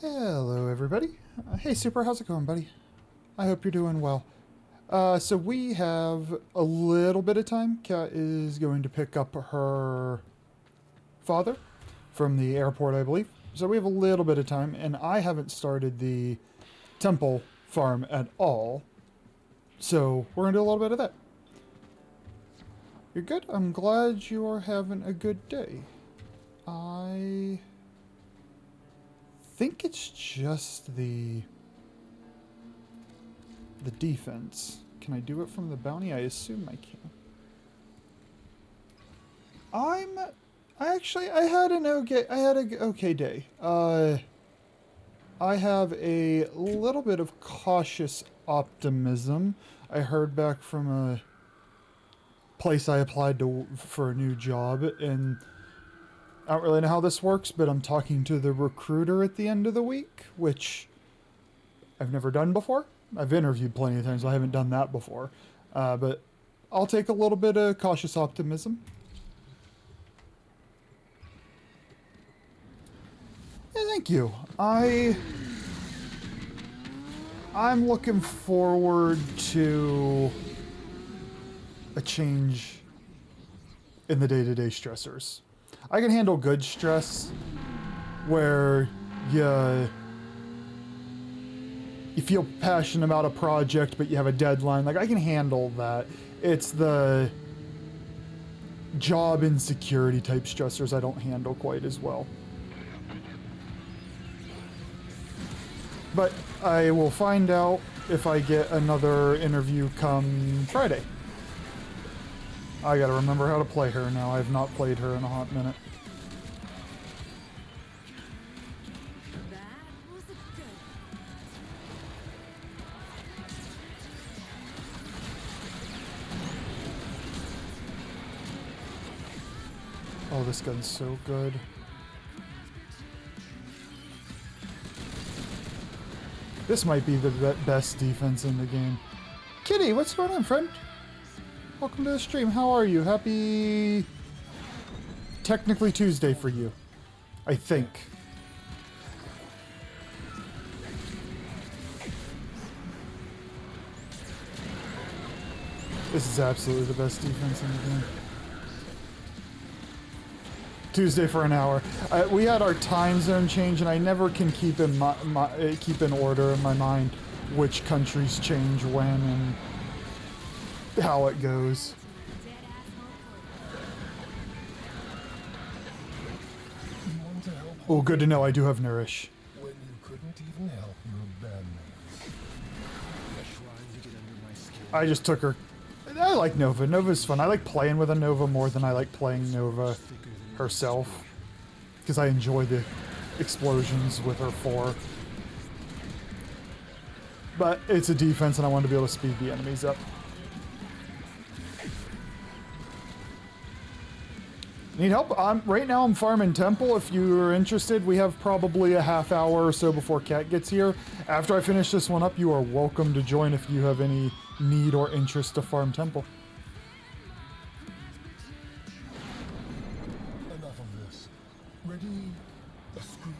Hello, everybody. Hey, Super, how's it going, buddy? I hope you're doing well. So we have a little bit of time. Kat is going to pick up her father from the airport, I believe. So we have a little bit of time, and I haven't started the temple farm at all. So we're going to do a little bit of that. You're good? I'm glad you are having a good day. I think it's just the defense. Can I do it from the bounty? I assume I can. I had an okay day. I have a little bit of cautious optimism. I heard back from a place I applied to for a new job, and I don't really know how this works, but I'm talking to the recruiter at the end of the week, which I've never done before. I've interviewed plenty of times, so I haven't done that before. But I'll take a little bit of cautious optimism. Yeah, thank you. I'm looking forward to a change in the day-to-day stressors. I can handle good stress where you feel passionate about a project but you have a deadline. Like, I can handle that. It's the job insecurity type stressors I don't handle quite as well. But I will find out if I get another interview come Friday. I gotta remember how to play her now. I have not played her in a hot minute. Oh, this gun's so good. This might be the best defense in the game. Kitty, what's going on, friend? Welcome to the stream. How are you? Happy... technically Tuesday for you. I think. This is absolutely the best defense in the game. Tuesday for an hour. We had our time zone change, and I never can keep in keep in order in my mind which countries change when and how it goes. Oh, good to know I do have Nourish. When you couldn't even help your bandmates. I just took her. I like Nova. Nova's fun. I like playing with a Nova more than I like playing Nova herself, because I enjoy the explosions with her 4. But it's a defense, and I want to be able to speed the enemies up. Need help? Right now I'm farming Temple. If you're interested, we have probably a half hour or so before Kat gets here. After I finish this one up, you are welcome to join if you have any need or interest to farm Temple. Enough of this. Ready? The screen.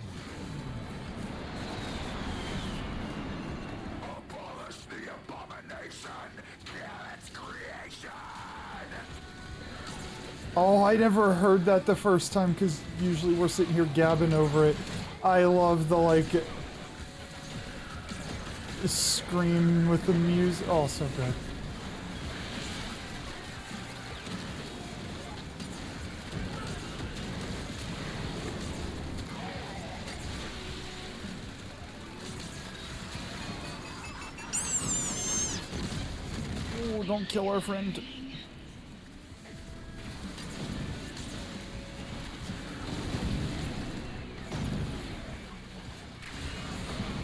Abolish the abomination! Kill its creation! Oh, I never heard that the first time, because usually we're sitting here gabbing over it. I love the, like, scream with the music. Oh, so good. Oh, don't kill our friend.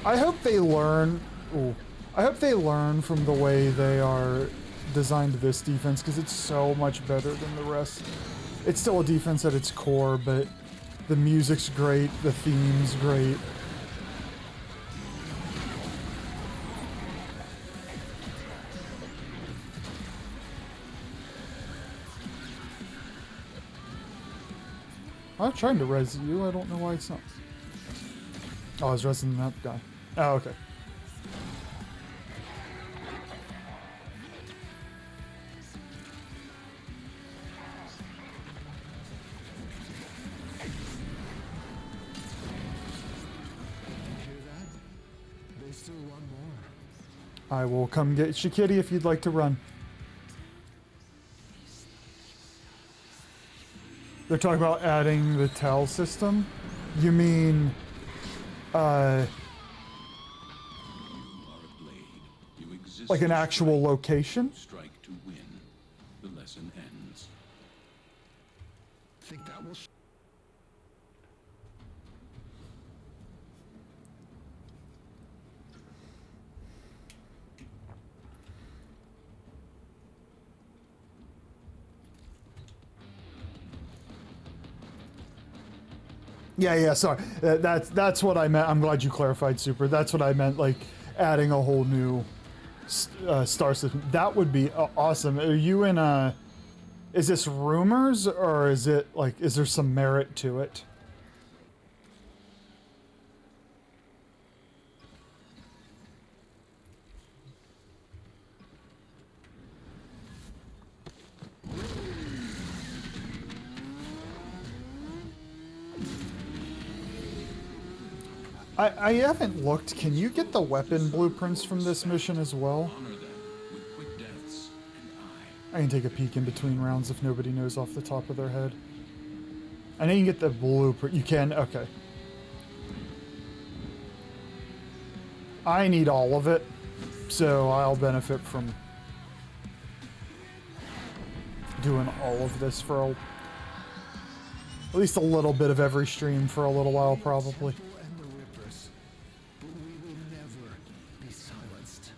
I hope they learn. Ooh, I hope they learn from the way they are designed this defense, because it's so much better than the rest. It's still a defense at its core, but the music's great, the theme's great. I'm trying to res you. I don't know why it's not. Oh, I was resting that guy. Oh, okay. Hear that? There's still one more. I will come get Shikiti if you'd like to run. They're talking about adding the tell system. You mean, like an actual location? Strike to win. The lesson ends. Think that will. Yeah, sorry. That's what I meant. I'm glad you clarified, Super. That's what I meant, like adding a whole new star system. That would be awesome. Are you in a... Is this rumors, or is it, like, is there some merit to it? I haven't looked. Can you get the weapon blueprints from this mission as well? Honor them with quick deaths and I can take a peek in between rounds if nobody knows off the top of their head. I know you can get the blueprint. You can? Okay. I need all of it, so I'll benefit from doing all of this for at least a little bit of every stream for a little while, probably. And the Rippers, but we will never be silenced.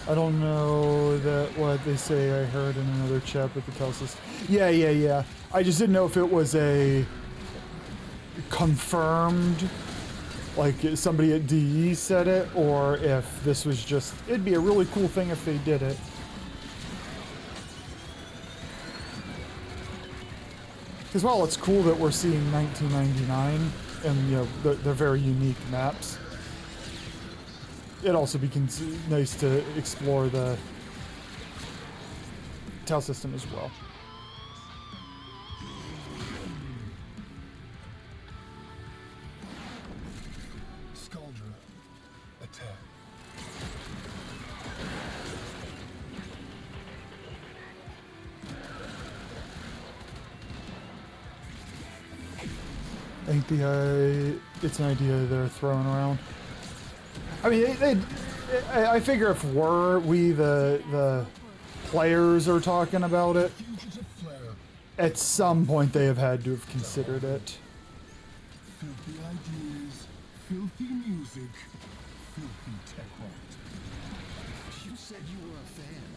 I don't know that what they say I heard in another chat with the tell system. Yeah. I just didn't know if it was a confirmed, like somebody at DE said it, or if this was just, it'd be a really cool thing if they did it. Because while it's cool that we're seeing 1999 and, you know, they're very unique maps, it'd also be nice to explore the tell system as well. Scaldra, attack. I think it's an idea they're throwing around. I mean, I figure if we the players are talking about it, Fugitive flare. at some point they have had to have considered it. Filthy ideas, filthy music, filthy tech art. You said you were a fan.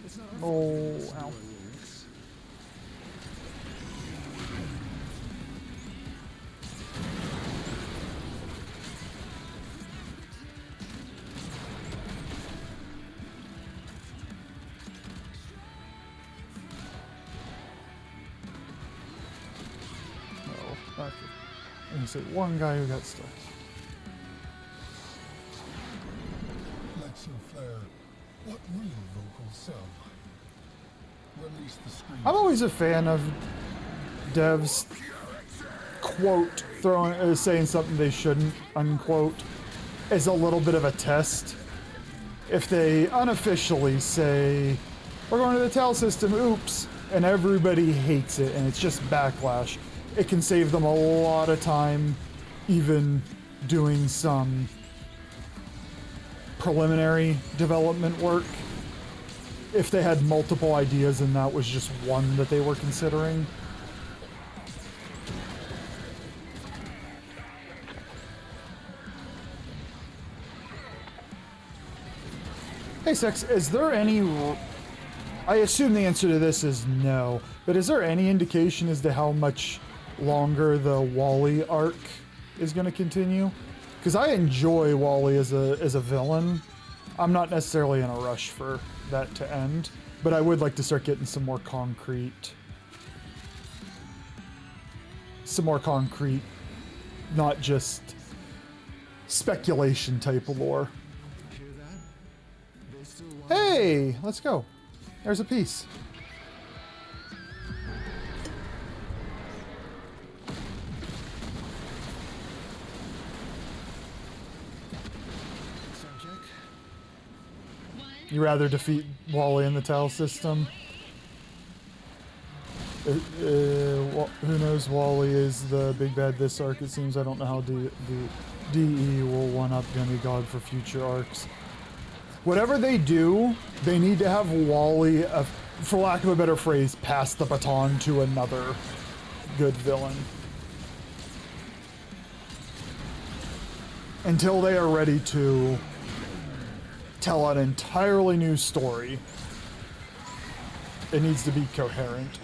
It's not our fault you didn't listen to Ow. our lyrics. Okay. I'm gonna say one guy who got stuck. Lexo flare. What real vocals sound like? Release the screen. I'm always a fan of devs quote saying something they shouldn't unquote as a little bit of a test. If they unofficially say we're going to the tell system, oops, and everybody hates it and it's just backlash, it can save them a lot of time even doing some preliminary development work. If they had multiple ideas and that was just one that they were considering. Hey Sex, is there any... I assume the answer to this is no, but is there any indication as to how much longer the Wally arc is going to continue? Because I enjoy Wally as a villain. I'm not necessarily in a rush for that to end, but I would like to start getting some more concrete, not just speculation type of lore. Hear that? They still want Hey, let's go. There's a piece. sound check. You rather defeat Wally in the tile system? Who knows? Wally is the big bad this arc, it seems. I don't know how DE will one-up Demigod for future arcs. Whatever they do, they need to have Wally, for lack of a better phrase, pass the baton to another good villain. Until they are ready to tell an entirely new story, it needs to be coherent.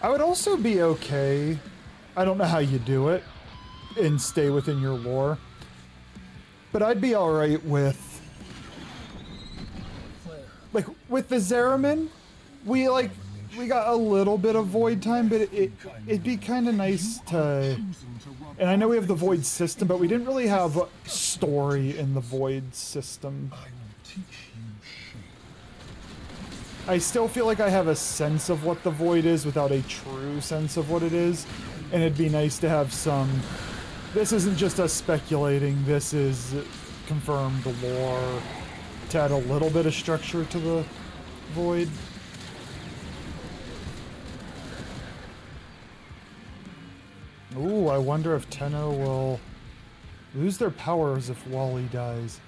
I would also be okay, I don't know how you do it, and stay within your lore, but I'd be alright with, like, with the Zeramin, we got a little bit of void time, but it'd be kind of nice to, and I know we have the void system, but we didn't really have story in the void system. I will teach you shape. I still feel like I have a sense of what the void is without a true sense of what it is, and it'd be nice to have some, this isn't just us speculating, this is confirmed lore, to add a little bit of structure to the void. Ooh, I wonder if Tenno will lose their powers if Wally dies.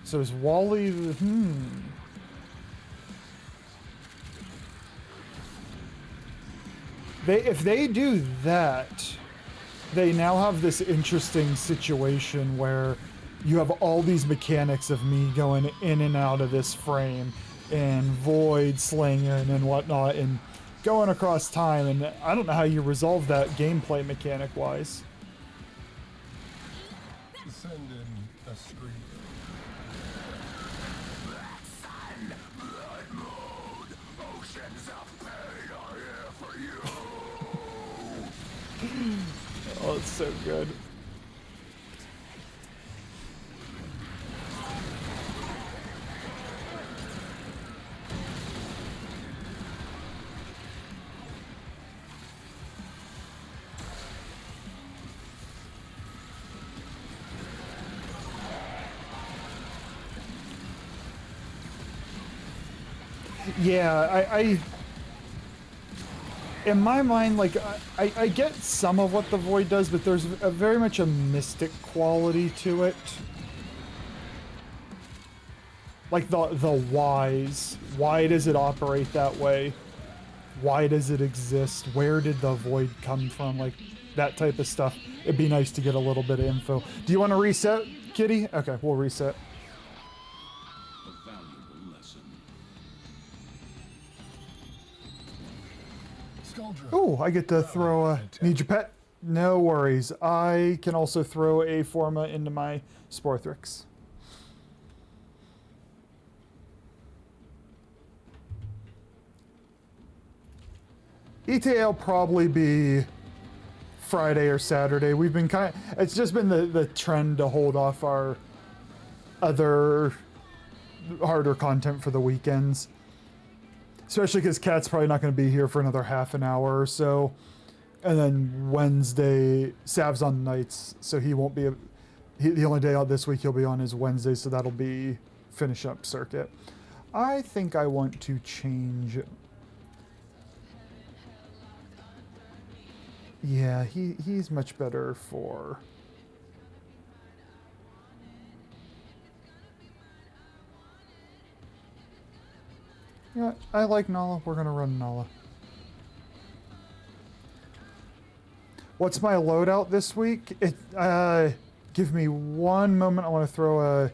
So is Wally the... If they do that, they now have this interesting situation where you have all these mechanics of me going in and out of this frame, and void slinging and whatnot, and going across time, and I don't know how you resolve that gameplay mechanic-wise. Send in a screen. Oh, it's so good. Yeah, I in my mind, like, I get some of what the void does, but there's very much a mystic quality to it. Like the whys. Why does it operate that way? Why does it exist? Where did the void come from? Like, that type of stuff. It'd be nice to get a little bit of info. Do you want to reset, Kitty? Okay, we'll reset. A valuable lesson. Skuldra. Oh, I get to throw a... Need your pet? No worries. I can also throw a Forma into my Sporthrix. ETA will probably be Friday or Saturday. We've been it's just been the trend to hold off our other harder content for the weekends. Especially because Kat's probably not going to be here for another half an hour or so. And then Wednesday, Sav's on nights, so he won't be... the only day out this week he'll be on is Wednesday, so that'll be finish up circuit. I think I want to change... Yeah, he's much better for... Yeah, I like Nala. We're gonna run Nala. What's my loadout this week? Give me one moment. I want to throw a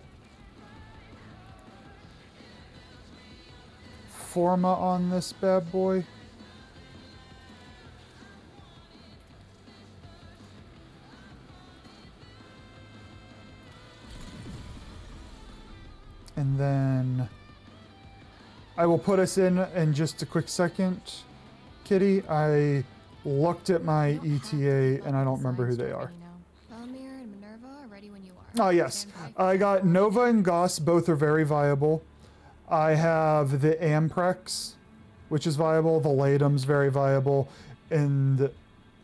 Forma on this bad boy. And then I will put us in just a quick second. Kitty, I looked at my ETA and I don't remember who they are. Belmir and Minerva are ready when you are. Oh, yes. Stand by. I got Nova and Goss. Both are very viable. I have the Amprex, which is viable. The Latum's very viable. And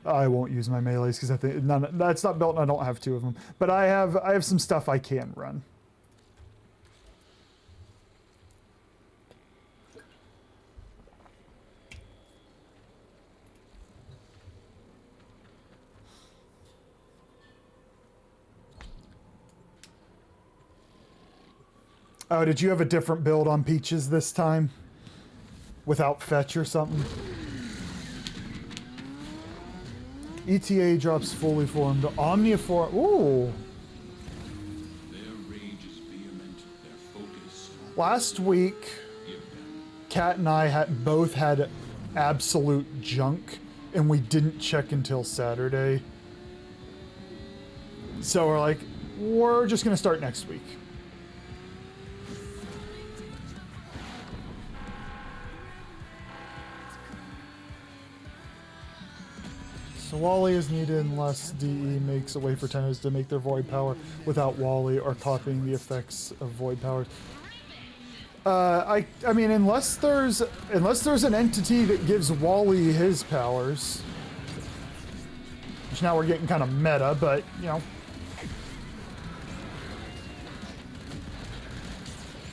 I won't use my melees because I think that's not built and I don't have two of them. But I have some stuff I can run. Oh, did you have a different build on Peaches this time? Without fetch or something? ETA drops fully formed. Omniform. Ooh. Their rage is vehement, their focus. Last week, Kat and I both had absolute junk, and we didn't check until Saturday. So we're like, we're just going to start next week. So Wally is needed unless DE makes a way for tenors to make their void power without Wally or copying the effects of void powers. I mean, unless there's an entity that gives Wally his powers, which now we're getting kind of meta, but you know,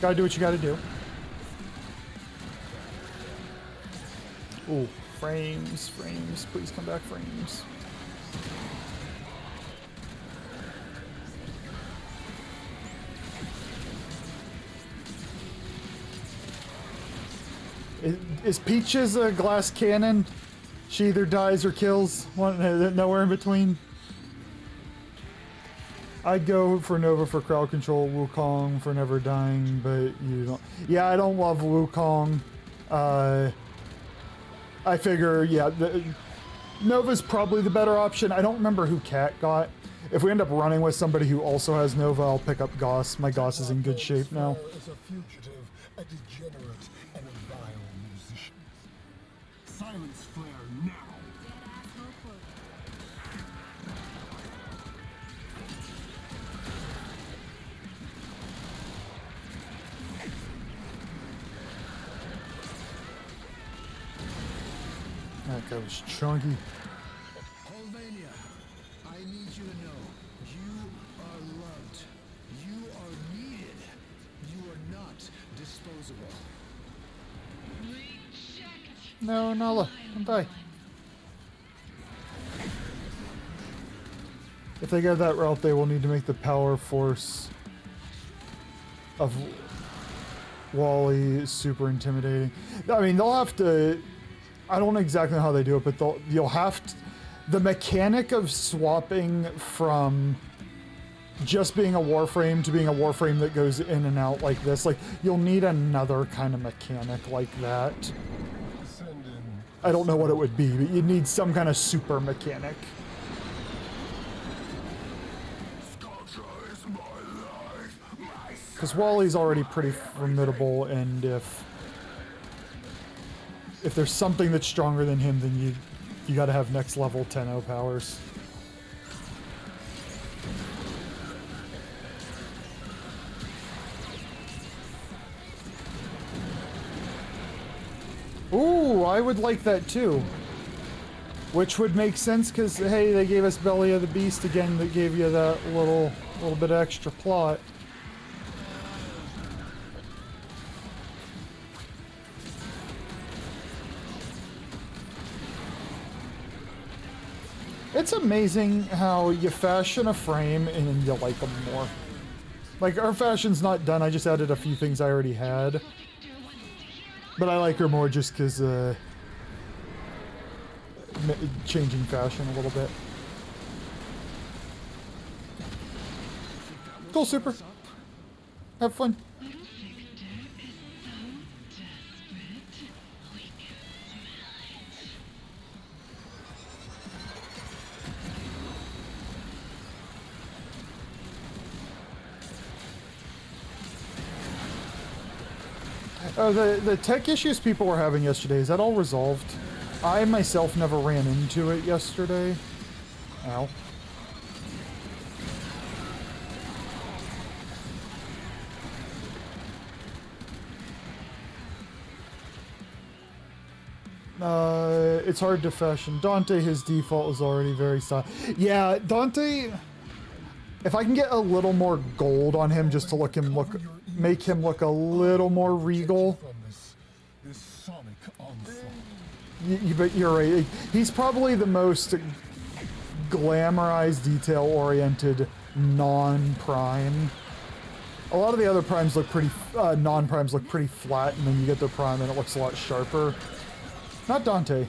gotta do what you gotta do. Ooh. Frames, please come back, frames. Is Peaches a glass cannon? She either dies or kills, nowhere in between. I'd go for Nova for crowd control, Wukong for never dying, but you don't. Yeah, I don't love Wukong. I figure, yeah, Nova's probably the better option. I don't remember who Kat got. If we end up running with somebody who also has Nova, I'll pick up Goss. My Goss is in good shape now. As a fugitive, a degenerate, and a vile musician. Silence flare now. That guy was chunky. Holvania, I need you to know, you are loved. You are needed. You are not disposable. No, Nala, don't die. If they go that route, they will need to make the power force of Wally super intimidating. I mean, they'll have to. I don't know exactly how they do it, but you'll have to. The mechanic of swapping from just being a Warframe to being a Warframe that goes in and out like this, like, you'll need another kind of mechanic like that. I don't know what it would be, but you'd need some kind of super mechanic. Because Wally's already pretty formidable, and if there's something that's stronger than him, then you gotta have next level 10-0 powers. Ooh, I would like that too. Which would make sense because, hey, they gave us Belly of the Beast again that gave you that little bit of extra plot. It's amazing how you fashion a frame and you like them more. Like, our fashion's not done, I just added a few things I already had. But I like her more just because, changing fashion a little bit. Cool, Super. Have fun. Oh, the tech issues people were having yesterday, is that all resolved? I myself never ran into it yesterday. Ow. It's hard to fashion. Dante, his default is already very solid. Yeah, Dante, if I can get a little more gold on him just to make him look a little more regal. From this sonic onslaught. But you're right. He's probably the most glamorized, detail-oriented non-prime. A lot of the other primes look pretty, non-primes look pretty flat, and then you get the prime and it looks a lot sharper. Not Dante.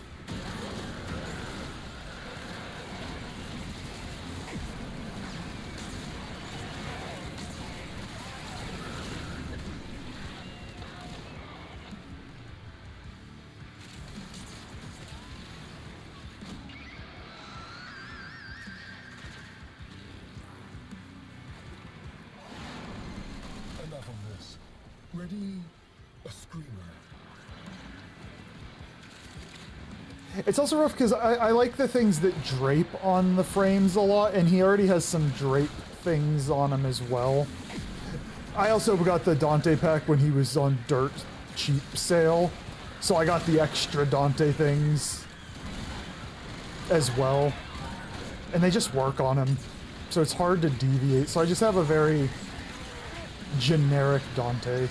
Enough of this. Ready? A screamer. It's also rough because I like the things that drape on the frames a lot, and he already has some drape things on him as well. I also got the Dante pack when he was on dirt cheap sale, so I got the extra Dante things as well. And they just work on him, so it's hard to deviate. So I just have a very generic Dante.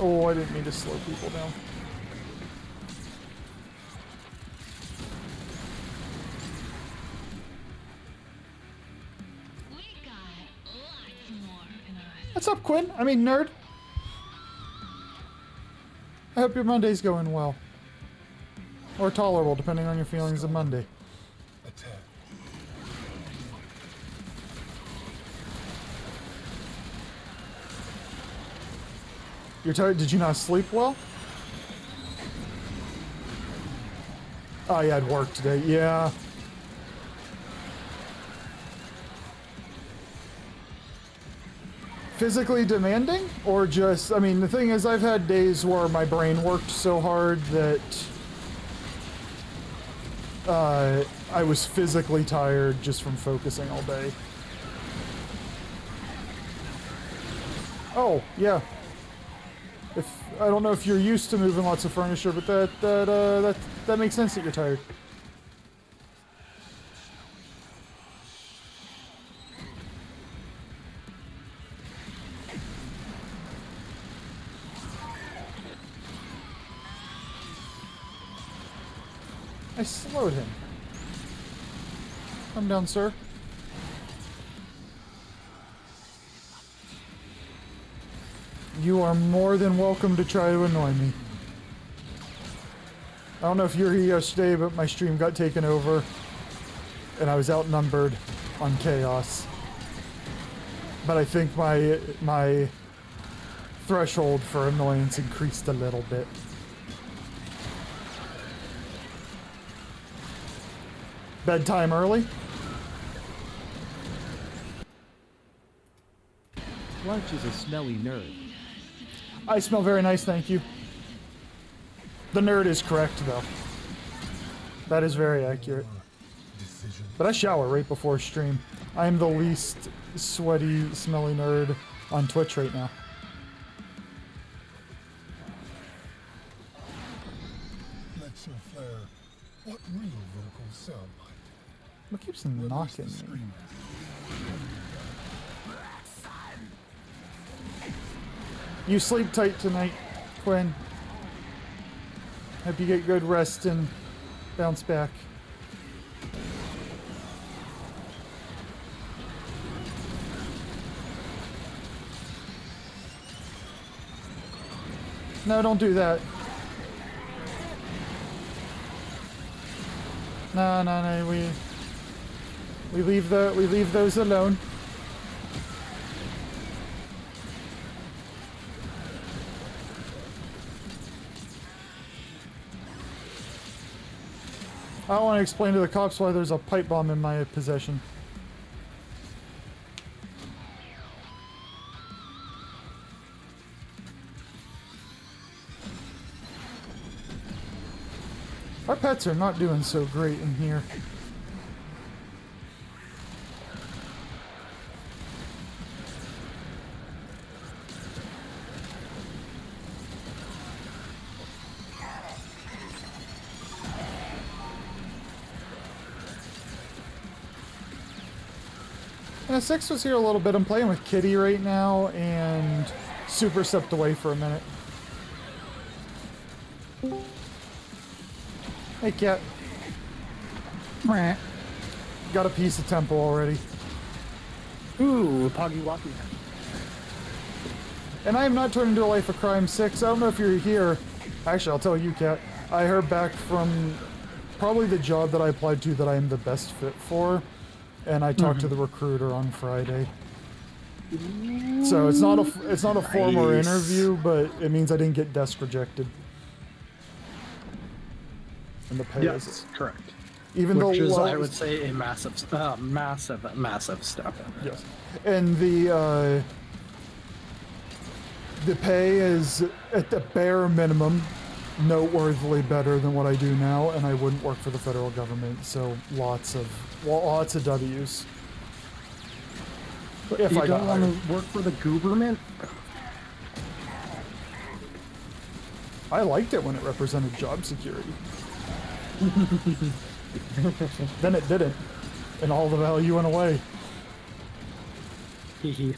Oh, I didn't mean to slow people down. We got lots more in us. What's up, Quinn? I mean, nerd. I hope your Monday's going well. Or tolerable, depending on your feelings of Monday. Attack. You're tired? Did you not sleep well? Oh, yeah, I'd work today. Yeah. Physically demanding? Or just, I mean, the thing is, I've had days where my brain worked so hard that I was physically tired just from focusing all day. Oh, yeah. I don't know if you're used to moving lots of furniture, but that makes sense that you're tired. I slowed him. Come down, sir. You are more than welcome to try to annoy me. I don't know if you were here yesterday, but my stream got taken over, and I was outnumbered on Chaos. But I think my threshold for annoyance increased a little bit. Bedtime early? Lunch is a smelly nerd. I smell very nice, thank you. The nerd is correct, though. That is very accurate. Decision. But I shower right before stream. I am the least sweaty, smelly nerd on Twitch right now. Let's your flare. What real vocals sound like? What keeps knocking me? Screamers. You sleep tight tonight, Quinn. Hope you get good rest and bounce back. No, don't do that. No, we leave those alone. I don't want to explain to the cops why there's a pipe bomb in my possession. Our pets are not doing so great in here. Yeah, Six was here a little bit. I'm playing with Kitty right now, and Super stepped away for a minute. Hey, cat. Got a piece of temple already. Ooh, Poggy Walkie. And I am not turned into a life of crime 6. I don't know if you're here. Actually, I'll tell you, cat. I heard back from probably the job that I applied to that I am the best fit for. And I talked to the recruiter on Friday. So it's not a formal Nice. interview, but it means I didn't get desk rejected. And the pay Yes, is correct. even Which though is, I would say, a massive step. yes, and the pay is at the bare minimum noteworthily better than what I do now, and I wouldn't work for the federal government. So lots of W's. If You I got don't want hired. to work for the government? I liked it when it represented job security. Then it didn't, and all the value went away. Hehe.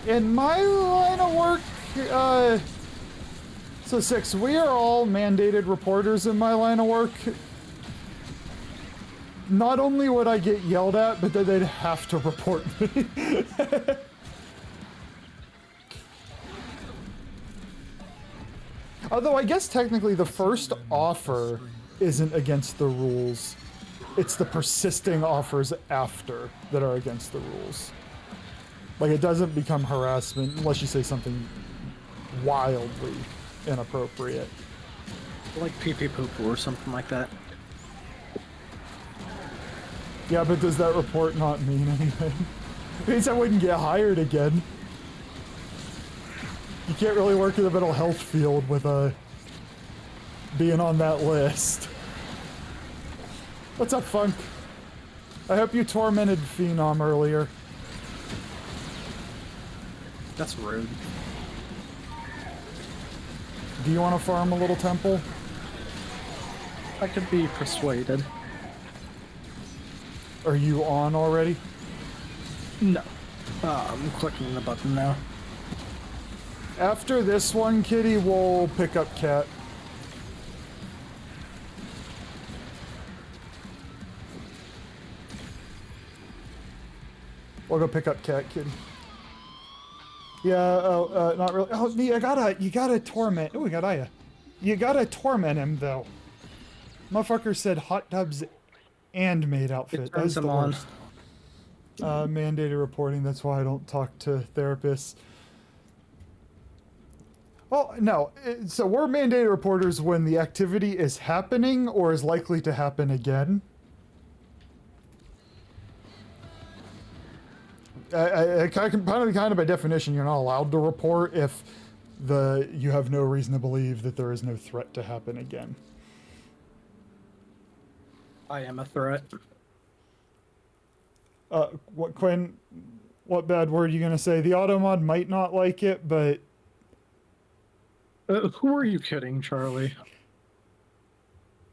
In my line of work, so Six, we are all mandated reporters in my line of work. Not only would I get yelled at, but then they'd have to report me. Although I guess technically the first offer isn't against the rules. It's the persisting offers after that are against the rules. Like, it doesn't become harassment unless you say something wildly inappropriate. Like pee-pee poo-poo or something like that. Yeah, but does that report not mean anything? It means I wouldn't get hired again. You can't really work in the mental health field with being on that list. What's up, Funk? I hope you tormented Phenom earlier. That's rude. Do you want to farm a little temple? I could be persuaded. Are you on already? No. I'm clicking the button now. After this one, Kitty, we'll pick up Cat. We'll go pick up Cat, Kitty. Yeah, not really. Oh, you gotta torment. Oh, we got Aya. You gotta torment him, though. Motherfucker said hot tubs and maid outfit. It That's turns the him on. worst. Mandated reporting, that's why I don't talk to therapists. Oh, no. So we're mandated reporters when the activity is happening or is likely to happen again. Kind of by definition, you're not allowed to report if you have no reason to believe that there is no threat to happen again. I am a threat. Quinn, what bad word are you gonna say? The automod might not like it, but Who are you kidding, Charlie?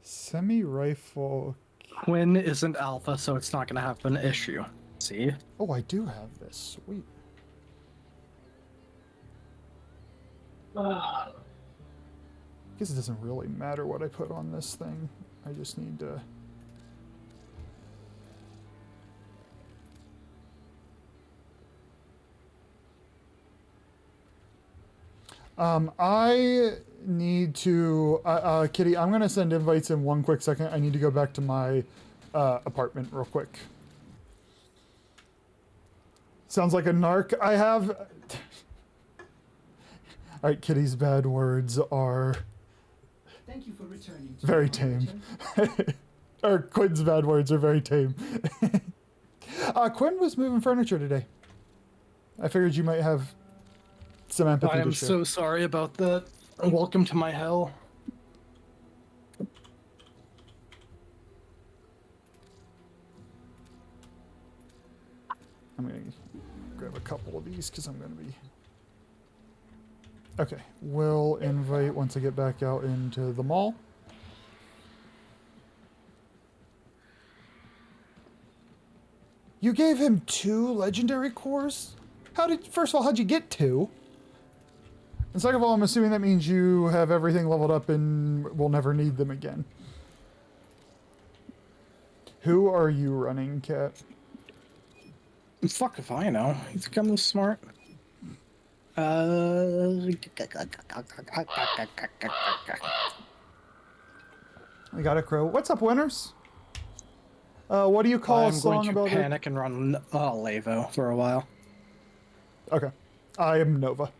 semi-rifle. Quinn isn't alpha, so it's not going to have an issue. See? Oh, I do have this. Sweet. Guess it doesn't really matter what I put on this thing. I just need to. I need to, Kitty, I'm gonna send invites in one quick second. I need to go back to my apartment real quick. Sounds like a narc. I have. All right, Kitty's bad words are Thank you for returning to very our tame. origin. Or Quinn's bad words are very tame. Quinn was moving furniture today. I figured you might have some empathy I am to share. so sorry about that. Welcome to my hell. I'm gonna grab a couple of these because I'm gonna be. Okay, we'll invite once I get back out into the mall. You gave him 2 legendary cores? First of all, how'd you get 2? And second of all, I'm assuming that means you have everything leveled up and will never need them again. Who are you running, Cat? Fuck if I know. He's become smart. We got a crow. What's up, winners? What do you call a song I'm going about to panic and run Lavo for a while. Okay. I am Nova.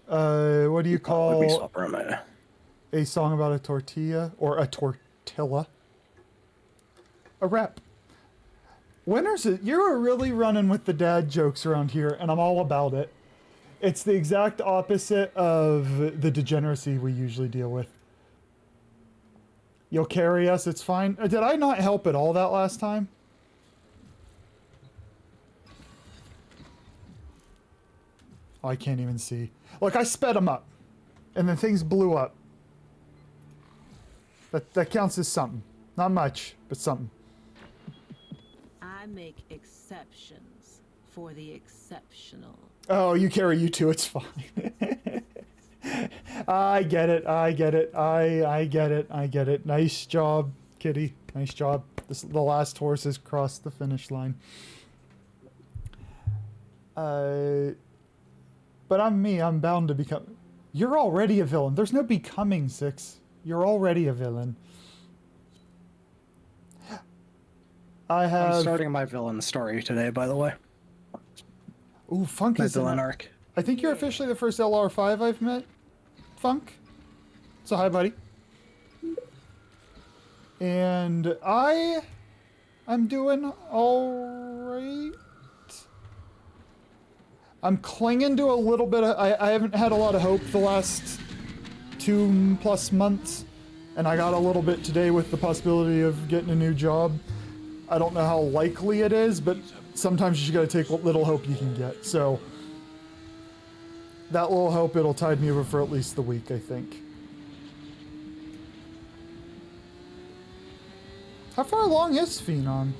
What do you call a song about a tortilla or a tortilla? A rap. Winners, you're really running with the dad jokes around here, and I'm all about it. It's the exact opposite of the degeneracy we usually deal with. You'll carry us, it's fine. Did I not help at all that last time? Oh, I can't even see. Look, I sped them up. And then things blew up. That counts as something. Not much, but something. I make exceptions for the exceptional. Oh, you carry you too, it's fine. I get it, I get it, I get it, I get it. Nice job, kitty. Nice job. The last horse has crossed the finish line. But I'm me, I'm bound to become... You're already a villain. There's no becoming, Six. You're already a villain. I'm starting my villain story today, by the way. Ooh, Funk My is villain arc. I think you're officially the first LR5 I've met, Funk. So hi, buddy. And I'm doing all right. I'm clinging to a little bit of... I haven't had a lot of hope the last 2+ months, and I got a little bit today with the possibility of getting a new job. I don't know how likely it is, but sometimes you just gotta take what little hope you can get. So that little hope, it'll tide me over for at least the week, I think. How far along is Phenom?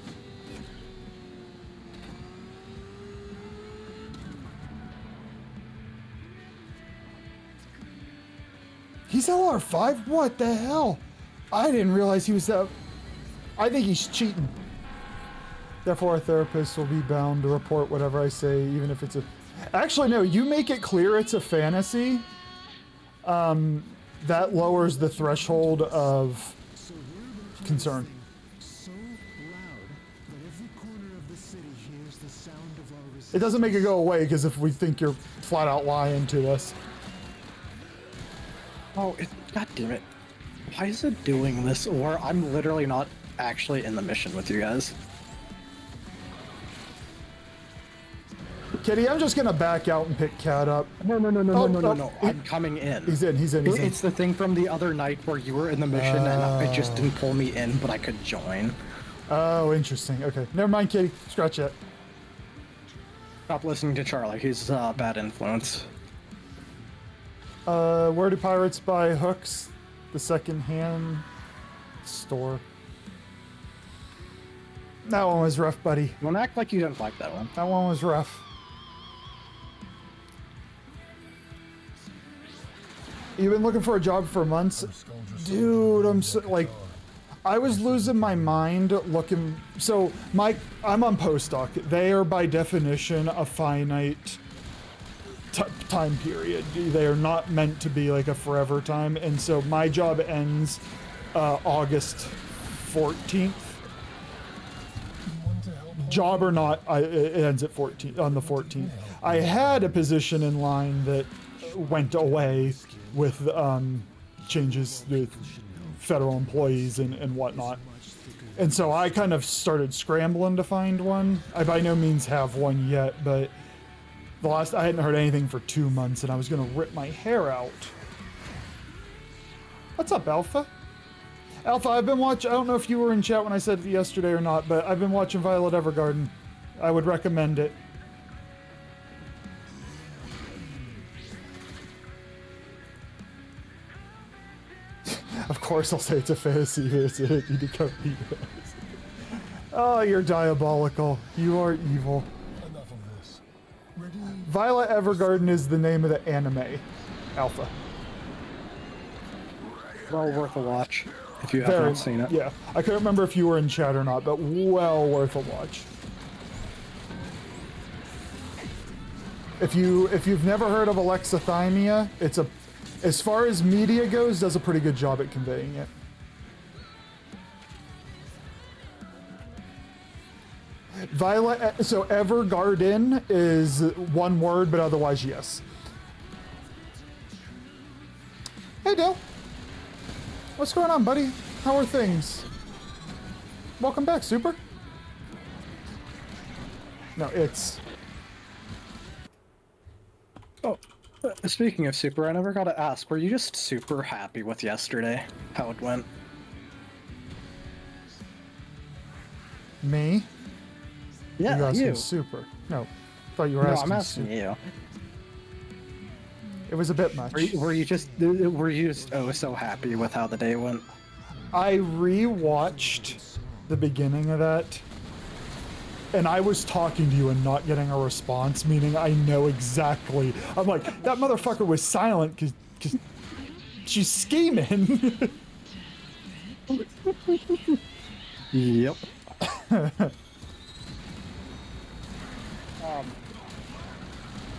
He's LR5? What the hell? I didn't realize he was that... I think he's cheating. Therefore, a therapist will be bound to report whatever I say, even if it's a... Actually, no, you make it clear it's a fantasy. That lowers the threshold of concern. So loud that every corner of the city hears the sound of our resistance. It doesn't make it go away, because if we think you're flat out lying to us. Oh, God damn it. Why is it doing this? Or I'm literally not actually in the mission with you guys. Kitty, I'm just gonna back out and pick Cat up. No. I'm coming in. He's in. It's the thing from the other night where you were in the mission and it just didn't pull me in, but I could join. Oh, interesting. Okay. Never mind, Kitty. Scratch that. Stop listening to Charlie. He's a bad influence. Where do pirates buy hooks? The second-hand store. That one was rough, buddy. Don't act like you didn't like that one. That one was rough. You've been looking for a job for months? Dude, I'm so, like... I was losing my mind looking... So, I'm on postdoc. They are, by definition, a finite... time period. They are not meant to be like a forever time, and so my job ends August 14th. Job or not, it ends at on the 14th. I had a position in line that went away with changes with federal employees and whatnot. And so I kind of started scrambling to find one. I by no means have one yet, but I hadn't heard anything for 2 months, and I was gonna rip my hair out. What's up, Alpha? Alpha, I've been watching... I don't know if you were in chat when I said it yesterday or not, but I've been watching Violet Evergarden. I would recommend it. Of course I'll say it's a fantasy visit. You become heroes. Oh, you're diabolical. You are evil. Enough of this. Ready? Violet Evergarden is the name of the anime. Alpha. Well worth a watch if you have not seen it. Yeah. I couldn't remember if you were in chat or not, but well worth a watch. If you've never heard of alexithymia, it's a, as far as media goes, does a pretty good job at conveying it. Violet, so Evergarden is one word, but otherwise yes. Hey Dale, what's going on, buddy? How are things? Welcome back, Super. No, it's... Oh, speaking of Super, I never got to ask, were you just super happy with yesterday? How it went? Me? Yeah, you asking you. Super. No, thought you were No, asking I'm asking Super. you. It was a bit much. Were you just oh so happy with how the day went? I rewatched the beginning of that, and I was talking to you and not getting a response, meaning I know exactly. I'm like, that motherfucker was silent because she's scheming. Yep.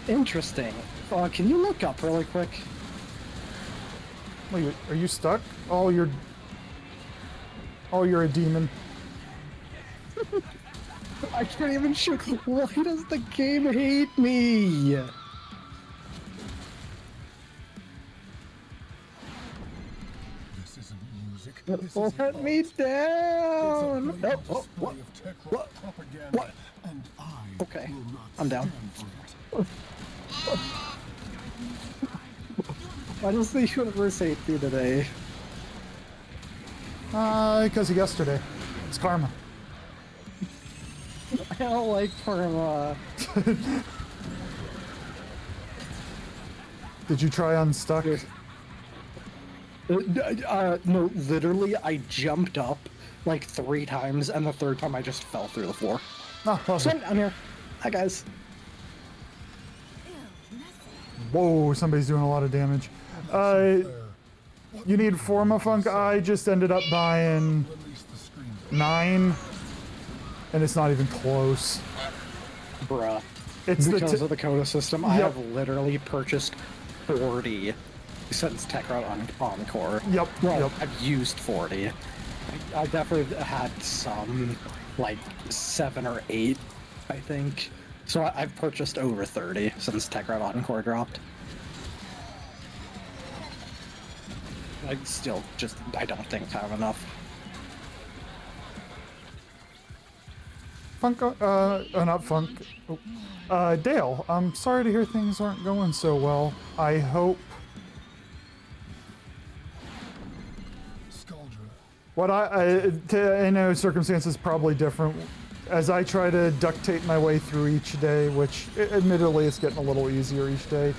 Interesting. Can you look up really quick? Wait, are you stuck? Oh, you're a demon. I can't even shoot. Why does the game hate me? This isn't music. This Let is me art. down. It's a blatant Oh, display what? of tech What? propaganda, What? and I Okay, will not I'm down. stand for it. Why does the universe hate me today? Because of yesterday. It's karma. I don't like karma. Did you try Unstuck? No, literally, I jumped up like 3 times, and the 3rd time I just fell through the floor. Oh, So lovely. I'm down here. Hi, guys. Whoa, somebody's doing a lot of damage. You need Formafunk? I just ended up buying Release the screen. 9, and it's not even close. Bruh. It's Because of the Coda system, I Yep. have literally purchased 40 since Techrat on Encore. Yep, Well, yep. I've used 40. I definitely had some, like 7 or 8, I think. So I've purchased over 30 since Techrat Encore dropped. I still just, I don't think have enough. Funk, not Funk. Oh. Dale, I'm sorry to hear things aren't going so well. I hope Skuldra. what I know circumstances probably different. As I try to duct tape my way through each day, which admittedly is getting a little easier each day,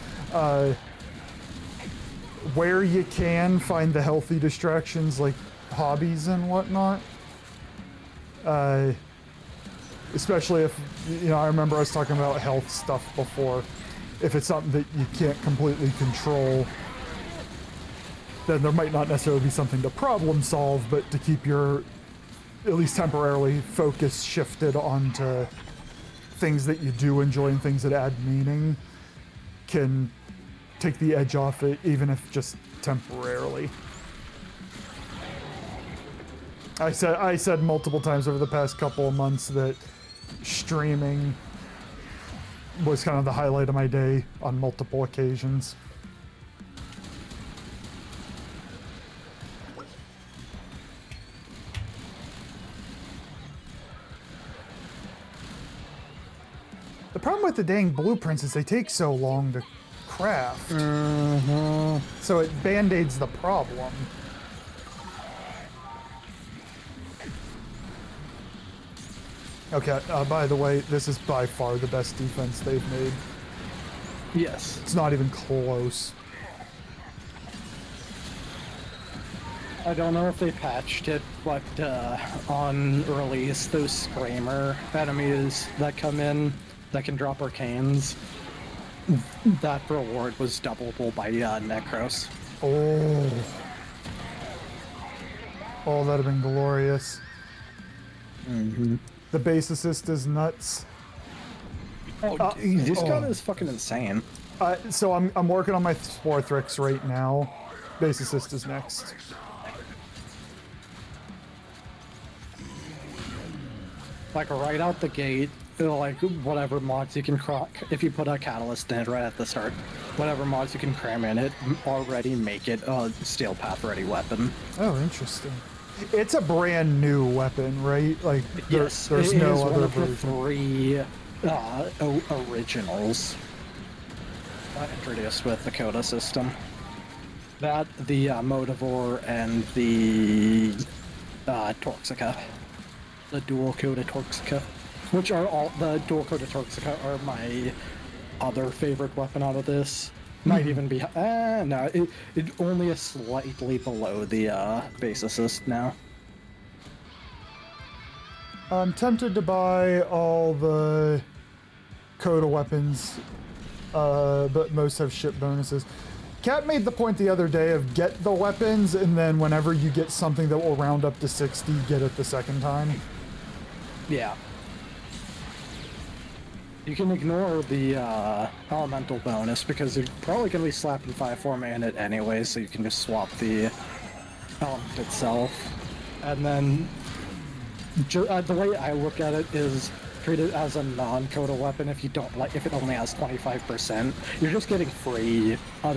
where you can find the healthy distractions like hobbies and whatnot. Especially if, you know, I remember I was talking about health stuff before. If it's something that you can't completely control, then there might not necessarily be something to problem solve, but to keep your, at least temporarily, focus shifted onto things that you do enjoy and things that add meaning can take the edge off it, even if just temporarily. I said multiple times over the past couple of months that streaming was kind of the highlight of my day on multiple occasions. The problem with the dang blueprints is they take so long to craft. So it band-aids the problem. Okay, by the way, this is by far the best defense they've made. Yes. It's not even close. I don't know if they patched it, but on release, those Screamer enemies that come in that can drop arcanes, that reward was doubleable by Necros. Oh. Oh, that'd have been glorious. Mm-hmm. The base assist is nuts. Oh, this gun is fucking insane. So I'm working on my Sporthrix right now. Base assist is next. Like right out the gate, like whatever mods you can crack, if you put a catalyst in it right at the start, whatever mods you can cram in it already make it a steel path ready weapon. Oh, interesting. It's a brand new weapon, right? Like Yes, there's it no is other one of the version. 3 originals introduced with the Coda system. That, the Motivore, and the Torxica. The dual Coda Torxica. Which are all, the dual Coda Torxica are my other favorite weapon out of this. Might even be, no, it only is slightly below the base assist now. I'm tempted to buy all the Coda weapons, but most have ship bonuses. Kat made the point the other day of get the weapons, and then whenever you get something that will round up to 60, get it the second time. Yeah. You can ignore the elemental bonus because you're probably going to be slapping 5-4 in it anyway, so you can just swap the element itself. And then the way I look at it is treat it as a non-Coda weapon. If you don't like, if it only has 25%, you're just getting a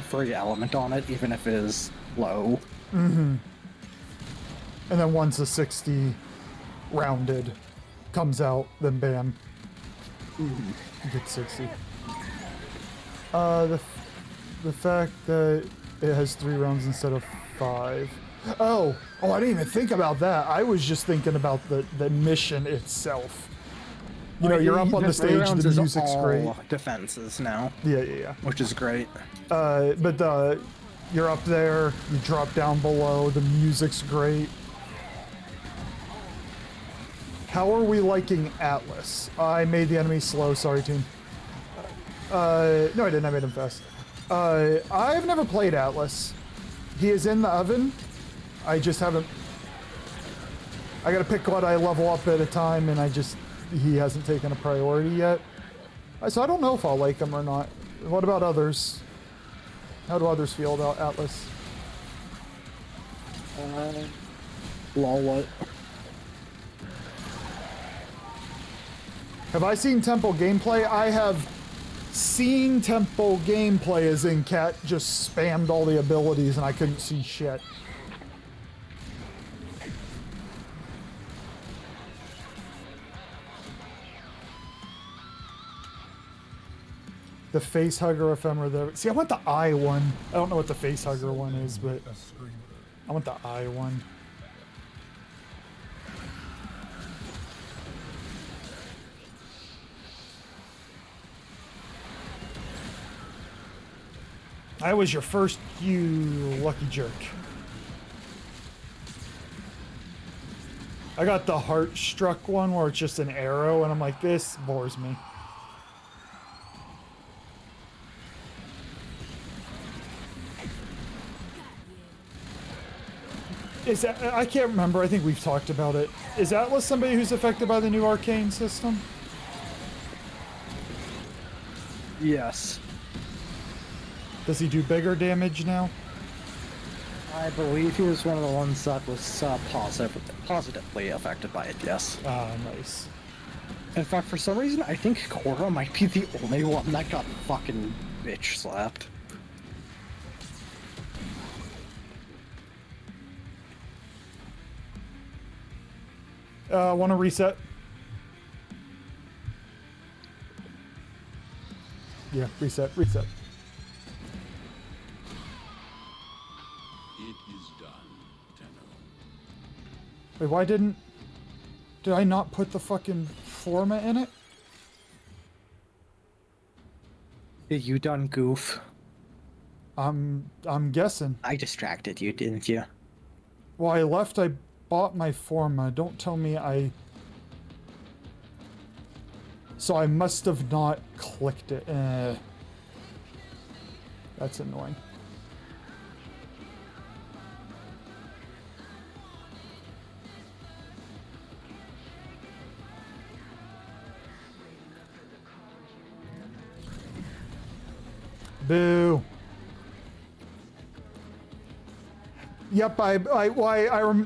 free element on it, even if it is low. Mm-hmm. And then once a 60 rounded comes out, then bam. Get 60. The fact that it has 3 rounds instead of 5. Oh, I didn't even think about that. I was just thinking about the mission itself. You know, you're up on the stage, the music's great. Defenses now. Yeah. Which is great. But you're up there, you drop down below, the music's great. How are we liking Atlas? I made the enemy slow, sorry team. No I didn't, I made him fast. I've never played Atlas. He is in the oven. I just haven't... I gotta pick what I level up at a time, and he hasn't taken a priority yet. So I don't know if I'll like him or not. What about others? How do others feel about Atlas? Lol, what? Have I seen Temple gameplay? I have seen Temple gameplay, as in Cat just spammed all the abilities and I couldn't see shit. The face hugger ephemera there. See, I want the eye one. I don't know what the face hugger one is, but I want the eye one. I was your first, you lucky jerk. I got the heart struck one where it's just an arrow, and I'm like, this bores me. Is that, I can't remember, I think we've talked about it. Is Atlas somebody who's affected by the new arcane system? Yes. Does he do bigger damage now? I believe he was one of the ones that was positively affected by it, yes. Ah, nice. In fact, for some reason, I think Korra might be the only one that got fucking bitch slapped. Want to reset? Yeah, reset. It is done, Tenno. Wait, why did I not put the fucking... Forma in it? You done goof. I'm guessing. I distracted you, didn't you? Well, I left, I bought my Forma. Don't tell me I... So I must have not clicked it. That's annoying. Boo. Yep,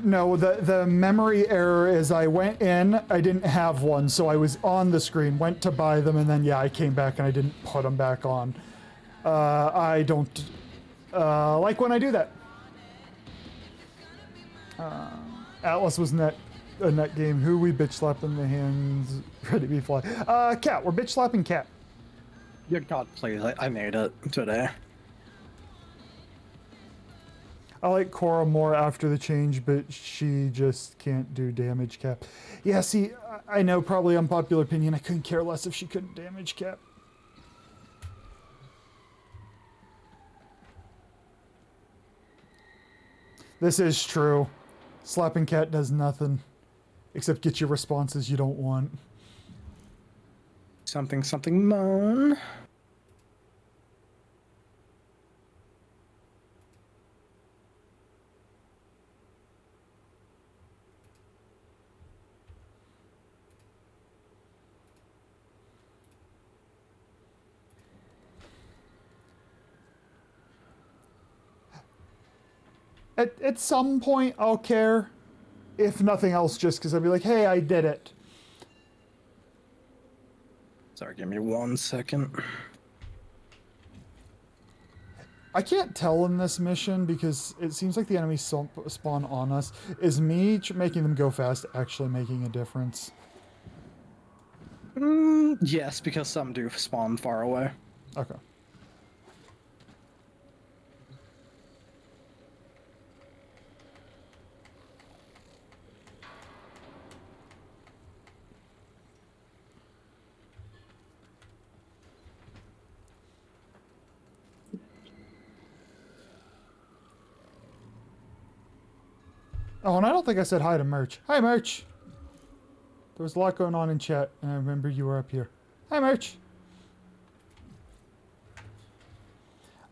no, the memory error is I went in, I didn't have one, so I was on the screen, went to buy them, and then, yeah, I came back and I didn't put them back on. I don't, like when I do that. Atlas was a net game. Who we bitch slapping the hands, ready to be fly. Cat, we're bitch slapping Cat. Your god, please, I made it today. I like Cora more after the change, but she just can't do damage cap. Yeah, see, I know, probably unpopular opinion, I couldn't care less if she couldn't damage cap. This is true. Slapping Cat does nothing, except get you responses you don't want. Something, something, moan. At some point, I'll care. If nothing else, just because I'll be like, hey, I did it. Sorry, give me 1 second. I can't tell in this mission because it seems like the enemies spawn on us. Is me making them go fast actually making a difference? Yes, because some do spawn far away. Okay. Oh, and I don't think I said hi to Merch. Hi, Merch. There was a lot going on in chat, and I remember you were up here. Hi, Merch.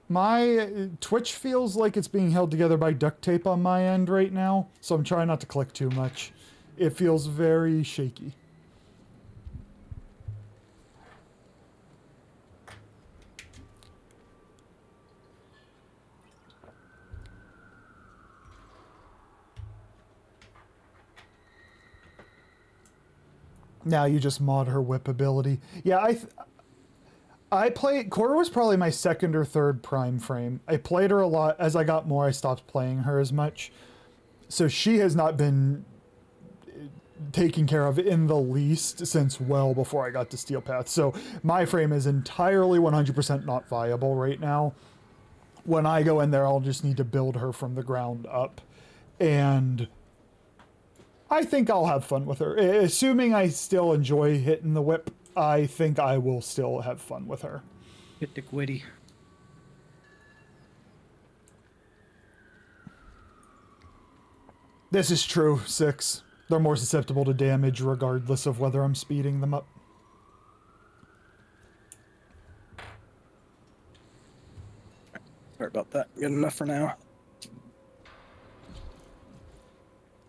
My Twitch feels like it's being held together by duct tape on my end right now, so I'm trying not to click too much. It feels very shaky. Now you just mod her whip ability. Yeah, I played... Cora was probably my second or third prime frame. I played her a lot. As I got more, I stopped playing her as much. So she has not been taken care of in the least since well before I got to Steel Path. So my frame is entirely 100% not viable right now. When I go in there, I'll just need to build her from the ground up. And I think I'll have fun with her. Assuming I still enjoy hitting the whip, I think I will still have fun with her. Hit the quitty. This is true, 6. They're more susceptible to damage regardless of whether I'm speeding them up. Sorry about that. Good enough for now.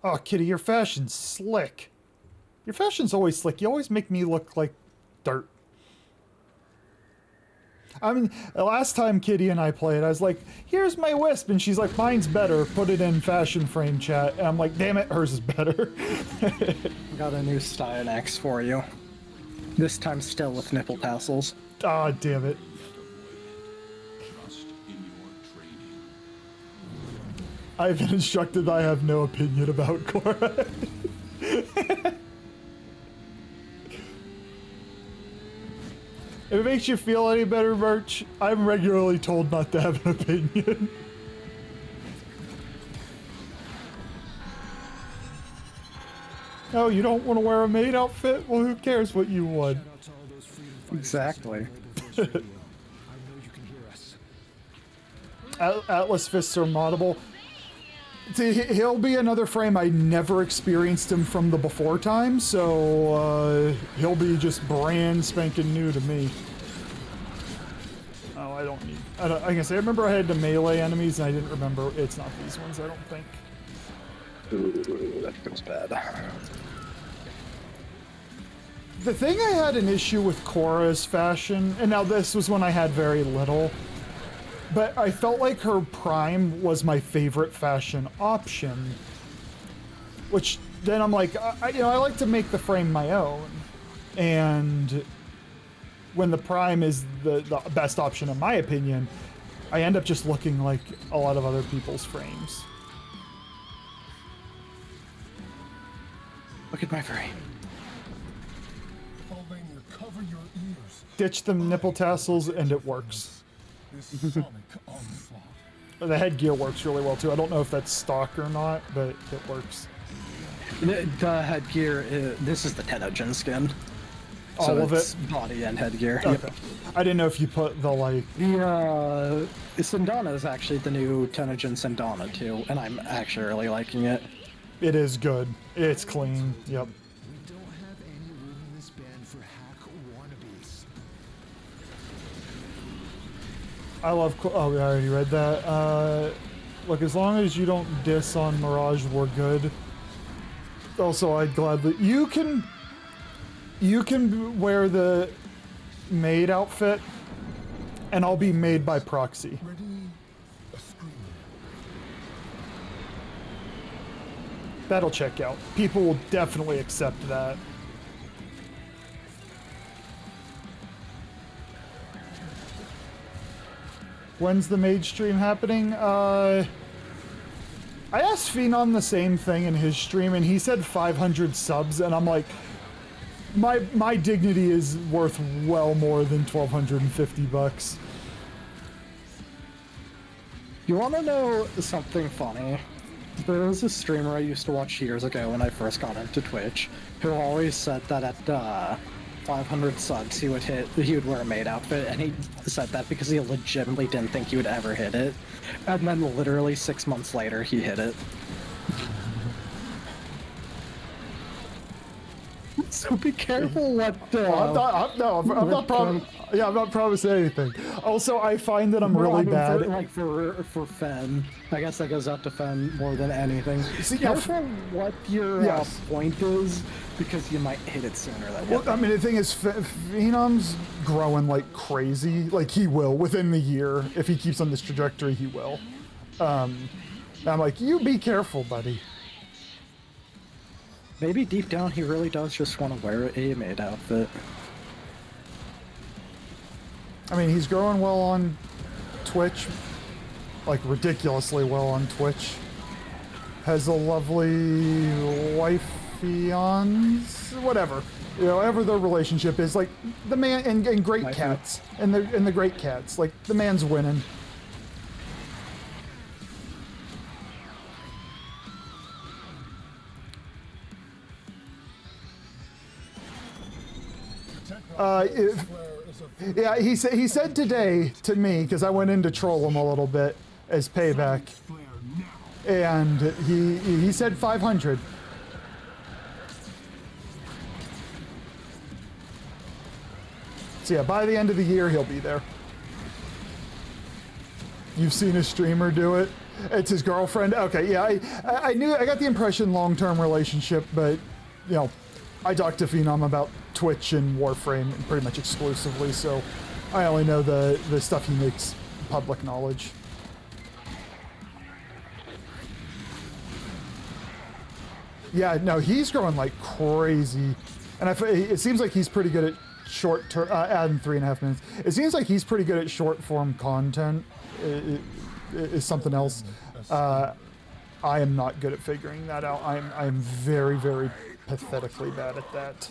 Oh, Kitty, your fashion's slick. Your fashion's always slick. You always make me look like dirt. I mean, the last time Kitty and I played, I was like, here's my wisp, and she's like, mine's better, put it in fashion frame chat, and I'm like, damn it, hers is better. Got a new Stein X for you. This time still with nipple tassels. Ah, damn it. Trust in your training. I've been instructed I have no opinion about Cora. If it makes you feel any better, Merch, I'm regularly told not to have an opinion. Oh, you don't want to wear a maid outfit? Well, who cares what you want? Shout out to all those freedom fighters Exactly. listening to Rebel Voice Radio. I know you can hear us. Atlas fists are moddable. See, he'll be another frame. I never experienced him from the before time, so he'll be just brand spanking new to me. Oh, I don't need. I can say I remember I had the melee enemies, and I didn't remember. It's not these ones, I don't think. Ooh, that feels bad. The thing I had an issue with Korra's fashion, and now this was when I had very little, but I felt like her prime was my favorite fashion option. Which then I'm like, I like to make the frame my own, and when the prime is the best option in my opinion, I end up just looking like a lot of other people's frames. Look at my frame. Albania, cover your ears. Ditch the nipple tassels and it works. This sonic onslaught. The headgear works really well too. I don't know if that's stock or not, but it works. The headgear, this is the Tenogen skin. All So of it's it? body and headgear. Okay. Yep. I didn't know if you put the like. The Sindana is actually the new Tenogen Sindana too, and I'm actually really liking it. It is good. It's clean. Yep. We don't have any room in this band for hack wannabes. I love. Oh, we already read that. Look, as long as you don't diss on Mirage, we're good. Also, I'd gladly. You can wear the maid outfit, and I'll be made by proxy. Ready? A screamer. That'll check out. People will definitely accept that. When's the maid stream happening? I asked Phenom the same thing in his stream, and he said 500 subs, and I'm like, my dignity is worth well more than $1,250. You want to know something funny? There was a streamer I used to watch years ago when I first got into Twitch, who always said that at 500 subs he would wear a maid outfit, and he said that because he legitimately didn't think he would ever hit it. And then literally 6 months later, he hit it. So be careful what. I'm not promising anything. Also, I find that I'm really bad. For Fen, I guess that goes out to Fen more than anything. See, Careful what your Yes. point is, because you might hit it sooner than Well, I mean, the thing is, Phenom's growing like crazy. Like, he will. Within the year, if he keeps on this trajectory, he will. And I'm like, you be careful, buddy. Maybe deep down he really does just want to wear a maid outfit. I mean, he's growing well on Twitch. Like, ridiculously well on Twitch. Has a lovely wife, whatever. You know, whatever their relationship is. Like, the man, and great Wifey. cats. And the great cats. Like, the man's winning. Yeah, he said today to me, because I went in to troll him a little bit as payback, and he said 500. So yeah, by the end of the year he'll be there. You've seen a streamer do it? It's his girlfriend? Okay, yeah, I got the impression long-term relationship, but, you know, I talked to Phenom about Twitch and Warframe pretty much exclusively, so I only know the stuff he makes public knowledge. Yeah, no, he's growing like crazy, and it seems like he's pretty good at short term. Adding 3.5 minutes. It seems like he's pretty good at short form content. Is something else. I am not good at figuring that out. I'm very, very pathetically bad at that.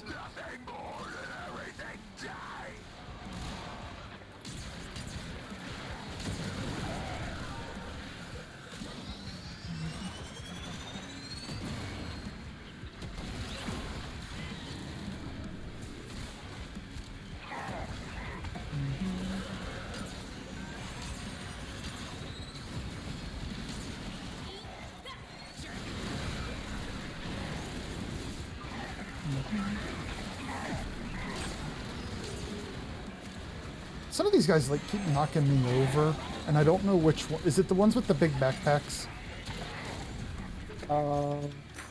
Some of these guys like keep knocking me over, and I don't know which one. Is it the ones with the big backpacks?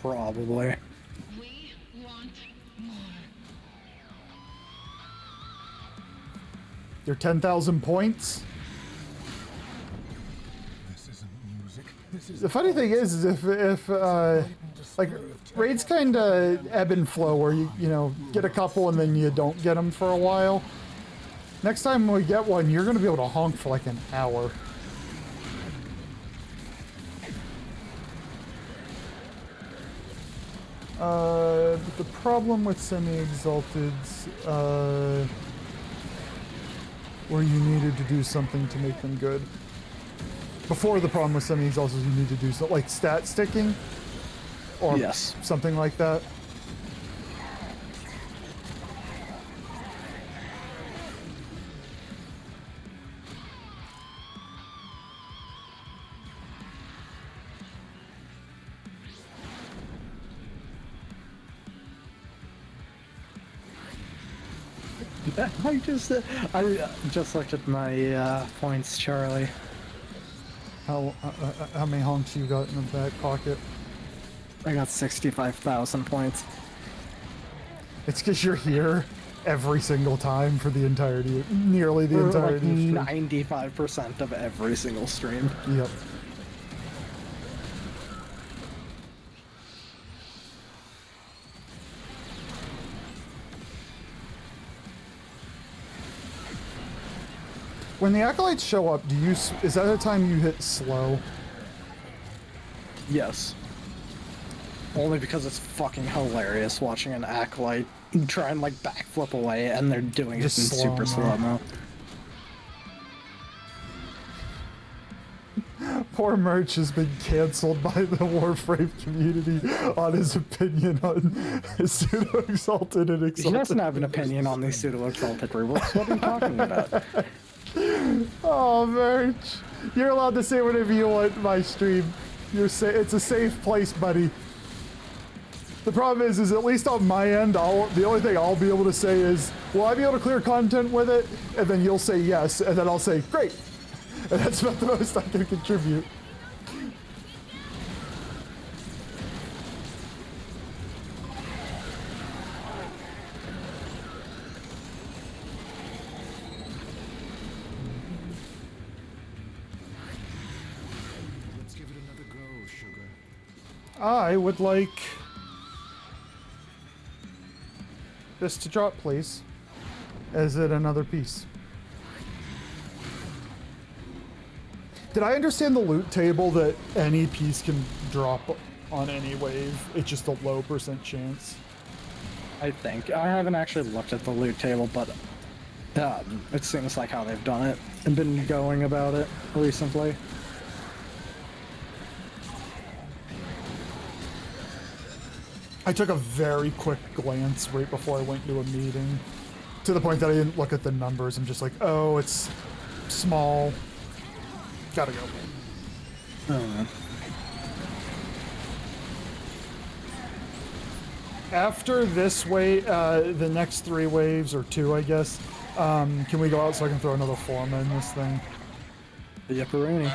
Probably. We want more. They're 10,000 points. This isn't music. This is The funny thing is if like raids kind of ebb and flow, where you know get a couple and then you don't get them for a while. Next time we get one, you're gonna be able to honk for like an hour. But the problem with semi-exalteds, where you needed to do something to make them good. Before, the problem with semi-exalteds, you need to do something like stat sticking, or Yes. something like that. I just looked at my points, Charlie. How many honks you got in the back pocket? I got 65,000 points. It's because you're here every single time for the entirety, nearly the For entirety like of stream. 95% of every single stream. Yep. When the acolytes show up, is that the time you hit slow? Yes. Only because it's fucking hilarious watching an acolyte try and like backflip away and they're doing Just it in super slow-mo. slow-mo. Poor Merch has been canceled by the Warframe community on his opinion on pseudo-exalted and He exalted. doesn't have an opinion on these pseudo-exalted rebooks. What are you talking about? Oh, Merch. You're allowed to say whatever you want in my stream. It's a safe place, buddy. The problem is at least on my end, the only thing I'll be able to say is, will I be able to clear content with it? And then you'll say yes, and then I'll say, great. And that's about the most I can contribute. Let's give it another go, sugar. I would like this to drop, please. Is it another piece? Did I understand the loot table that any piece can drop on any wave? It's just a low % chance. I think. I haven't actually looked at the loot table, but it seems like how they've done it and been going about it recently. I took a very quick glance right before I went to a meeting, to the point that I didn't look at the numbers. I'm just like, oh, it's small. Gotta go. After this wave, the next 3 waves, or 2, I guess, can we go out so I can throw another forma in this thing? Yipperoonie.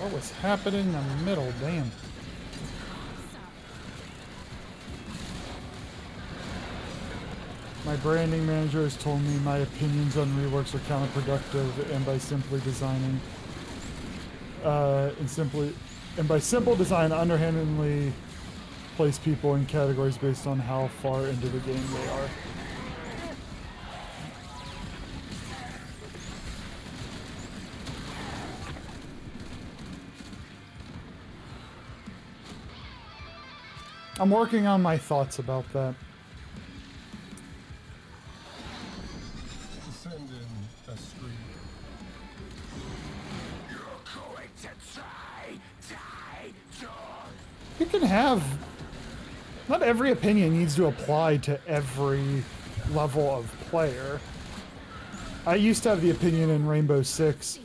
What was happening in the middle? Damn. My branding manager has told me my opinions on reworks are counterproductive, and by simply designing, by simple design, underhandedly place people in categories based on how far into the game they are. I'm working on my thoughts about that. you can have... Not every opinion needs to apply to every level of player. I used to have the opinion in Rainbow Six,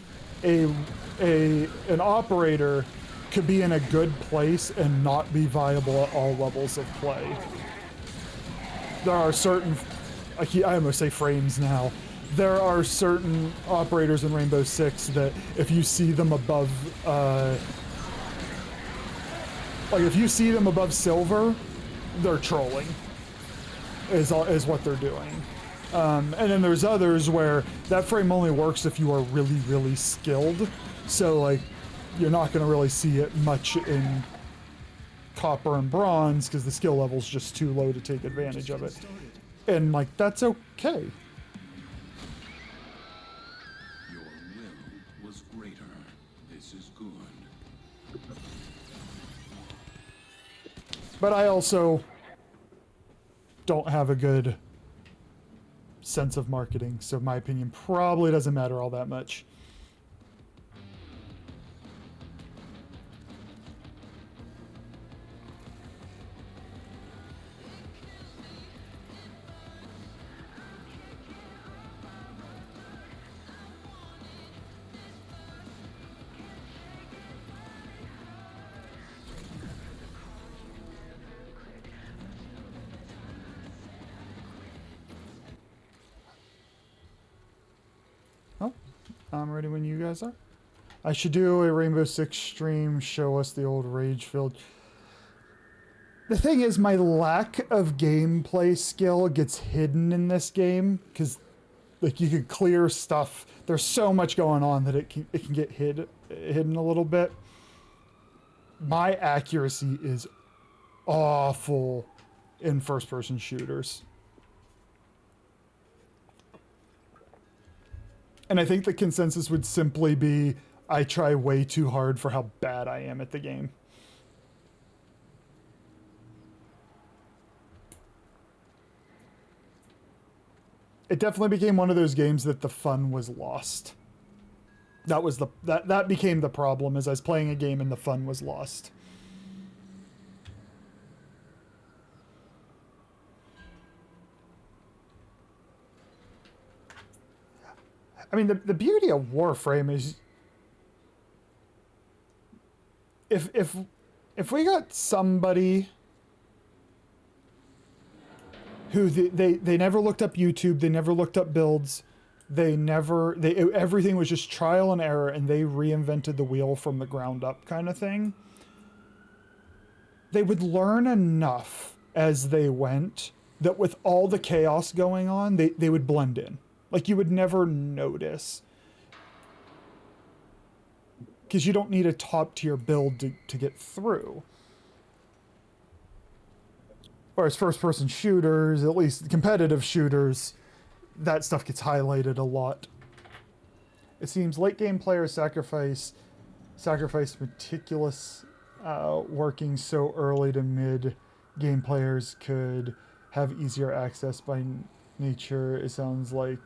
an operator could be in a good place and not be viable at all levels of play. There are certain, I almost say frames now, there are certain operators in Rainbow Six that if you see them above, like if you see them above silver, they're trolling, is what they're doing. And then there's others where that frame only works if you are really, really skilled. So like, you're not going to really see it much in copper and bronze because the skill level's just too low to take advantage of it. And like, that's okay. Your will was greater. This is good. But I also don't have a good sense of marketing, so my opinion probably doesn't matter all that much. I'm ready when you guys are. I should do a Rainbow Six stream, show us the old rage field. The thing is, my lack of gameplay skill gets hidden in this game, because like you can clear stuff. There's so much going on that it can get hidden a little bit. My accuracy is awful in first-person shooters. And I think the consensus would simply be, I try way too hard for how bad I am at the game. It definitely became one of those games that the fun was lost. That became the problem, as I was playing a game and the fun was lost. I mean, the beauty of Warframe is if we got somebody who they never looked up YouTube, they never looked up builds, everything was just trial and error, and they reinvented the wheel from the ground up kind of thing, they would learn enough as they went that with all the chaos going on, they would blend in. Like, you would never notice. Because you don't need a top-tier build to get through. Whereas first-person shooters, at least competitive shooters, that stuff gets highlighted a lot. It seems late-game players sacrifice meticulous working so early to mid-game players could have easier access by nature. It sounds like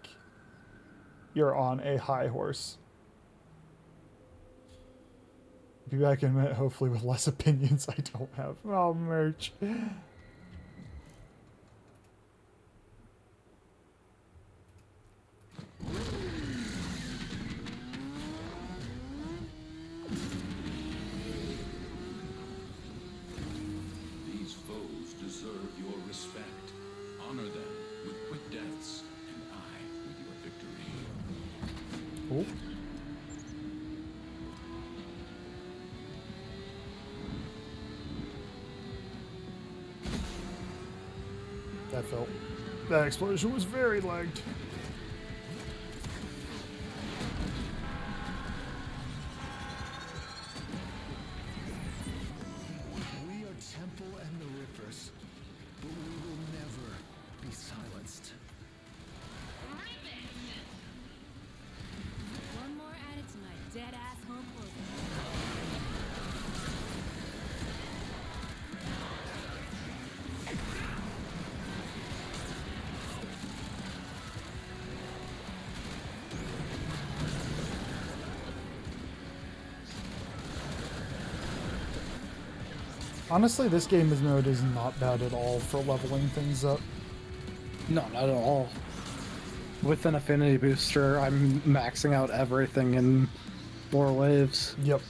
you're on a high horse. Be back in a minute, hopefully with less opinions I don't have. Oh, merch. These foes deserve your respect. Honor them with quick deaths, and I with your victory. Oh. That explosion was very lagged. We are Temple and the Rippers, but we will never be silenced. One more added to my dead-ass home clothing. Honestly, this game mode is not bad at all for leveling things up. No, not at all. With an affinity booster, I'm maxing out everything in 4 waves. Yep.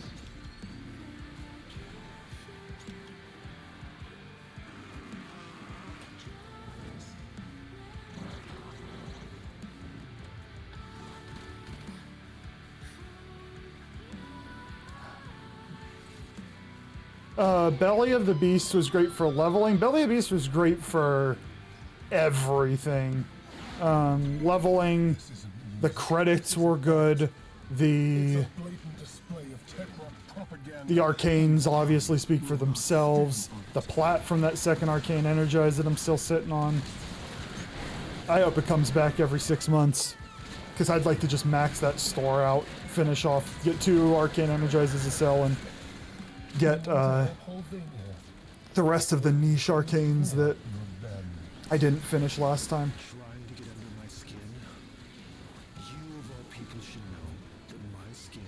Belly of the Beast was great for leveling. Belly of the Beast was great for everything. Leveling, the credits were good. The arcanes obviously speak for themselves. The plat from that second arcane energize that I'm still sitting on. I hope it comes back every 6 months, because I'd like to just max that store out, finish off, get 2 arcane energizes to sell, and get the rest of the niche arcanes that I didn't finish last time. Trying to get under my skin. You of all people should know that my skin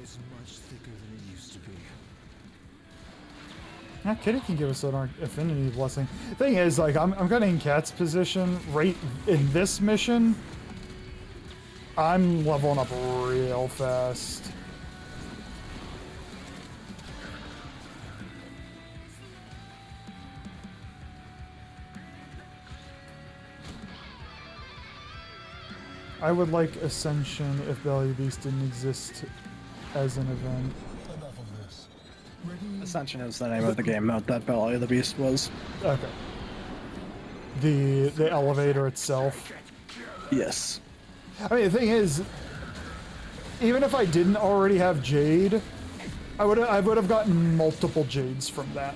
is much thicker than it used to be. Yeah, Kitty can give us an affinity blessing. Thing is, like, I'm kind of in Cat's position right in this mission. I'm leveling up real fast. I would like Ascension if Belly Beast didn't exist as an event. Enough of this. Ascension is the name of the game mode that Belly of the Beast was. Okay. The elevator itself. Yes. I mean, the thing is, even if I didn't already have Jade, I would have gotten multiple Jades from that.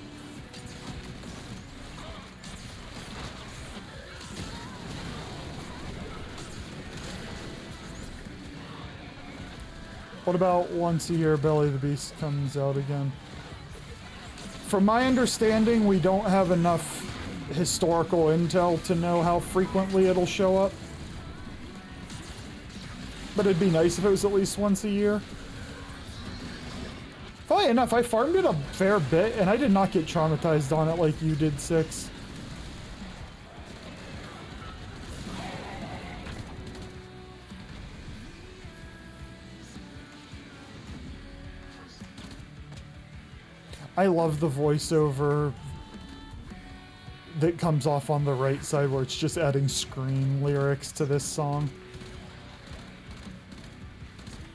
What about once a year Belly the Beast comes out again? From my understanding, we don't have enough historical intel to know how frequently it'll show up. But it'd be nice if it was at least once a year. Funny enough, I farmed it a fair bit, and I did not get traumatized on it like you did, 6. I love the voiceover that comes off on the right side where it's just adding screen lyrics to this song.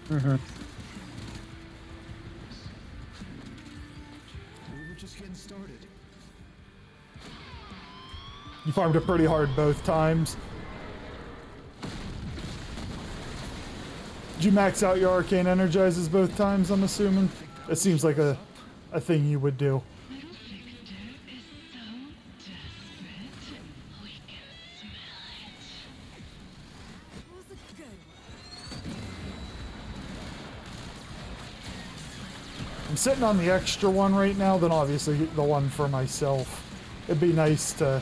We were just getting started. You farmed it pretty hard both times. Did you max out your arcane energizes both times, I'm assuming? It seems like a thing you would do. Little Victor is so desperate. We can smell it. It was a good one. I'm sitting on the extra one right now, then obviously the one for myself. It'd be nice to...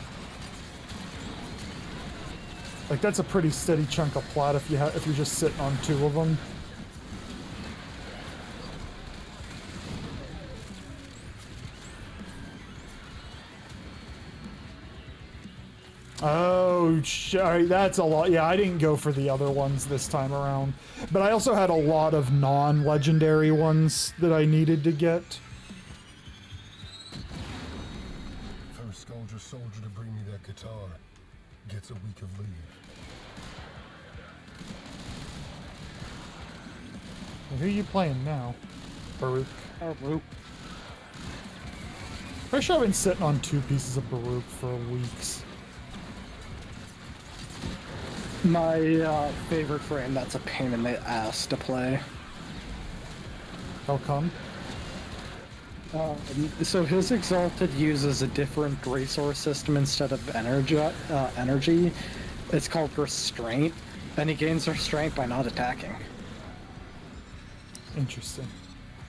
Like, that's a pretty steady chunk of plat if you're just sitting on 2 of them. Oh, alright, that's a lot. Yeah, I didn't go for the other ones this time around. But I also had a lot of non-legendary ones that I needed to get. First soldier to bring me that guitar gets a week of leave. Who are you playing now? Baruch. Baruch. Pretty sure I've been sitting on 2 pieces of Baruch for weeks. My favorite frame that's a pain in the ass to play. How come? So his Exalted uses a different resource system instead of energy. It's called Restraint, and he gains restraint by not attacking. Interesting.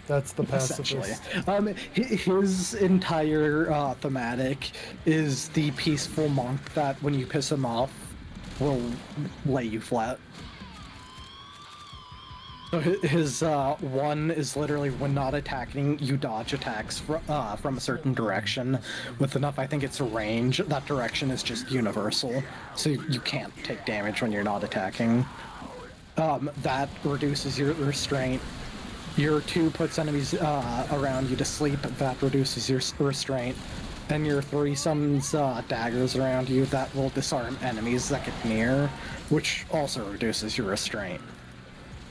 That's the Essentially. pacifist. His entire thematic is the peaceful monk that when you piss him off will lay you flat. So his one is literally when not attacking, you dodge attacks from a certain direction. With enough, I think it's range. That direction is just universal, so you can't take damage when you're not attacking. That reduces your restraint. Your 2 puts enemies around you to sleep. That reduces your restraint. And your 3 summons daggers around you. That will disarm enemies that get near, which also reduces your restraint.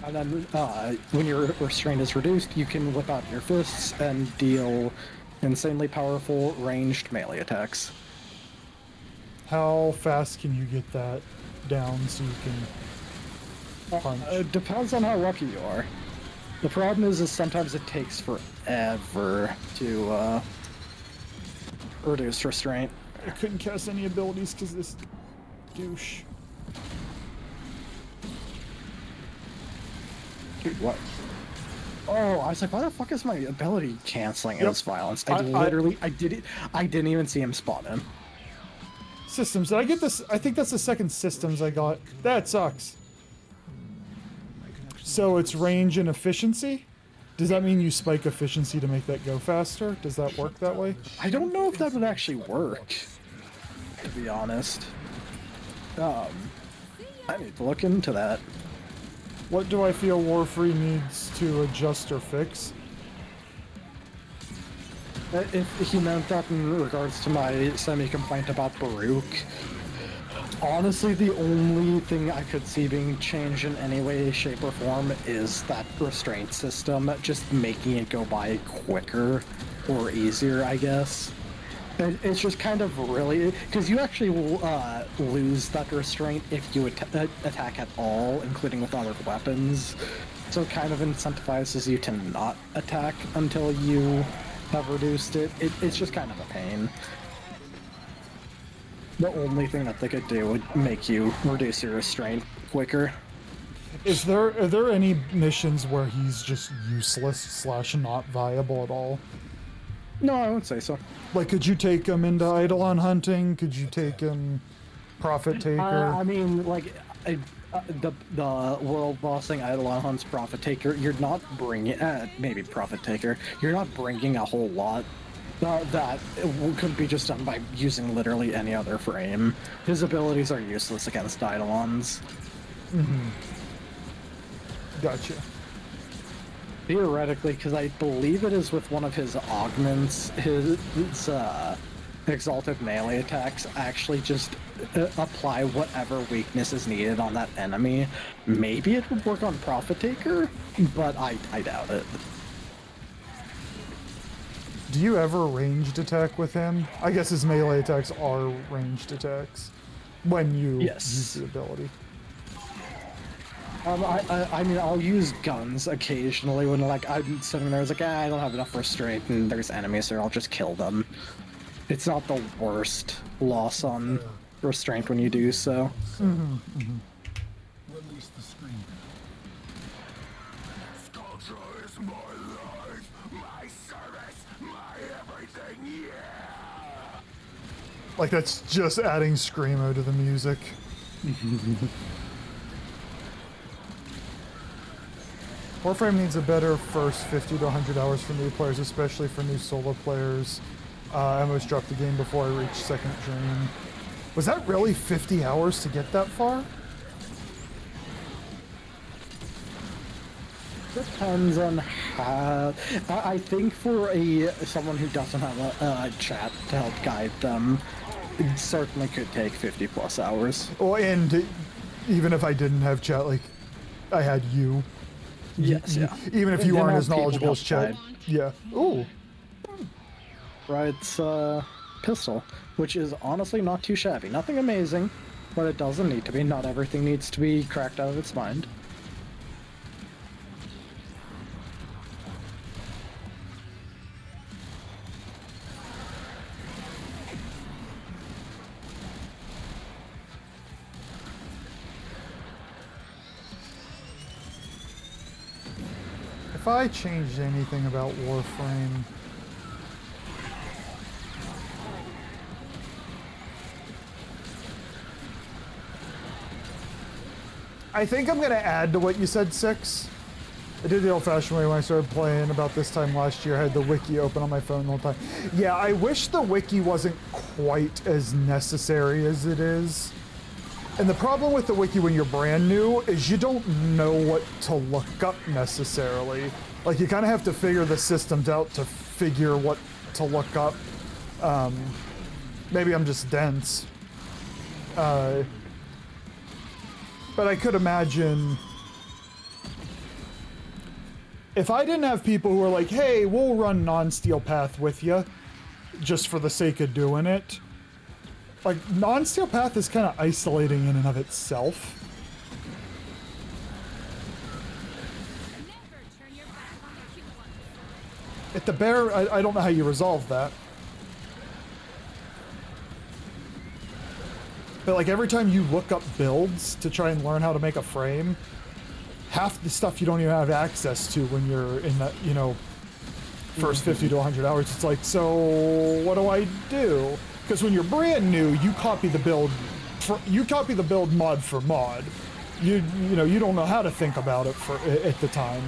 And then when your restraint is reduced, you can whip out your fists and deal insanely powerful ranged melee attacks. How fast can you get that down so you can punch? It depends on how lucky you are. The problem is sometimes it takes forever to reduce restraint. I couldn't cast any abilities because this douche. Dude, what? Oh, I was like, why the fuck is my ability canceling Yep. his violence? I didn't even see him spawn in. Systems. Did I get this? I think that's the second systems I got. That sucks. So it's range and efficiency? Does that mean you spike efficiency to make that go faster? Does that work that way? I don't know if that would actually work, to be honest. I need to look into that. What do I feel Warframe needs to adjust or fix? If he meant that in regards to my semi-complaint about Baruch, honestly, the only thing I could see being changed in any way, shape, or form is that restraint system, just making it go by quicker or easier, I guess. It's just kind of really, because you actually will lose that restraint if you attack at all, including with other weapons. So it kind of incentivizes you to not attack until you have reduced it. It's just kind of a pain. The only thing that they could do would make you reduce your restraint quicker. Are there any missions where he's just useless / not viable at all? No, I wouldn't say so. Like, could you take him into Eidolon hunting? Could you take him Profit Taker? I mean, like, the world bossing Eidolon Hunt's Profit Taker, you're not bringing... maybe Profit Taker. You're not bringing a whole lot. That could be just done by using literally any other frame. His abilities are useless against Eidolons. Mm-hmm. Gotcha. Theoretically, because I believe it is with one of his augments, his exalted melee attacks actually just apply whatever weakness is needed on that enemy. Maybe it would work on Profit Taker, but I doubt it. Do you ever ranged attack with him? I guess his melee attacks are ranged attacks when you use the ability. I mean, I'll use guns occasionally when, like, I'm sitting there, it's like, I don't have enough restraint, and there's enemies there, I'll just kill them. It's not the worst loss on restraint when you do so. Mm-hmm, mm-hmm. Release the screen. Sculpture is my life, my service, my everything, yeah! Like, that's just adding Screamo to the music. Warframe needs a better first 50 to 100 hours for new players, especially for new solo players. I almost dropped the game before I reached second dream. Was that really 50 hours to get that far? Depends on how... I think for someone who doesn't have a chat to help guide them, it certainly could take 50 plus hours. Oh, and even if I didn't have chat, like, I had you. Yes, yeah. Even if you aren't as knowledgeable as chat. Yeah. Ooh. Right, pistol, which is honestly not too shabby. Nothing amazing, but it doesn't need to be. Not everything needs to be cracked out of its mind. If I changed anything about Warframe... I think I'm going to add to what you said, 6. I did the old-fashioned way when I started playing about this time last year. I had the wiki open on my phone the whole time. Yeah, I wish the wiki wasn't quite as necessary as it is. And the problem with the wiki when you're brand new is you don't know what to look up necessarily. Like, you kind of have to figure the systems out to figure what to look up. Maybe I'm just dense. But I could imagine if I didn't have people who were like, hey, we'll run non-steel path with you just for the sake of doing it. Like, non-steel path is kind of isolating in and of itself. At the bear, I don't know how you resolve that. But like every time you look up builds to try and learn how to make a frame, half the stuff you don't even have access to when you're in that, you know, first 50 to 100 hours. It's like, so what do I do? Because when you're brand new, you copy the build, mod for mod. You know, you don't know how to think about it at the time.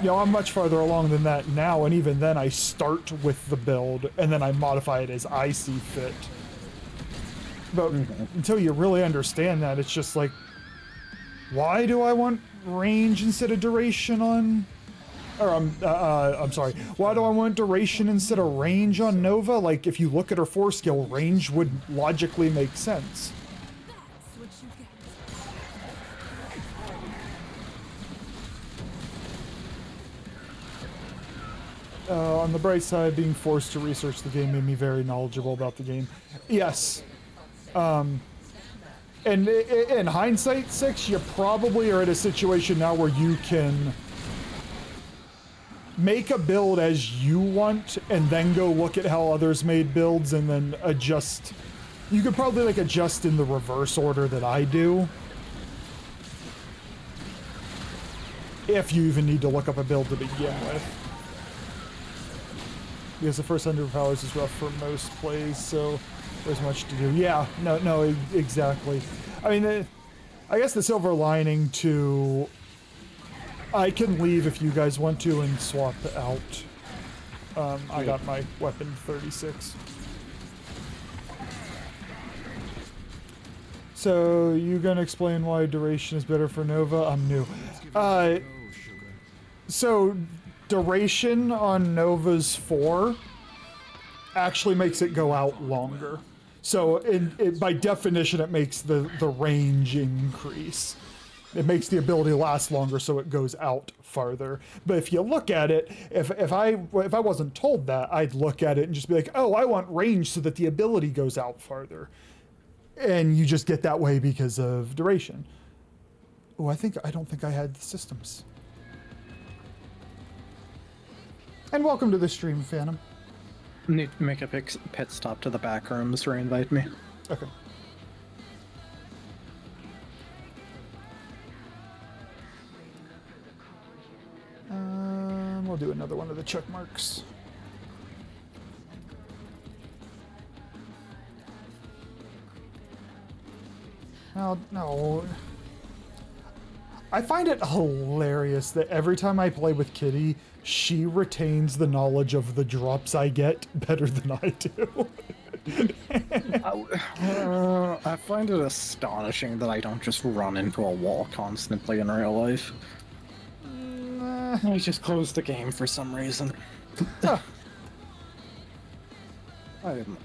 You know, I'm much farther along than that now, and even then I start with the build and then I modify it as I see fit. But until you really understand that, it's just like, why do I want range instead of duration on... Or, I'm sorry, why do I want duration instead of range on Nova? Like, if you look at her 4 skill, range would logically make sense. That's what you get. On the bright side, being forced to research the game made me very knowledgeable about the game. Yes. And in hindsight, 6, you probably are at a situation now where you can make a build as you want and then go look at how others made builds and then adjust. You could probably like adjust in the reverse order that I do. If you even need to look up a build to begin with. Because the first 100 hours is rough for most plays, so there's much to do. Yeah, no, exactly. I mean, I guess the silver lining to... I can leave if you guys want to and swap out. I got my weapon 36. So, you gonna explain why duration is better for Nova? I'm new. So, duration on Nova's 4 actually makes it go out longer. So, by definition, it makes the range increase. It makes the ability last longer, so it goes out farther. But if you look at it, if I wasn't told that, I'd look at it and just be like, oh, I want range so that the ability goes out farther. And you just get that way because of duration. Oh, I don't think I had the systems. And welcome to the stream, Phantom. Need to make a pit stop to the back rooms, re-invite me. Okay. We'll do another one of the check marks. No. I find it hilarious that every time I play with Kitty, she retains the knowledge of the drops I get better than I do. I find it astonishing that I don't just run into a wall constantly in real life. I just closed the game for some reason. I am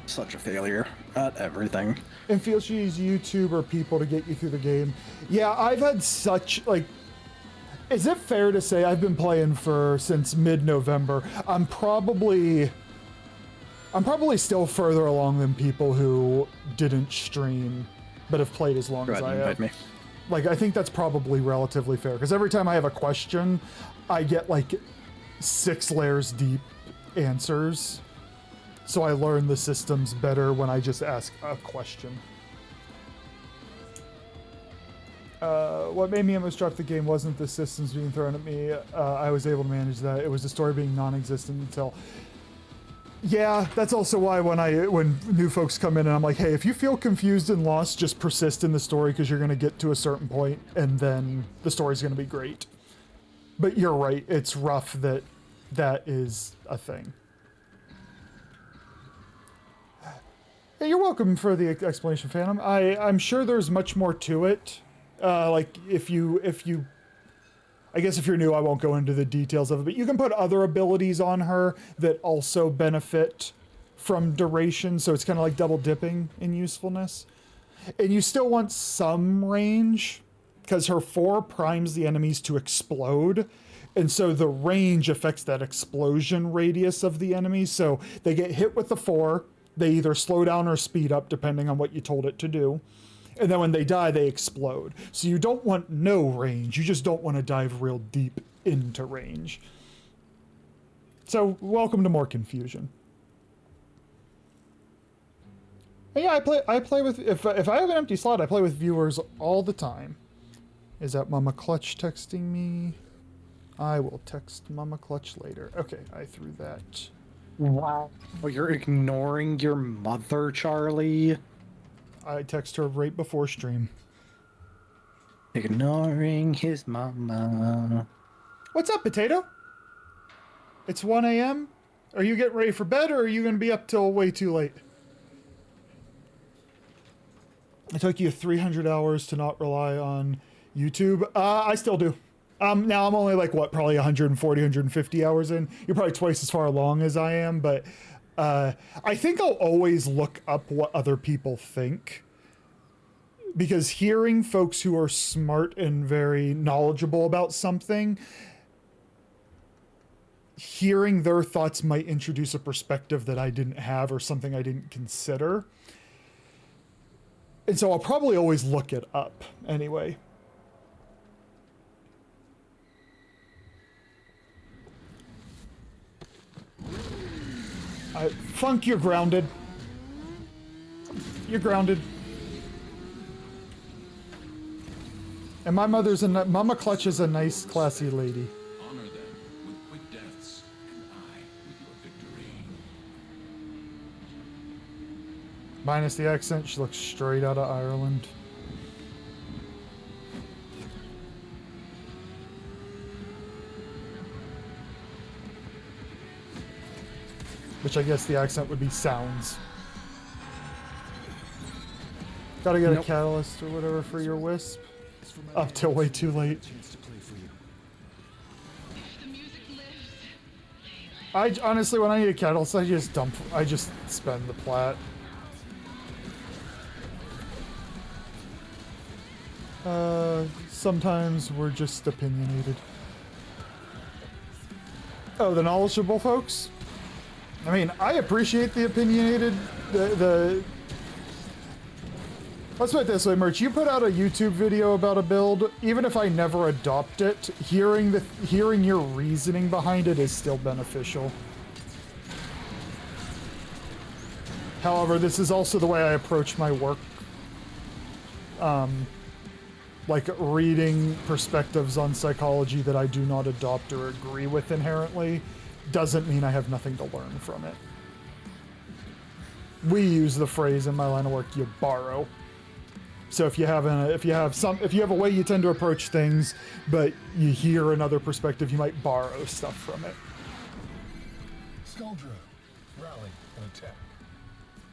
such a failure at everything. And feels you use YouTube or people to get you through the game. Yeah, I've had such, like... Is it fair to say I've been playing since mid-November? I'm probably still further along than people who didn't stream but have played as long as I have. Me. Like, I think that's probably relatively fair, because every time I have a question, I get like 6 layers deep answers. So I learn the systems better when I just ask a question. What made me almost drop the game wasn't the systems being thrown at me. I was able to manage that. It was the story being non-existent until... Yeah, that's also why when new folks come in and I'm like, hey, if you feel confused and lost, just persist in the story because you're going to get to a certain point and then the story's going to be great. But you're right, it's rough that that is a thing. Hey, you're welcome for the explanation, Phantom. I'm sure there's much more to it. Like if you I guess if you're new, I won't go into the details of it, but you can put other abilities on her that also benefit from duration, so it's kind of like double dipping in usefulness. And you still want some range, because her 4 primes the enemies to explode, and so the range affects that explosion radius of the enemies, so they get hit with the 4, they either slow down or speed up, depending on what you told it to do. And then when they die, they explode. So you don't want no range. You just don't want to dive real deep into range. So welcome to more confusion. And yeah, I play with if I have an empty slot, I play with viewers all the time. Is that Mama Clutch texting me? I will text Mama Clutch later. Okay, I threw that. Wow. Oh, you're ignoring your mother, Charlie. I text her right before stream. Ignoring his mama. What's up, Potato? It's 1 a.m. Are you getting ready for bed, or are you going to be up till way too late? It took you 300 hours to not rely on YouTube. I still do. Now I'm only like, what, probably 140, 150 hours in. You're probably twice as far along as I am, but I think I'll always look up what other people think. Because hearing folks who are smart and very knowledgeable about something, hearing their thoughts might introduce a perspective that I didn't have or something I didn't consider. And so I'll probably always look it up anyway. Funk, you're grounded. You're grounded. And my Mama Clutch is a nice, classy lady. Honor them with quick deaths, and I with your victory. Minus the accent, she looks straight out of Ireland. Which I guess the accent would be sounds. Gotta get a catalyst or whatever for your wisp. Up till way too late. I honestly, when I need a catalyst, I just spend the plat. Sometimes we're just opinionated. Oh, the knowledgeable folks? I mean, I appreciate the opinionated, let's put it this way, Merch, you put out a YouTube video about a build, even if I never adopt it, hearing your reasoning behind it is still beneficial. However, this is also the way I approach my work. Like reading perspectives on psychology that I do not adopt or agree with inherently doesn't mean I have nothing to learn from it. We use the phrase in my line of work, you borrow. So if you have a way you tend to approach things, but you hear another perspective, you might borrow stuff from it. Skuldra, rally and attack.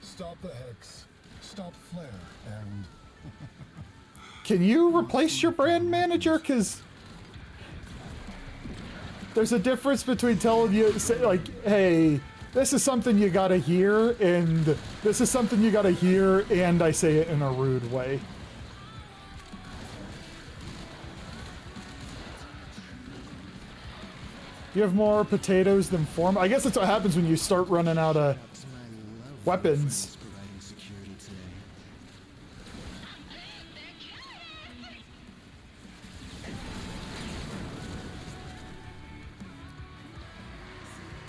Stop the Hex, stop Flare, and... Can you replace your brand manager? Because there's a difference between telling you, like, hey, this is something you gotta hear, and this is something you gotta hear, and I say it in a rude way. You have more potatoes than form. I guess that's what happens when you start running out of weapons.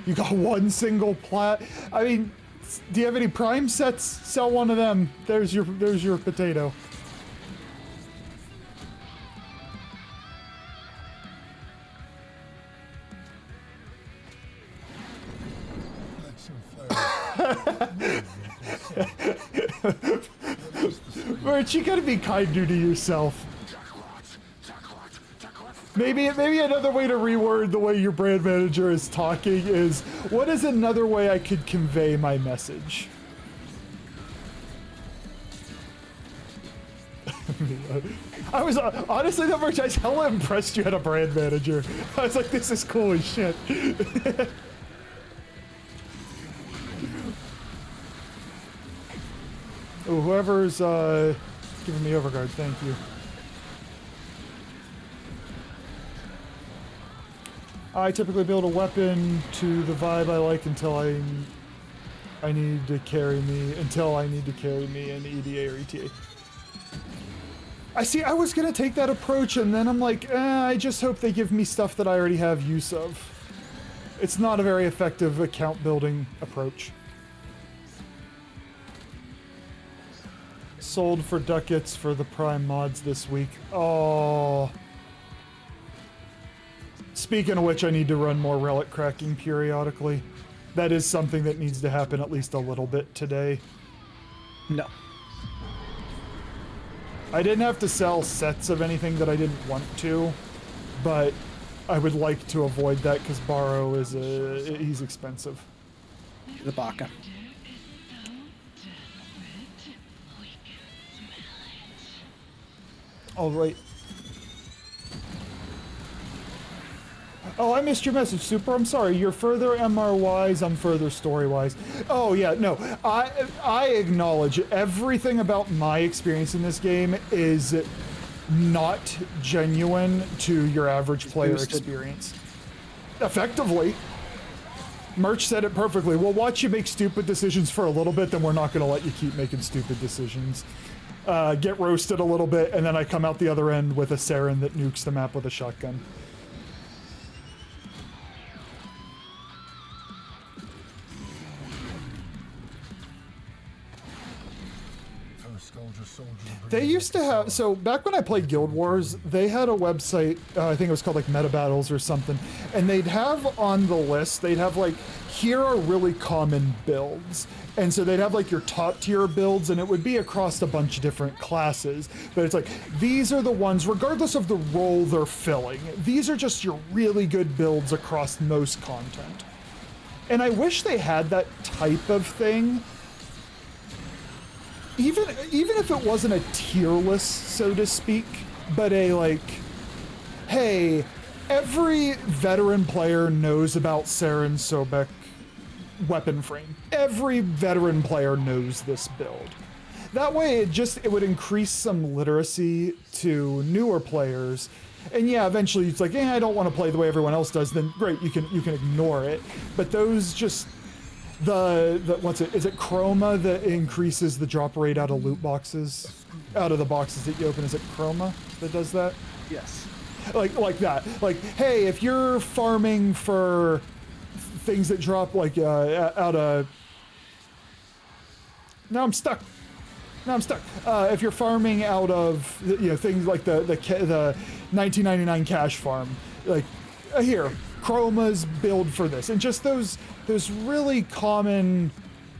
You got one single plat. I mean, do you have any prime sets? Sell one of them. There's your potato. Merch, you gotta be kinder to yourself. Maybe another way to reword the way your brand manager is talking is, what is another way I could convey my message? I was honestly, that Merch, I was hella impressed you had a brand manager. I was like, this is cool as shit. Oh, whoever's giving me overguard, thank you. I typically build a weapon to the vibe I like until I need to carry me in EDA or ETA. I see, I was gonna take that approach and then I'm like, I just hope they give me stuff that I already have use of. It's not a very effective account building approach. Sold for ducats for the Prime mods this week. Oh. Speaking of which, I need to run more relic cracking periodically. That is something that needs to happen at least a little bit today. No. I didn't have to sell sets of anything that I didn't want to, but I would like to avoid that because Borrow is he's expensive. The Baka. Oh, wait. Oh, I missed your message, Super. I'm sorry. You're further MR-wise, I'm further story-wise. Oh, yeah, no. I acknowledge everything about my experience in this game is not genuine to your average player experience. Effectively. Merch said it perfectly. We'll watch you make stupid decisions for a little bit, then we're not going to let you keep making stupid decisions. Get roasted a little bit, and then I come out the other end with a Saren that nukes the map with a shotgun. They used to have, so back when I played Guild Wars, they had a website, I think it was called like Meta Battles or something, and they'd have on the list, they'd have like, here are really common builds. And so they'd have like your top tier builds, and it would be across a bunch of different classes. But it's like, these are the ones, regardless of the role they're filling, these are just your really good builds across most content. And I wish they had that type of thing. Even if it wasn't a tier list, so to speak, but a like, hey, every veteran player knows about Saren Sobek weapon frame. Every veteran player knows this build. That way it would increase some literacy to newer players. And yeah, eventually it's like, I don't want to play the way everyone else does, then great, you can ignore it. But those just is it Chroma that increases the drop rate out of loot boxes? Out of the boxes that you open, is it Chroma that does that? Yes. Like that. Like, hey, if you're farming for things that drop like out of... Now I'm stuck. If you're farming out of things like the 1999 cash farm, like here, Chroma's build for this, and just those really common,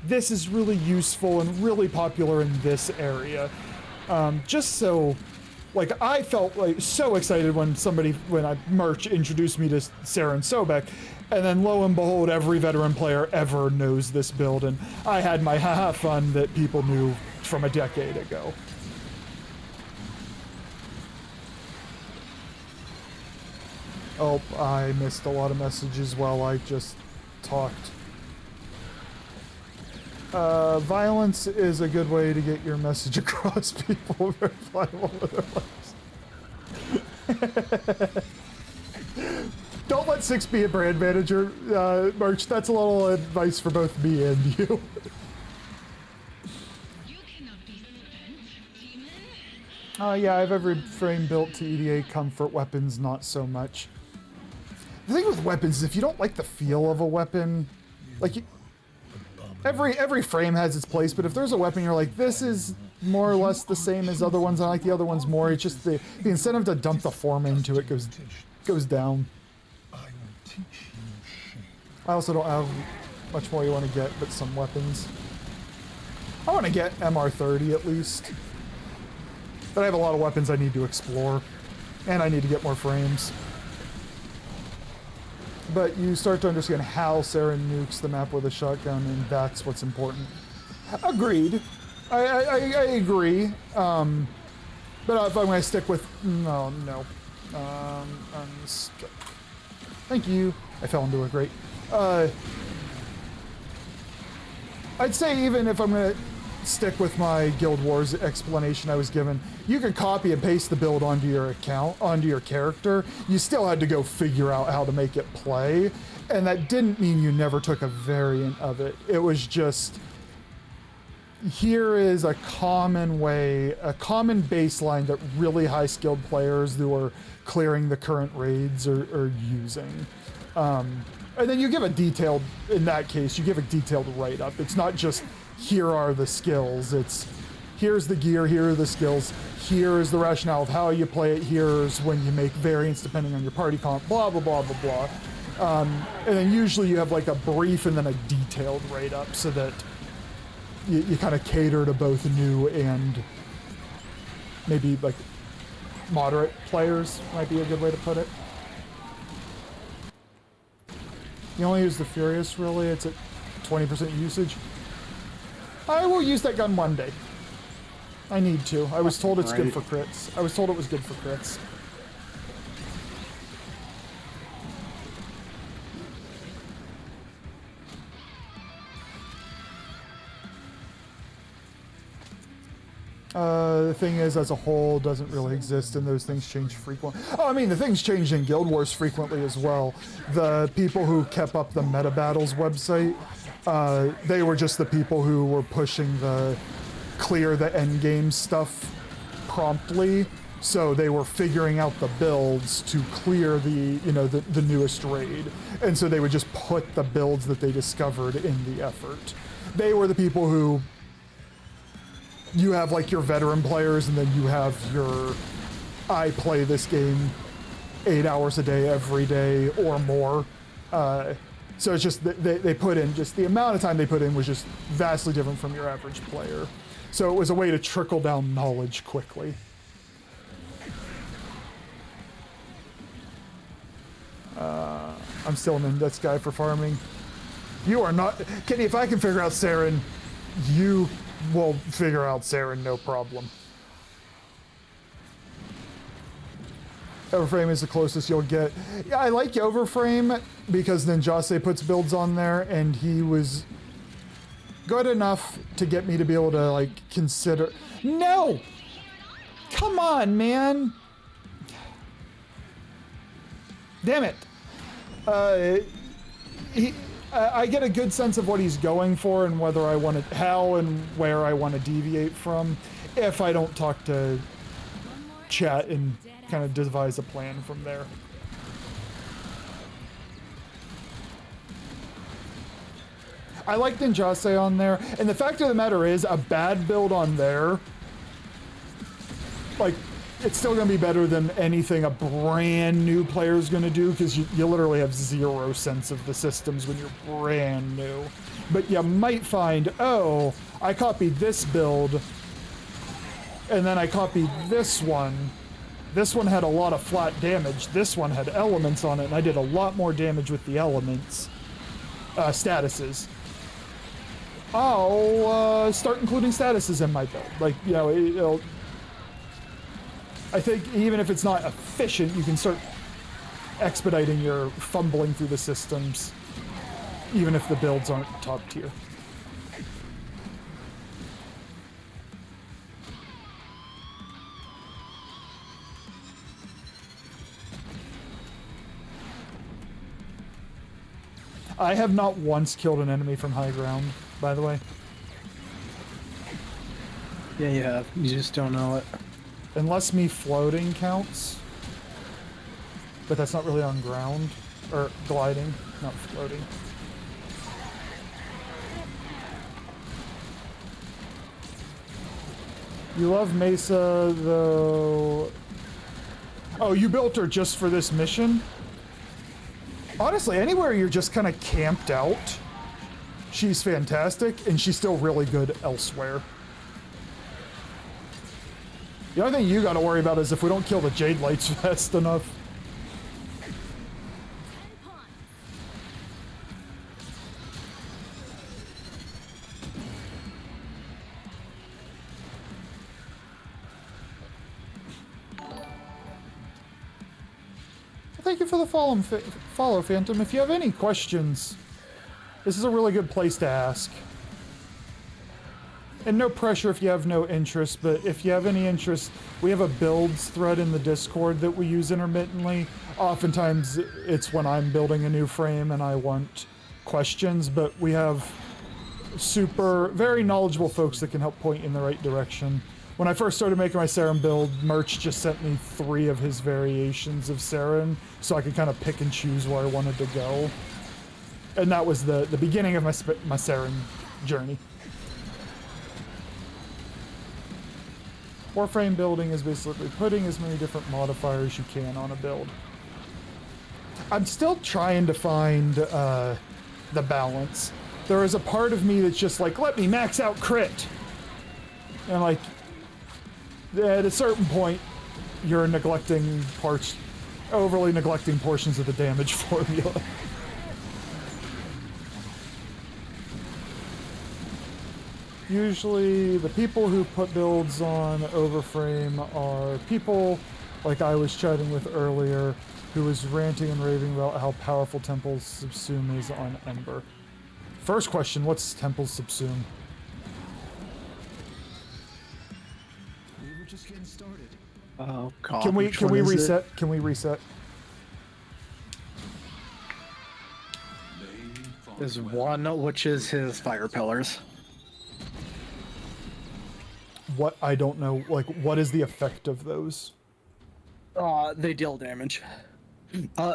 this is really useful and really popular in this area. Just so, like, I felt like so excited when Merch introduced me to Saren Sobek, and then lo and behold, every veteran player ever knows this build, and I had my haha fun that people knew from a decade ago. Oh, I missed a lot of messages while I just talked. Violence is a good way to get your message across. People reply all of their lives. Don't let 6 be a brand manager, Merch. That's a little advice for both me and you. Yeah, I have every frame built to EDA comfort. Weapons, not so much. The thing with weapons is if you don't like the feel of a weapon, like every frame has its place, but if there's a weapon you're like, this is more or less the same as other ones, I like the other ones more, it's just the incentive to dump the form into it goes down. I also don't have much more you want to get, but some weapons. I want to get MR30 at least. But I have a lot of weapons I need to explore. And I need to get more frames. But you start to understand how Sarah nukes the map with a shotgun, and that's what's important. Agreed. I agree. But if I'm going to stick with... No. Unstuck. Thank you. I fell into a grate. I'd say even if I'm going to stick with my Guild Wars explanation I was given, you can copy and paste the build onto your account, onto your character. You still had to go figure out how to make it play. And that didn't mean you never took a variant of it. It was just... Here is a common way, a common baseline that really high skilled players who are clearing the current raids are using. And then you give a detailed, in that case, you give a detailed write-up. It's not just, here are the skills. It's, here's the gear, here are the skills, here's the rationale of how you play it, here's when you make variants depending on your party comp, blah, blah, blah, blah, blah. And then usually you have like a brief and then a detailed write-up so that you kind of cater to both new and maybe like moderate players, might be a good way to put it. You only use the Furious, really? It's at 20% usage. I will use that gun one day. I need to. I was told it's good for crits. I was told it was good for crits. The thing is, as a whole, doesn't really exist, and those things change frequently. Oh, I mean, the things change in Guild Wars frequently as well. The people who kept up the Meta Battles website, they were just the people who were pushing the clear the endgame stuff promptly. So they were figuring out the builds to clear the, you know, the newest raid. And so they would just put the builds that they discovered in the effort. They were the people who... You have like your veteran players, and then you have your, I play this game 8 hours a day, every day, or more. So it's just, they put in, just the amount of time they put in was just vastly different from your average player. So it was a way to trickle down knowledge quickly. I'm still an index guy for farming. You are not, Kenny, if I can figure out Saren, you will figure out Saren, no problem. Overframe is the closest you'll get. Yeah, I like Overframe because Ninjase puts builds on there, and he was good enough to get me to be able to, like, consider... No! Come on, man! Damn it! I get a good sense of what he's going for and whether I want to, how and where I want to deviate from, if I don't talk to chat and kind of devise a plan from there. I like Ninjase on there, and the fact of the matter is, a bad build on there, like, it's still going to be better than anything a brand new player is going to do, because you literally have zero sense of the systems when you're brand new. But you might find, oh, I copied this build, and then I copied this one. This one had a lot of flat damage. This one had elements on it, and I did a lot more damage with the elements. Statuses. I'll start including statuses in my build. Like, you know, it'll... I think even if it's not efficient, you can start expediting your fumbling through the systems, even if the builds aren't top tier. I have not once killed an enemy from high ground, by the way. Yeah, you have. You just don't know it. Unless me floating counts. But that's not really on ground. Or gliding, not floating. You love Mesa, though... Oh, you built her just for this mission? Honestly, anywhere you're just kind of camped out, she's fantastic, and she's still really good elsewhere. The only thing you gotta worry about is if we don't kill the Jade Lights fast enough. Thank you for the follow, Phantom. If you have any questions, this is a really good place to ask. And no pressure if you have no interest, but if you have any interest, we have a builds thread in the Discord that we use intermittently. Oftentimes, it's when I'm building a new frame and I want questions, but we have very knowledgeable folks that can help point in the right direction. When I first started making my Saren build, Merch just sent me 3 of his variations of Saren, so I could kind of pick and choose where I wanted to go. And that was the beginning of my Saren journey. Warframe building is basically putting as many different modifiers you can on a build. I'm still trying to find the balance. There is a part of me that's just like, let me max out crit. And like, at a certain point, you're overly neglecting portions of the damage formula. Usually, the people who put builds on Overframe are people like I was chatting with earlier, who was ranting and raving about how powerful Temple's Subsume is on Ember. First question, what's Temple's Subsume? We were just getting started. Oh god. Can we reset? Can we reset? There's one, which is his fire pillars. What? I don't know. Like, what is the effect of those? They deal damage.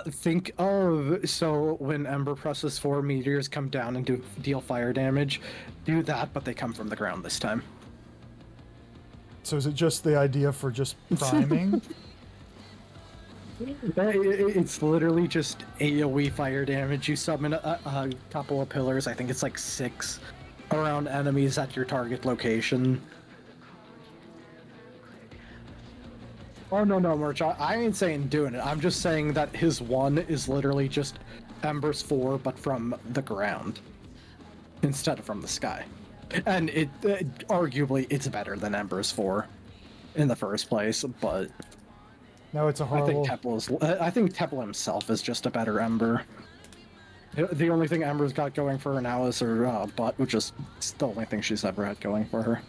Think of, so when Ember presses 4, meteors come down and deal fire damage. Do that, but they come from the ground this time. So is it just the idea for just priming? It's literally just AoE fire damage. You summon a couple of pillars, I think it's like 6, around enemies at your target location. Oh, no, Merch, I ain't saying doing it. I'm just saying that his 1 is literally just Ember's 4, but from the ground, instead of from the sky. And arguably, it's better than Ember's 4 in the first place, but... No, it's a horrible... I think Temple himself is just a better Ember. The only thing Ember's got going for her now is her butt, which is the only thing she's ever had going for her.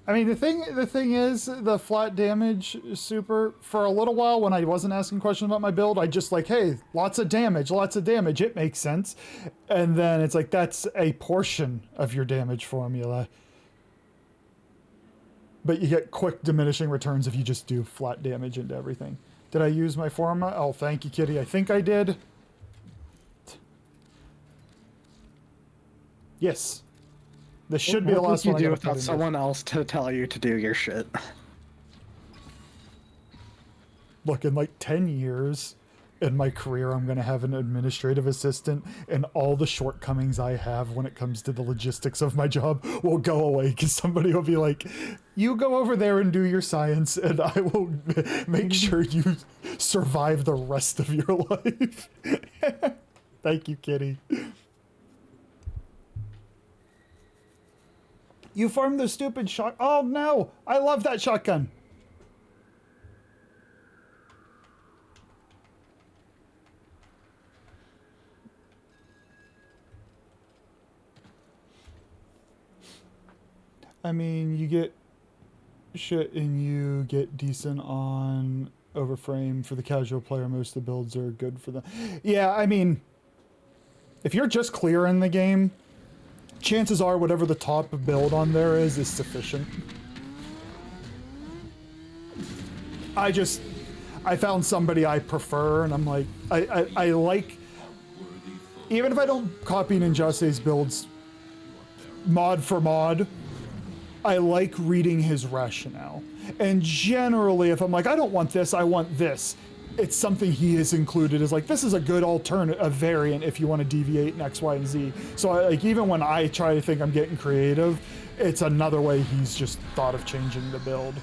I mean, the thing is, the flat damage super, for a little while when I wasn't asking questions about my build, I just like, hey, lots of damage, it makes sense. And then it's like, that's a portion of your damage formula. But you get quick diminishing returns if you just do flat damage into everything. Did I use my formula? Oh, thank you, Kitty. I think I did. Yes. This should be the last one. What would you do without someone else to tell you to do your shit? Look, in like 10 years in my career, I'm going to have an administrative assistant, and all the shortcomings I have when it comes to the logistics of my job will go away, because somebody will be like, you go over there and do your science, and I will make sure you survive the rest of your life. Thank you, Kitty. You farmed the stupid shot. Oh no! I love that shotgun. I mean, you get shit and you get decent on Overframe. For the casual player, most of the builds are good for them. Yeah, I mean, if you're just clearing the game, chances are whatever the top build on there is sufficient. I found somebody I prefer, and I'm like, I like, even if I don't copy Ninjase's builds mod for mod, I like reading his rationale. And generally, if I'm like, I don't want this, I want this, it's something he has included as like, this is a good alternate, a variant if you want to deviate in X, Y, and Z. So like even when I try to think I'm getting creative, it's another way he's just thought of changing the build.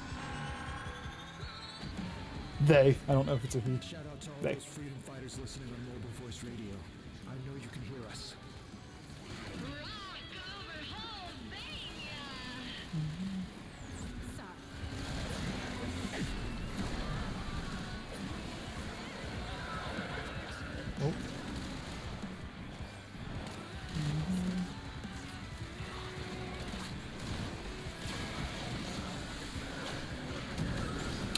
They, I don't know if it's a he. Shout out to all They. those freedom fighters listening on mobile voice radio. I know you can hear us. Oh.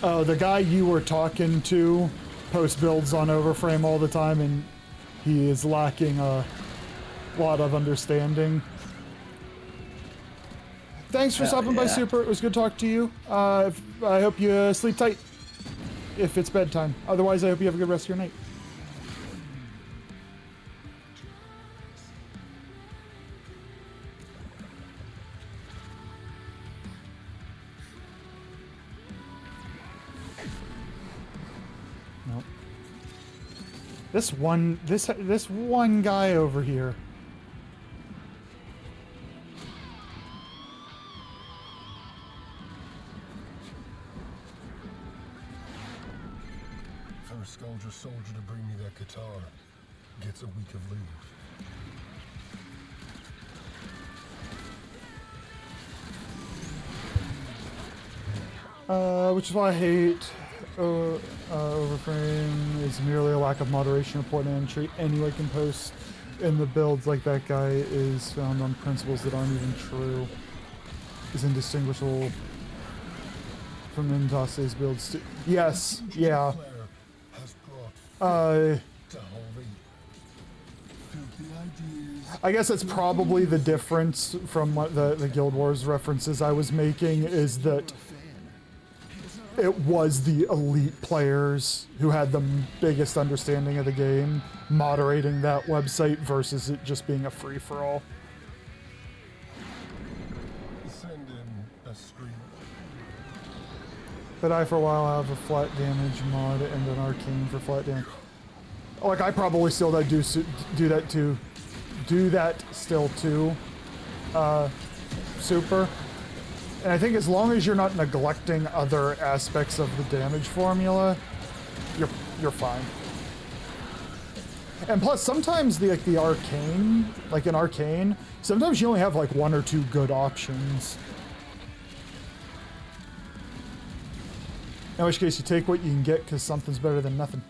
Oh, the guy you were talking to posts builds on Overframe all the time, and he is lacking a lot of understanding. Thanks for stopping by, Super. It was good talking to you. I hope you sleep tight if it's bedtime. Otherwise, I hope you have a good rest of your night. Nope. This one guy over here. First soldier to bring me that guitar gets a week of leave. Which is why I hate Overframe. Is merely a lack of moderation, report and entry. Anyone can post in the builds like that guy is found on principles that aren't even true. Is indistinguishable from Intoss's builds too. Yes, yeah. I guess that's probably the difference from what the Guild Wars references I was making, is that it was the elite players who had the biggest understanding of the game moderating that website versus it just being a free-for-all. Send in a screen. But I, for a while, have a flat damage mod and an arcane for flat damage. Like, I probably still do that still too, Super. And I think as long as you're not neglecting other aspects of the damage formula, you're fine. And plus, sometimes the arcane, like in arcane, sometimes you only have like one or two good options. In which case, you take what you can get because something's better than nothing.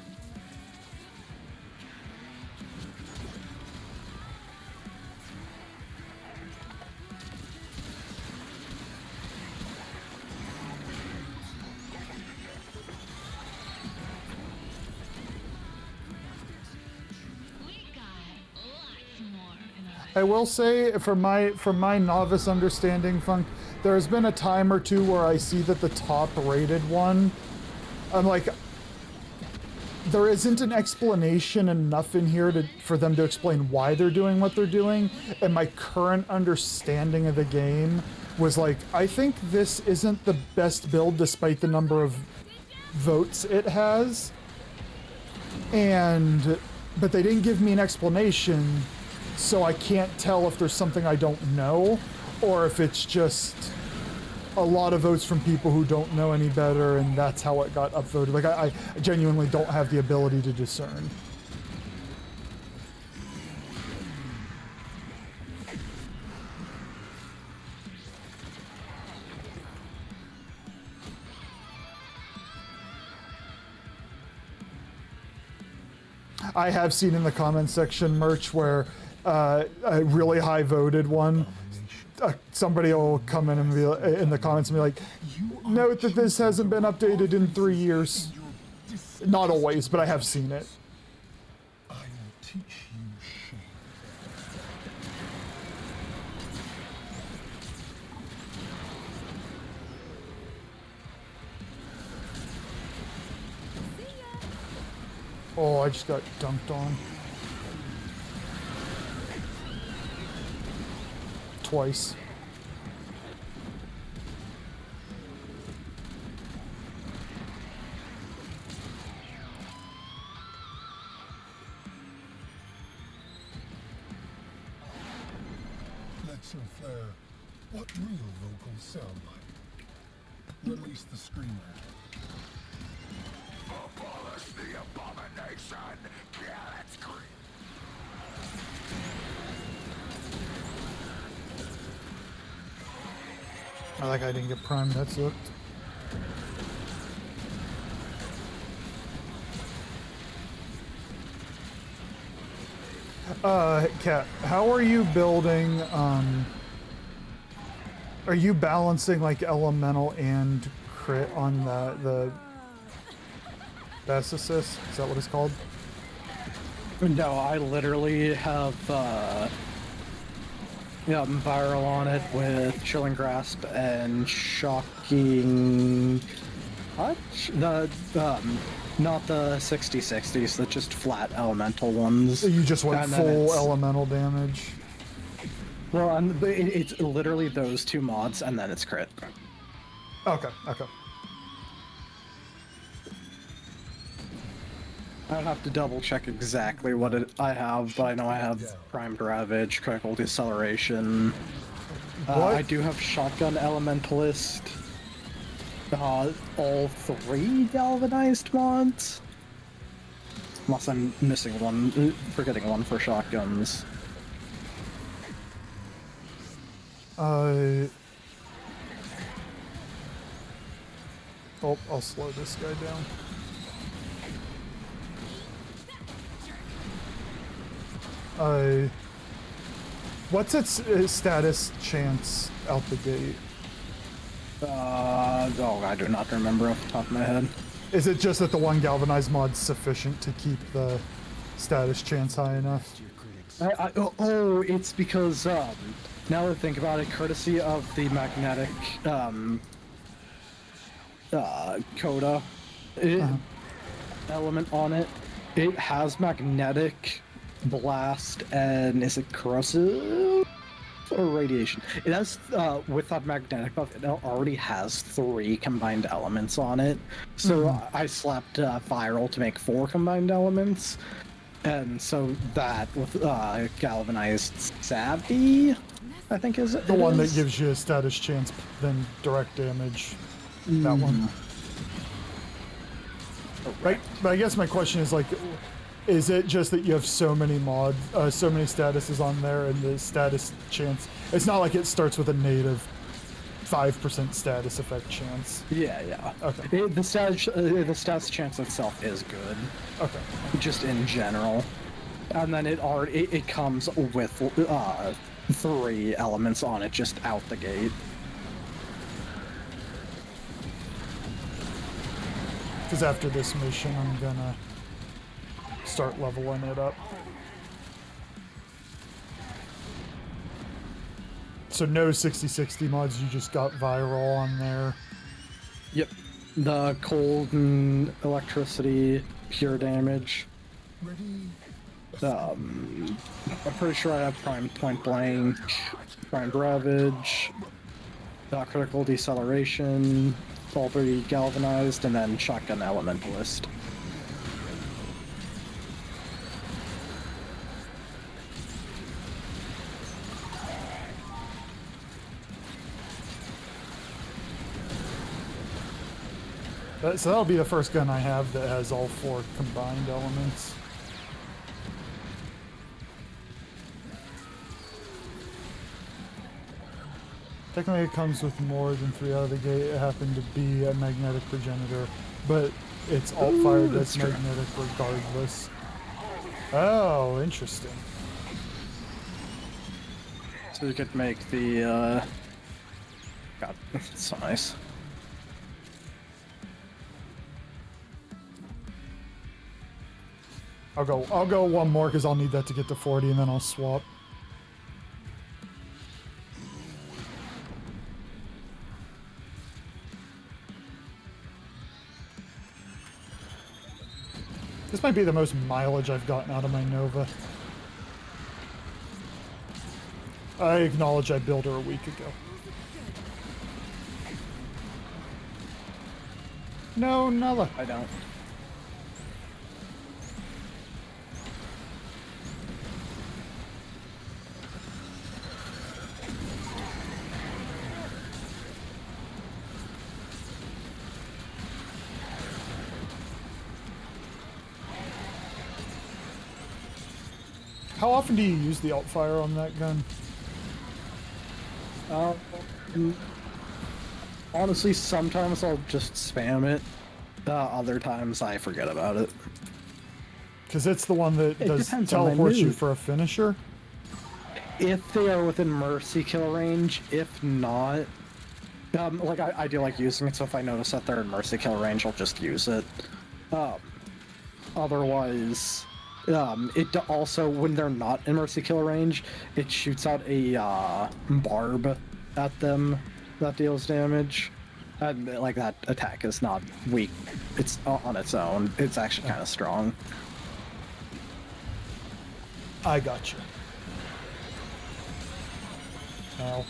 I will say, from my novice understanding, Funk, there has been a time or two where I see that the top rated one, I'm like, there isn't an explanation enough in here for them to explain why they're doing what they're doing, and my current understanding of the game was like, I think this isn't the best build despite the number of votes it has, but they didn't give me an explanation, so I can't tell if there's something I don't know, or if it's just a lot of votes from people who don't know any better, and that's how it got upvoted. Like, I genuinely don't have the ability to discern. I have seen in the comments section merch where a really high voted one, somebody will come in and be in the comments and be like, note that this hasn't been updated in 3 years. Not always, but I have seen it. I will teach you shame. Oh, I just got dunked on. Twice. action flare. What real vocals sound like? Release the screamer. Abolish the abomination! Kill its creep! I like I didn't get primed, that sucked. Kat, how are you building, are you balancing like elemental and crit on the best assist? Is that what it's called? No, I literally have viral on it with Chilling Grasp and Shocking Touch. The not the 60/60s, the just flat elemental ones. You just went And then full it's- elemental damage. Well, and it's literally those two mods, and then it's crit. Okay, okay. I'd have to double check exactly what I have, but I know I have Primed Ravage, Critical Deceleration. What? I do have Shotgun Elementalist. All three Galvanized mods. Unless I'm missing one, forgetting one for shotguns. Oh, I'll slow this guy down. What's its status chance out the gate? I do not remember off the top of my head. Is it just that the one galvanized mod's sufficient to keep the status chance high enough? It's because, now that I think about it, courtesy of the magnetic, coda element on it, it has magnetic, blast, and is it corrosive? Or radiation. It has, with that magnetic buff, it already has 3 combined elements on it. So I slapped viral to make 4 combined elements. And so that with galvanized savvy, I think is The one that gives you a status chance, then direct damage. That one. Right, but I guess my question is like, is it just that you have so many mods, so many statuses on there, and the status chance? It's not like it starts with a native 5% status effect chance. Yeah. Okay. The status chance itself is good. Okay. Just in general, and then it comes with 3 elements on it just out the gate. Because after this mission, I'm gonna start leveling it up. So no 60/60 mods, you just got viral on there. Yep. The cold and electricity, pure damage. I'm pretty sure I have primed point blank, primed ravage, critical deceleration, all 3 galvanized, and then shotgun elementalist. So that'll be the first gun I have that has all 4 combined elements. Technically it comes with more than 3 out of the gate. It happened to be a magnetic progenitor, but it's alt-fire that's magnetic regardless. Oh, interesting. So you could make the, God, it's so nice. I'll go one more because I'll need that to get to 40, and then I'll swap. This might be the most mileage I've gotten out of my Nova. I acknowledge I built her a week ago. No, Nala. I don't. How often do you use the alt fire on that gun? Honestly, sometimes I'll just spam it. Other times I forget about it. Because it's the one that It does depends on my teleports you mood. for a finisher. If they are within mercy kill range, if not, like I do like using it, so if I notice that they're in mercy kill range, I'll just use it. Otherwise, also, when they're not in mercy kill range, it shoots out a barb at them that deals damage. And like that attack is not weak. It's on its own. It's actually kind of strong. I gotcha. Ow.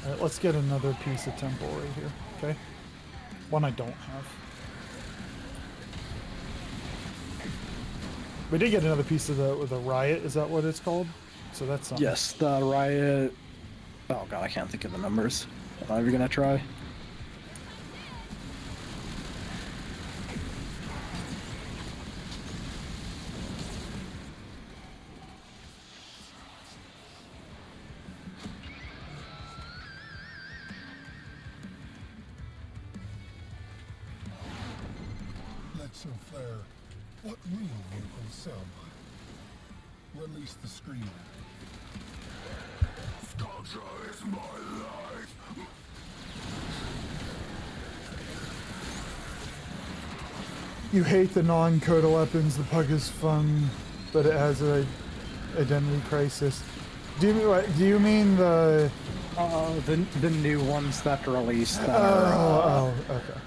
Alright, let's get another piece of temple right here, okay? One I don't have. We did get another piece of the riot, is that what it's called? So that's something. Yes, the riot. Oh god, I can't think of the numbers. Are we gonna try? Let's flare. What real vehicles sound like? Release the screamer. Sculpture is my life. You hate the non-coda weapons, the pug is fun, but it has an identity crisis. Do you mean the... The new ones that released that Oh, okay.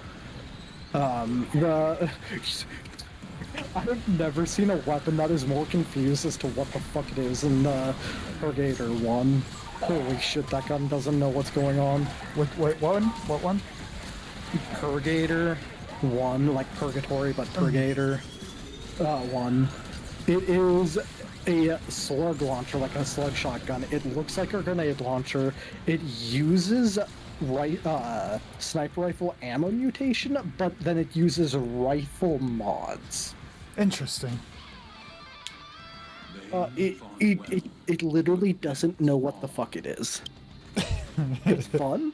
I've never seen a weapon that is more confused as to what the fuck it is in the Purgator one. Holy shit, that gun doesn't know what's going on. Wait, one? What one? Purgator 1, like Purgatory, but Purgator 1. It is a slug launcher, like a slug shotgun. It looks like a grenade launcher. It uses sniper rifle ammo mutation, but then it uses rifle mods. Interesting. It literally doesn't know what the fuck it is. It's fun.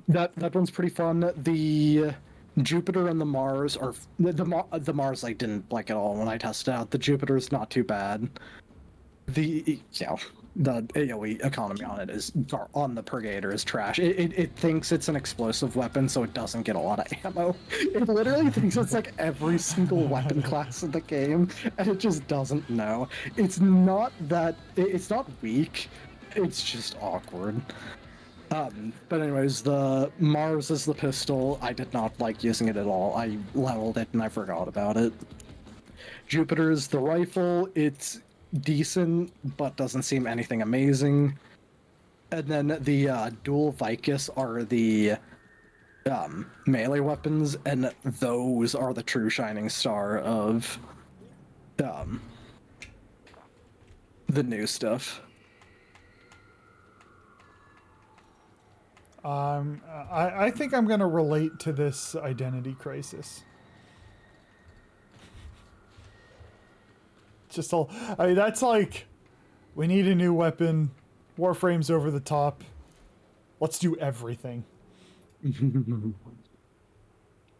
That one's pretty fun. The Jupiter and the Mars are the Mars I didn't like at all when I tested out. The Jupiter's not too bad. The AoE economy on it on the Purgator is trash. It thinks it's an explosive weapon, so it doesn't get a lot of ammo. It literally thinks it's like every single weapon class in the game, and it just doesn't know. It's not weak. It's just awkward. But anyways, the Mars is the pistol. I did not like using it at all. I leveled it and I forgot about it. Jupiter is the rifle. It's decent, but doesn't seem anything amazing. And then the dual Vicus are the melee weapons, and those are the true shining star of the new stuff. I think I'm gonna relate to this identity crisis. I mean, that's like, we need a new weapon. Warframe's over the top. Let's do everything.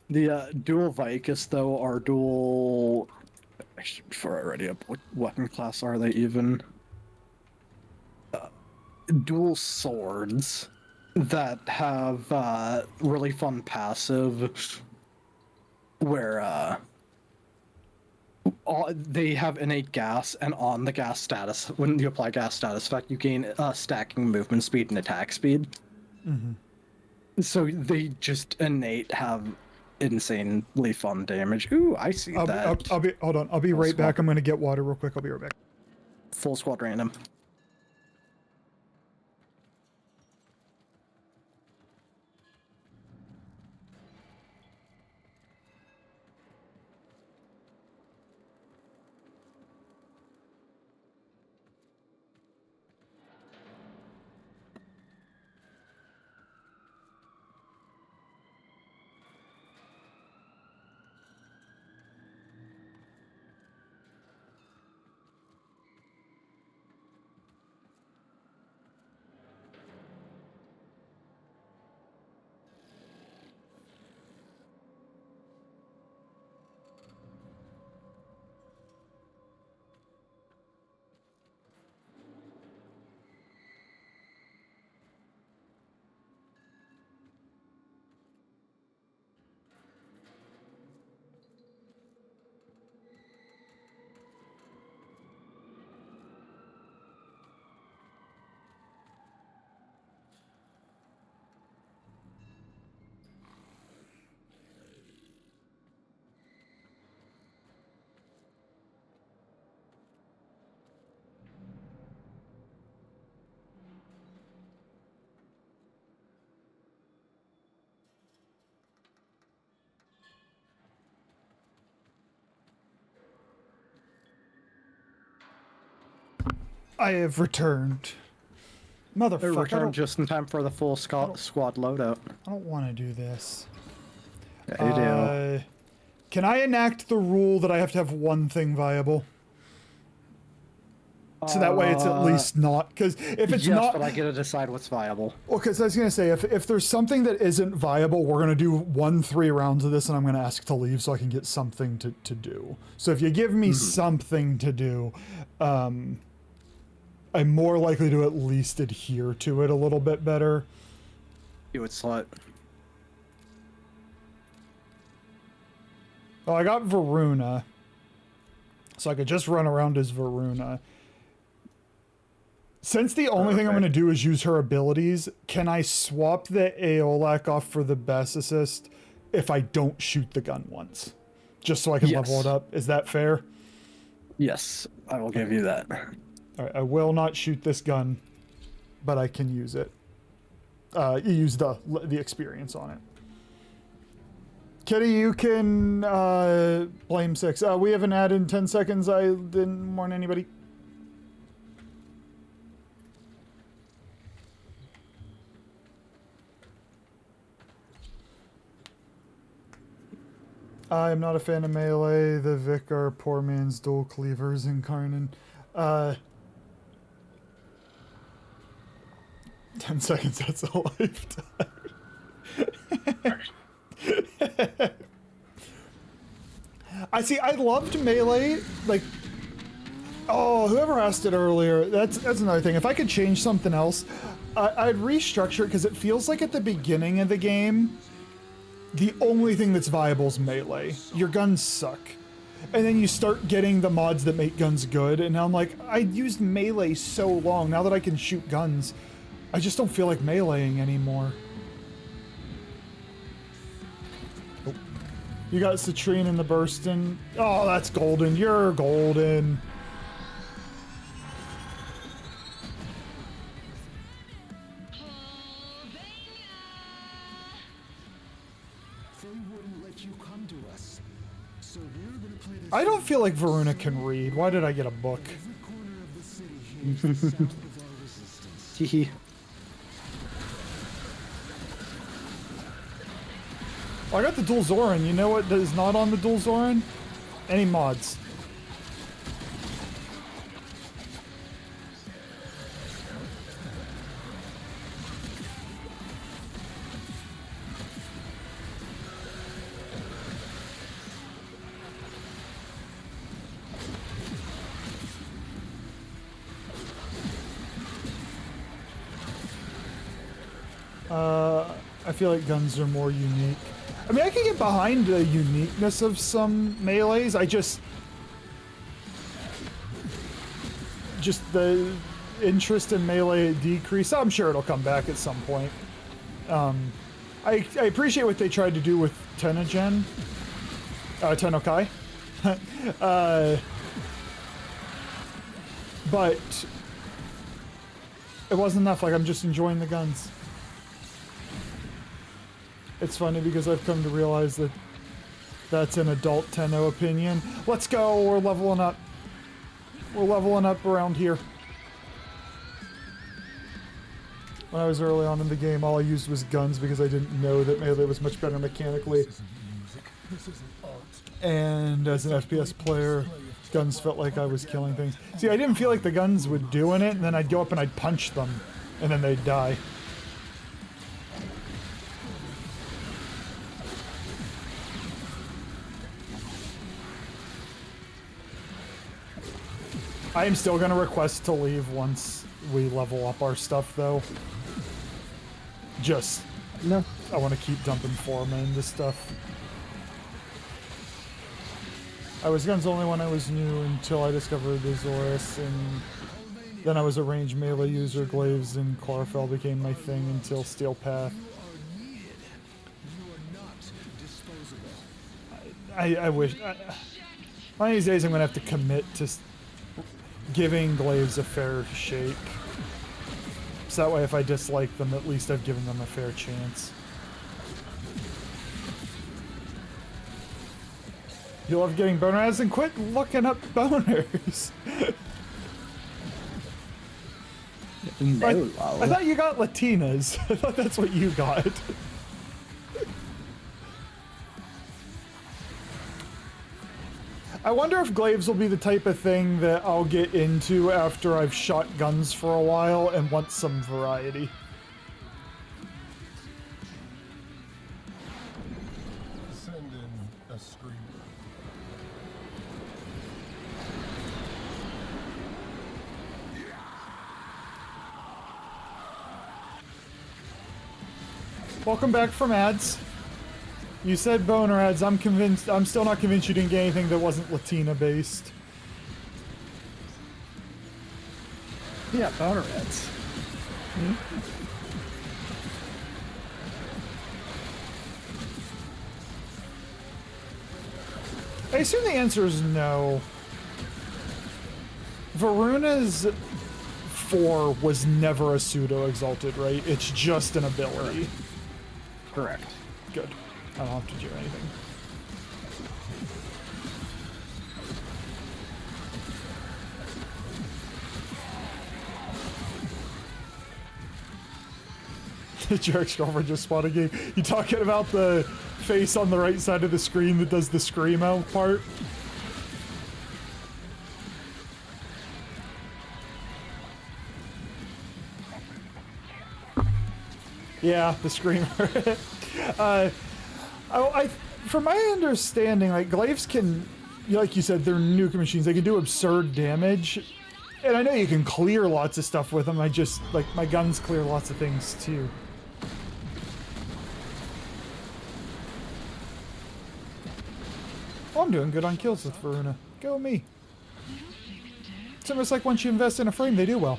The dual Vicus, though, are dual. Actually, before I ready up, what weapon class are they even? Dual swords that have really fun passive, where they have innate gas, and on the gas status, when you apply gas status effect, you gain stacking movement speed and attack speed. Mm-hmm. So they just innate have insanely fun damage. Ooh, I see that. Hold on. I'll be right back. I'm gonna get water real quick. I'll be right back. Full squad random. I have returned. Motherfucker, I Return don't, just in time for the full squad loadout. I don't want to do this. Yeah, you do. Can I enact the rule that I have to have one thing viable? So that way it's at least not, because if it's yes, not, but I get to decide what's viable. well, because I was gonna say if there's something that isn't viable, we're gonna do 3 rounds of this, and I'm gonna ask to leave so I can get something to do. So if you give me something to do, I'm more likely to at least adhere to it a little bit better. You would slut. Oh, I got Varuna, so I could just run around as Varuna. Since the only thing I'm going to do is use her abilities, can I swap the Aolak off for the Best Assist if I don't shoot the gun once? Just so I can level it up. Is that fair? Yes, I will give you that. All right, I will not shoot this gun, but I can use it. Use the experience on it. Kitty, you can blame 6. We have an ad in 10 seconds. I didn't warn anybody. I'm not a fan of melee. The Vic are poor man's dual cleavers in Karnan. 10 seconds, that's a lifetime. I loved melee. Like, oh, whoever asked it earlier, that's another thing. If I could change something else, I'd restructure it, because it feels like at the beginning of the game, the only thing that's viable is melee. Your guns suck. And then you start getting the mods that make guns good, and now I'm like, I used melee so long. Now that I can shoot guns, I just don't feel like meleeing anymore. Oh. You got Citrine in the Burstin. Oh, that's golden. You're golden. I don't feel like Varuna can read. Why did I get a book? Hehe. Oh, I got the dual Zoran. You know what is not on the dual Zoran? Any mods. I feel like guns are more unique. I mean, I can get behind the uniqueness of some melees. I just the interest in melee decreased. I'm sure it'll come back at some point. I appreciate what they tried to do with Tenogen. Tenokai. But it wasn't enough. Like, I'm just enjoying the guns. It's funny because I've come to realize that that's an adult Tenno opinion. Let's go, we're leveling up. We're leveling up around here. When I was early on in the game, all I used was guns because I didn't know that melee was much better mechanically. And as an FPS player, guns felt like I was killing things. See, I didn't feel like the guns would do in it, and then I'd go up and I'd punch them, and then they'd die. I am still going to request to leave once we level up our stuff, though. Just, no. I want to keep dumping Forma into stuff. I was guns only when I was new until I discovered Azorus, and then I was a ranged melee user. Glaives and Chlorophyll became my thing until Steel Path. I wish... one of these days I'm going to have to commit to giving Glaives a fair shake. So that way if I dislike them, at least I've given them a fair chance. You love getting boners and quit looking up boners. No, I lol. thought you got Latinas. I thought that's what you got. I wonder if glaives will be the type of thing that I'll get into after I've shot guns for a while and want some variety. Send in a screamer. Welcome back from ads. You said boner ads. I'm still not convinced you didn't get anything that wasn't Latina based. Yeah, boner heads. I assume the answer is no. Varuna's 4 was never a pseudo exalted, right? It's just an ability. Correct. Good. I don't have to do anything. Your ex-girlfriend just spotted you. You talking about the face on the right side of the screen that does the screamo part? Yeah, the screamer. From my understanding, like glaives can, like you said, they're nuke machines. They can do absurd damage, and I know you can clear lots of stuff with them. I just like my guns clear lots of things too. Oh, I'm doing good on kills with Varuna. Go me. It's almost like once you invest in a frame, they do well.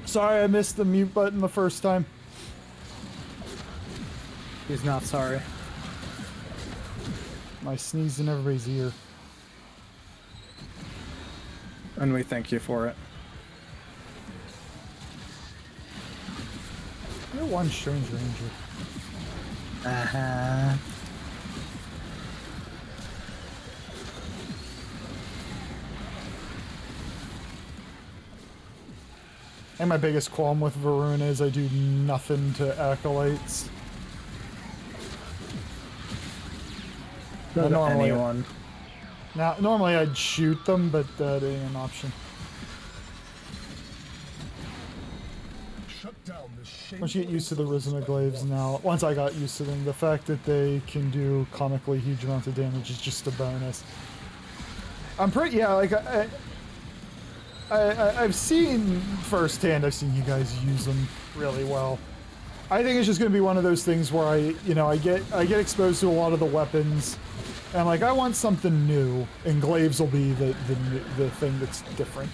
Sorry I missed the mute button the first time. He's not sorry. I sneezed in everybody's ear. And we thank you for it. You're one strange ranger. Uh-huh. And my biggest qualm with Varuna is I do nothing to acolytes. Not Normally- anyone. Now, normally I'd shoot them, but that ain't an option. Shut down this Once you get used to the Rhythmic Glaives now, once I got used to them, the fact that they can do comically huge amounts of damage is just a bonus. I'm pretty, yeah, like, I've seen firsthand, I've seen you guys use them really well. I think it's just going to be one of those things where I get exposed to a lot of the weapons, and I'm like, I want something new, and glaives will be the thing that's different.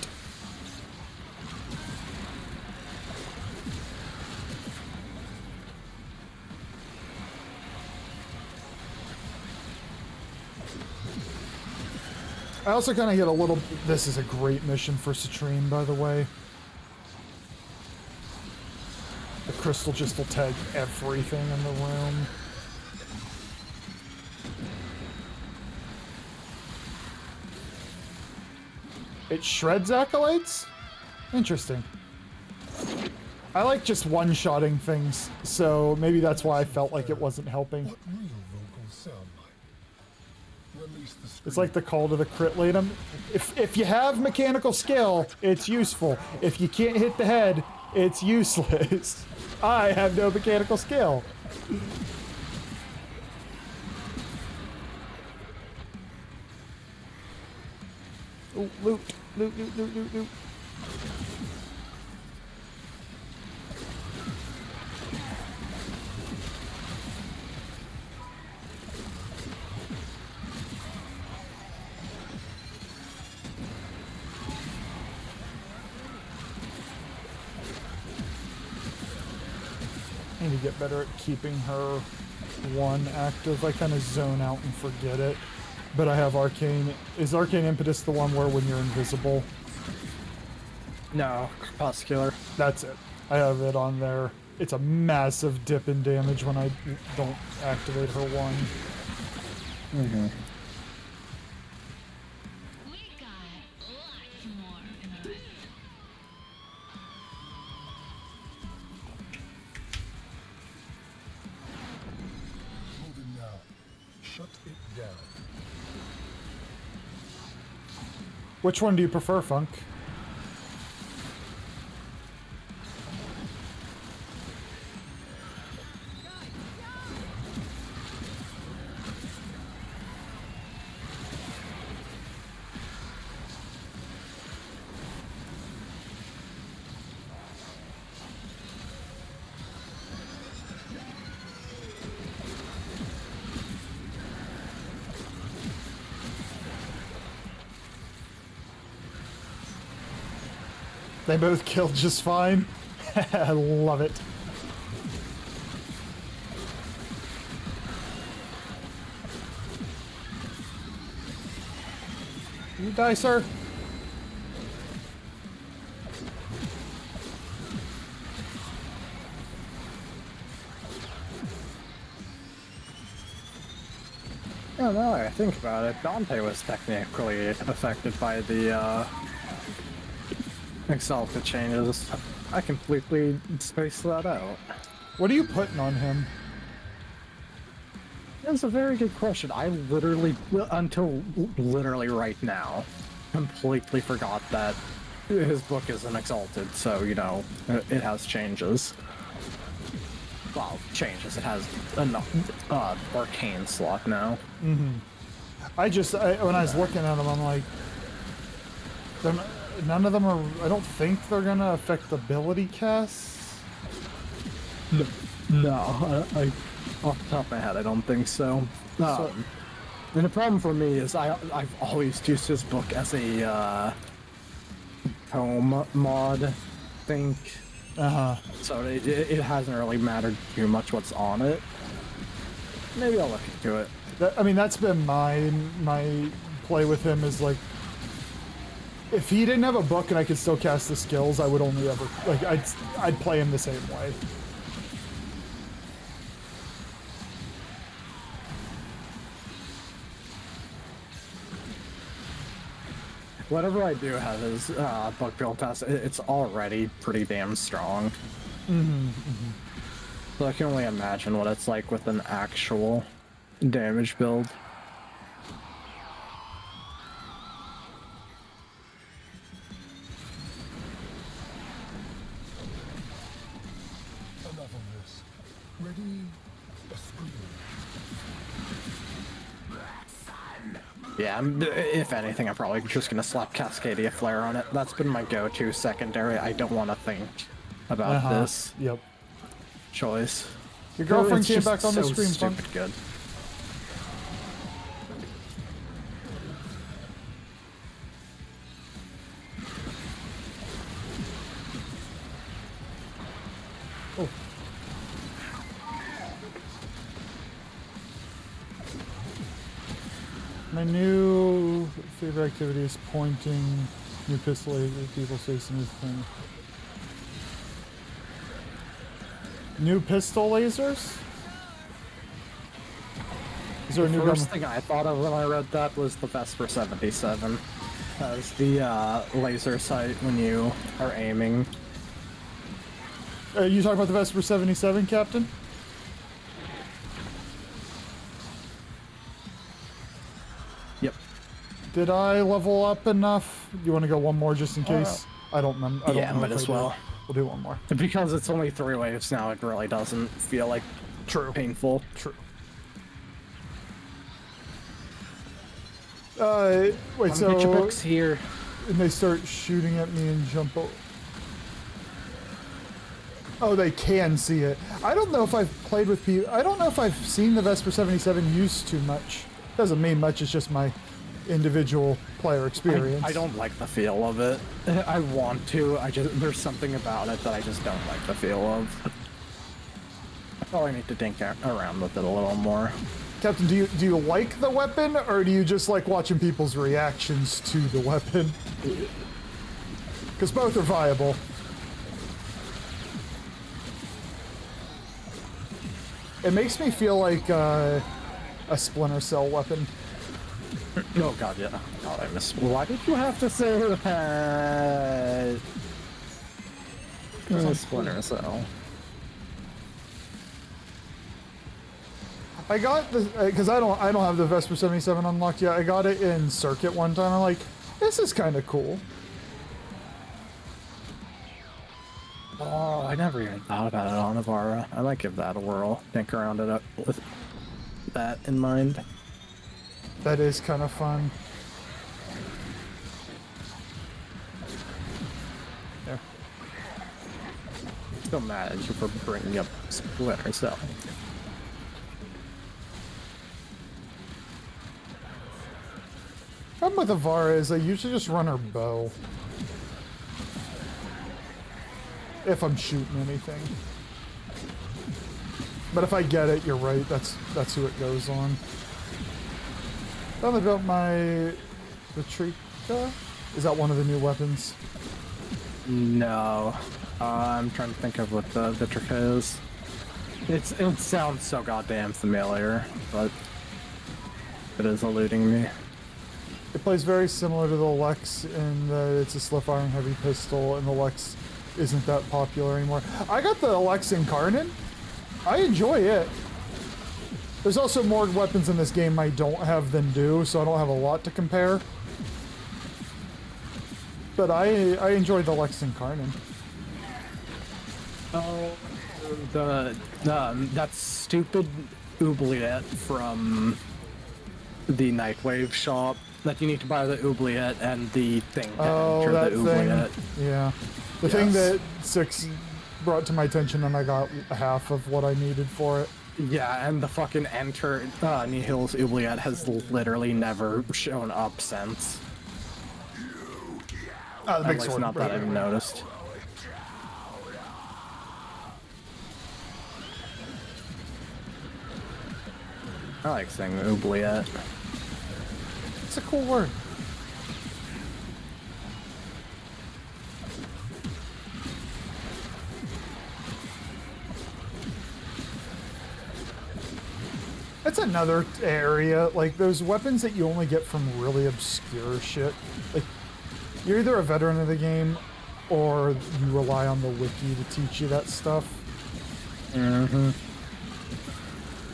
I also kind of get a little... This is a great mission for Citrine, by the way. The crystal just will tag everything in the room. It shreds acolytes? Interesting. I like just one-shotting things, so maybe that's why I felt like it wasn't helping. What real vocals sound like? Release the It's like the call to the crit latum. If you have mechanical skill, it's useful. If you can't hit the head, it's useless. I have no mechanical skill. Ooh, loot, loot, loot, loot, loot, loot. I need to get better at keeping her one active. I kind of zone out and forget it. But I have Arcane. Is Arcane Impetus the one where when you're invisible? No, Crepuscular. That's it. I have it on there. It's a massive dip in damage when I don't activate her one. Mm-hmm. Shut it down. Which one do you prefer, Funk? They both killed just fine. I love it. You die, sir. Yeah, now that I think about it, Dante was technically affected by the Exalted changes. I completely spaced that out. What are you putting on him? That's a very good question. I literally, until literally right now, completely forgot that his book isn't Exalted, so, you know, it has changes. Well, changes. It has an arcane slot now. Mm-hmm. When I was looking at them, I'm like, none of them are. I don't think they're gonna affect ability casts. No, I off the top of my head, I don't think so. And the problem for me is I've always used his book as a home mod thing. So it hasn't really mattered too much what's on it. Maybe I'll look into it. I mean, that's been my play with him is like, if he didn't have a book and I could still cast the skills, I would only ever like I'd play him the same way. Whatever I do have his book built as, it's already pretty damn strong. So I can only imagine what it's like with an actual damage build. Enough of this. Ready? A scream. Yeah, if anything, I'm probably just gonna slap Cascadia Flare on it. That's been my go-to secondary. I don't want to think about this Yep. choice. Your girlfriend It's came just back on the so screen, Funk. stupid good. Oh. My new favorite activity is pointing new pistol laser at people facing this thing. New pistol lasers? Is there a new First gun? thing I thought of when I read that was the Vesper 77. As the laser sight when you are aiming. Are you talking about the Vesper 77, Captain? Yep. Did I level up enough? You want to go one more just in case? I don't remember. I don't Yeah, know might if I as did. well. We'll do one more. Because it's only 3 waves now, it really doesn't feel like painful. True. Wait, so... Get your books here. And they start shooting at me and jump over. Oh, they can see it. I don't know if I've played with people. I don't know if I've seen the Vesper 77 used too much. Doesn't mean much, it's just my individual player experience. I don't like the feel of it. I want to, there's something about it that I just don't like the feel of. I probably need to dink around with it a little more. Captain, do you like the weapon, or do you just like watching people's reactions to the weapon? Because both are viable. It makes me feel like a Splinter Cell weapon. Oh god, yeah. God, I missed. Why did you have to say that? Splinter Cell. I got the because I don't have the Vesper 77 unlocked yet. I got it in Circuit one time. I'm like, this is kind of cool. Oh, I never even thought about it on Navara. I might give that a whirl. Think around it up with that in mind. That is kind of fun. There. Still mad at you for bringing up Splinter Cell. Problem with Avara is I usually just run her bow. If I'm shooting anything. But if I get it, you're right, that's who it goes on. Thought about my Vitrica? Is that one of the new weapons? No. I'm trying to think of what the Vitrica is. It sounds so goddamn familiar, but it is eluding me. It plays very similar to the Lex in that it's a slip iron heavy pistol, and the Lex isn't that popular anymore. I got the Lex Incarnate. I enjoy it. There's also more weapons in this game I don't have than do, so I don't have a lot to compare. But I enjoy the Lex Incarnate. Oh, that stupid oubliette from the Nightwave shop that you need to buy the oubliette and the thing to enter that the oubliette. thing. Yeah. The thing that Six brought to my attention, and I got half of what I needed for it. Yeah, and the fucking enter Nihil's oubliette has literally never shown up since. The big At least sword. not that I've noticed. I like saying oubliette. It's a cool word. That's another area, like those weapons that you only get from really obscure shit. Like, you're either a veteran of the game or you rely on the wiki to teach you that stuff. Mm-hmm.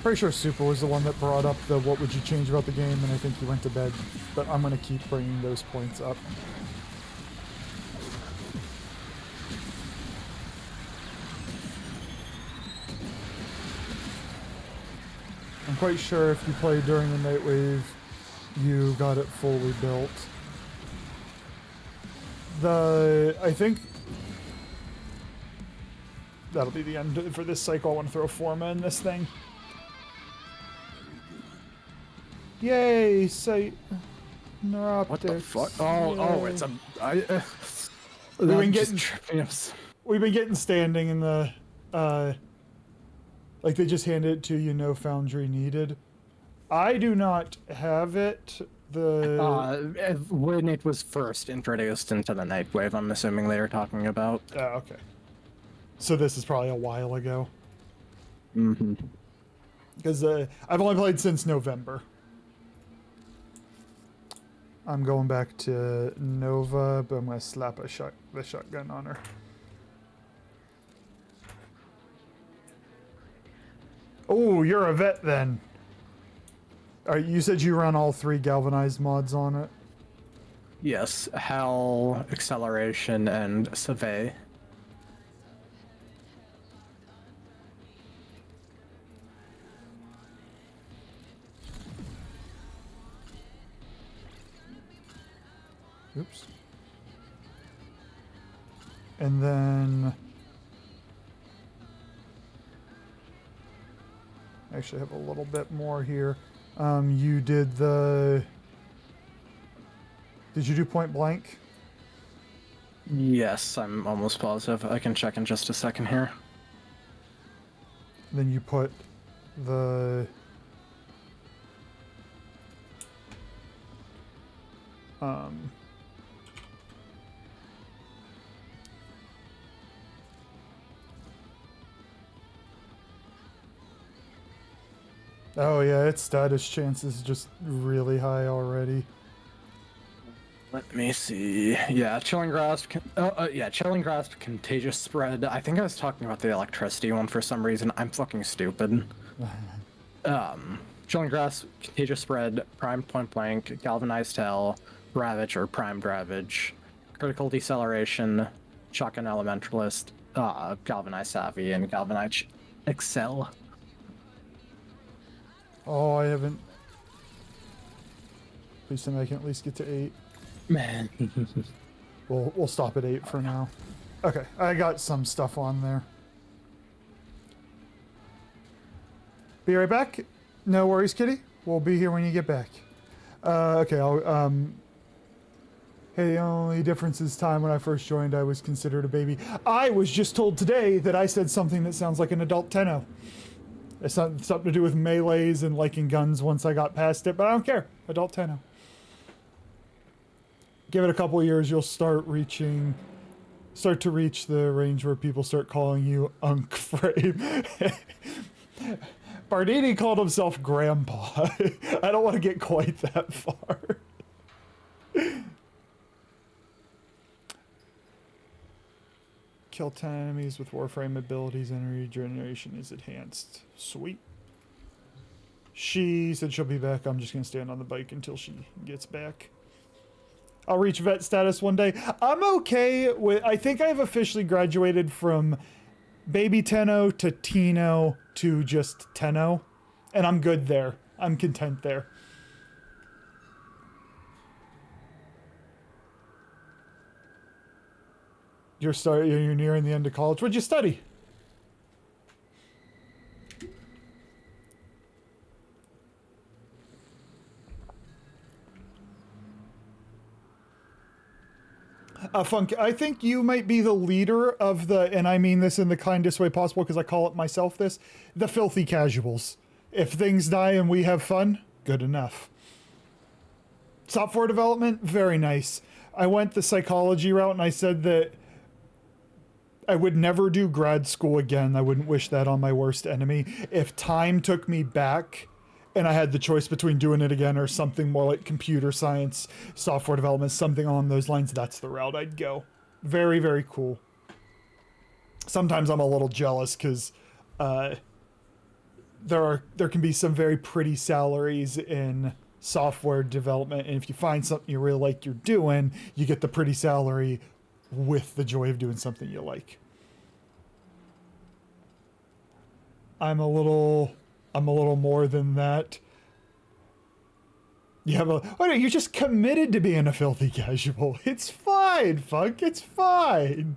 Pretty sure Super was the one that brought up the what would you change about the game, and I think he went to bed. But I'm gonna keep bringing those points up. I'm quite sure if you played during the Nightwave, you got it fully built. I think that'll be the end for this cycle. I want to throw Forma in this thing. Yay, sight. Neuroptics. What the fuck? Oh, it's a... We've been getting standing in the, like they just handed it to you, no foundry needed. I do not have it. When it was first introduced into the Nightwave, I'm assuming they were talking about. Oh, okay. So this is probably a while ago. Mm-hmm. Because I've only played since November. I'm going back to Nova, but I'm going to slap the shotgun on her. Oh, you're a vet then. Alright, you said you run all 3 galvanized mods on it? Yes, Hell, Acceleration, and Survey. Oops. And then... I actually have a little bit more here. You did the... Did you do Point Blank? Yes, I'm almost positive. I can check in just a second here. Then you put the... Oh yeah, its status chance is just really high already. Let me see. Yeah, Chilling Grasp. Chilling Grasp, Contagious Spread. I think I was talking about the electricity one for some reason. I'm fucking stupid. Chilling Grass, Contagious Spread, Primed Point Blank, Galvanized Hell, Ravage or Primed Ravage, Critical Deceleration, Shotgun Elementalist, Galvanized Savvy, and Galvanized Excel. Oh, I haven't. Please tell me I can at least get to 8. Man. We'll stop at 8 for now. Okay, I got some stuff on there. Be right back. No worries, kitty. We'll be here when you get back. Okay, hey, the only difference is time when I first joined, I was considered a baby. I was just told today that I said something that sounds like an adult Tenno. It's something to do with melees and liking guns once I got past it, but I don't care. Adult Tenno. Give it a couple of years, you'll start to reach the range where people start calling you Unk Frame. Bardini called himself Grandpa. I don't want to get quite that far. Kill 10 enemies with Warframe abilities and regeneration is enhanced. Sweet. She said she'll be back. I'm just going to stand on the bike until she gets back. I'll reach vet status one day. I'm okay with... I think I've officially graduated from baby Tenno to Tino to just Tenno. And I'm good there. I'm content there. You're nearing the end of college. What'd you study? Funk, I think you might be the leader of the, and I mean this in the kindest way possible because I call it myself this, the filthy casuals. If things die and we have fun, good enough. Software development, very nice. I went the psychology route and I said that I would never do grad school again. I wouldn't wish that on my worst enemy. If time took me back and I had the choice between doing it again or something more like computer science, software development, something along those lines, that's the route I'd go. Very, very cool. Sometimes I'm a little jealous because there can be some very pretty salaries in software development, and if you find something you really like you're doing, you get the pretty salary with the joy of doing something you like. I'm a little more than that. Oh no, you're just committed to being a filthy casual. It's fine, Funk, it's fine.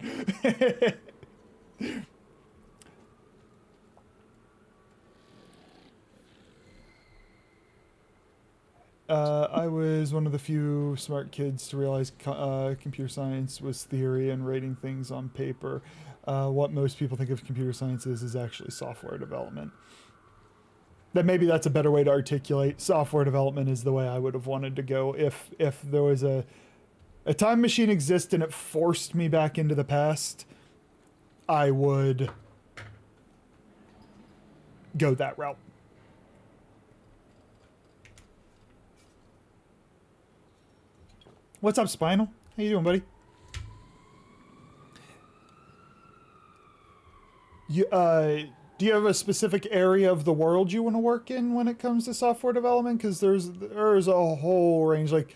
I was one of the few smart kids to realize computer science was theory and writing things on paper. What most people think of computer science is actually software development. Maybe that's a better way to articulate. Software development is the way I would have wanted to go. If there was a time machine exists and it forced me back into the past, I would go that route. What's up, Spinal? How you doing, buddy? Do you have a specific area of the world you want to work in when it comes to software development? Because there's a whole range. Like,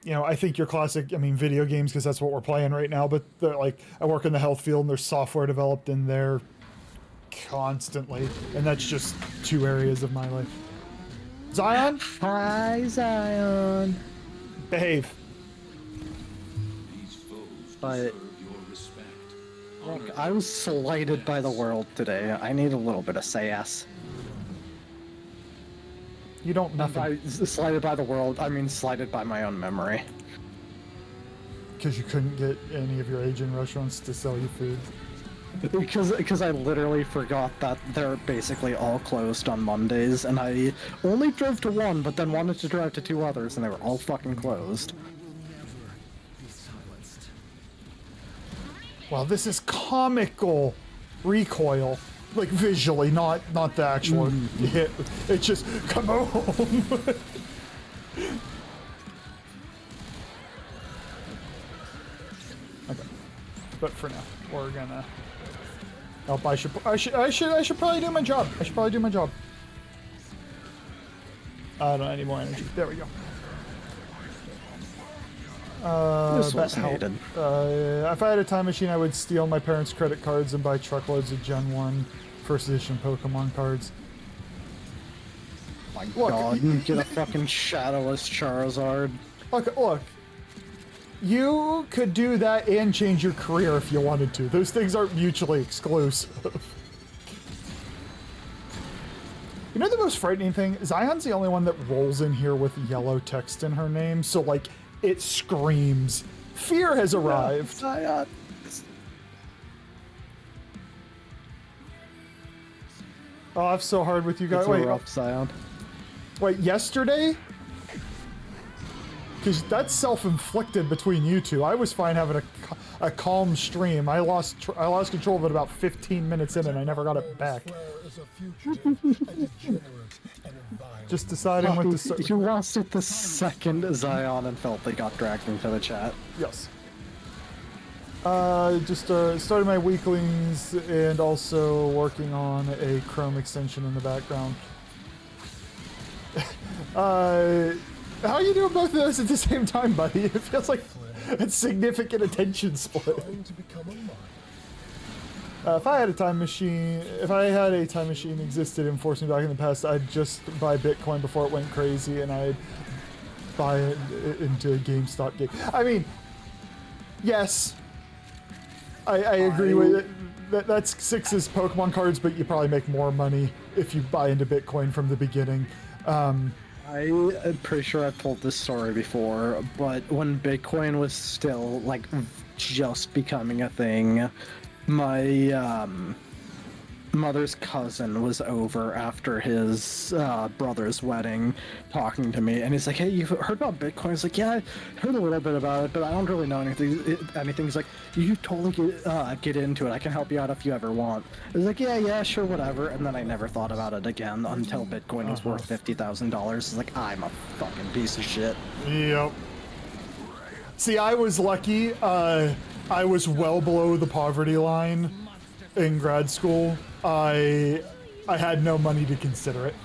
I think your classic, video games, because that's what we're playing right now. But like, I work in the health field, and there's software developed in there constantly, and that's just 2 areas of my life. Zion? Hi, Zion. Behave. These foes But deserve your respect. look, I was slighted by the world today. I need a little bit of sass. You don't nothing. By slighted by the world, I mean slighted by my own memory. Because you couldn't get any of your Asian restaurants to sell you food. Because I literally forgot that they're basically all closed on Mondays, and I only drove to one, but then wanted to drive to 2 others, and they were all fucking closed. Wow, this is comical recoil. Like visually, not the actual hit. It's just, come home. Okay. But for now, we're gonna... Oh, I should probably do my job. I don't need more energy. There we go. This was needed. If I had a time machine, I would steal my parents' credit cards and buy truckloads of Gen 1 first edition Pokemon cards. My God, get a fucking shadowless Charizard. Look. You could do that and change your career if you wanted to. Those things aren't mutually exclusive. You know the most frightening thing? Zion's the only one that rolls in here with yellow text in her name, so like, it screams, fear has arrived. Zion. Oh, I'm so hard with you guys. It's Wait, rough, Zion. wait, yesterday? Because that's self-inflicted between you two. I was fine having a calm stream. I lost control of it about 15 minutes in, and I never got it back. Just deciding what to. You lost it the second Zion and felt they got dragged into the chat. Yes. Just started my weeklings and also working on a Chrome extension in the background. How are you doing both of those at the same time, buddy? It feels like a significant attention split. If I had a time machine existed and forced me back in the past, I'd just buy Bitcoin before it went crazy, and I'd buy it into a GameStop game. I mean, yes, I agree with it. That's Six's Pokemon cards, but you probably make more money if you buy into Bitcoin from the beginning. I'm pretty sure I've told this story before, but when Bitcoin was still, like, just becoming a thing, my mother's cousin was over after his brother's wedding talking to me, and he's like, hey, you've heard about Bitcoin? I was like, yeah, I heard a little bit about it, but I don't really know anything. He's like, you totally get into it. I can help you out if you ever want. I was like, yeah, sure, whatever. And then I never thought about it again until Bitcoin was worth $50,000. It's like, I'm a fucking piece of shit. Yep. See, I was lucky. I was well below the poverty line in grad school. I had no money to consider it.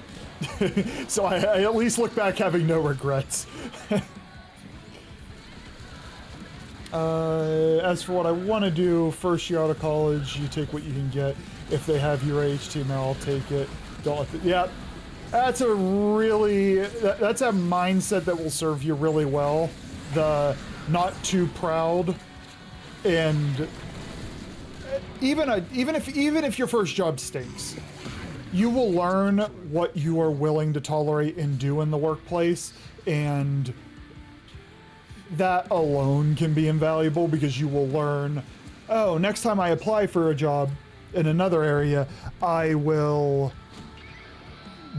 So I at least look back having no regrets. As for what I want to do, first year out of college, you take what you can get. If they have your HTML, I'll take it. Don't let yeah, that's a mindset that will serve you really well. The not too proud, and even if your first job stinks, you will learn what you are willing to tolerate and do in the workplace, and that alone can be invaluable because you will learn, oh, next time I apply for a job in another area, I will,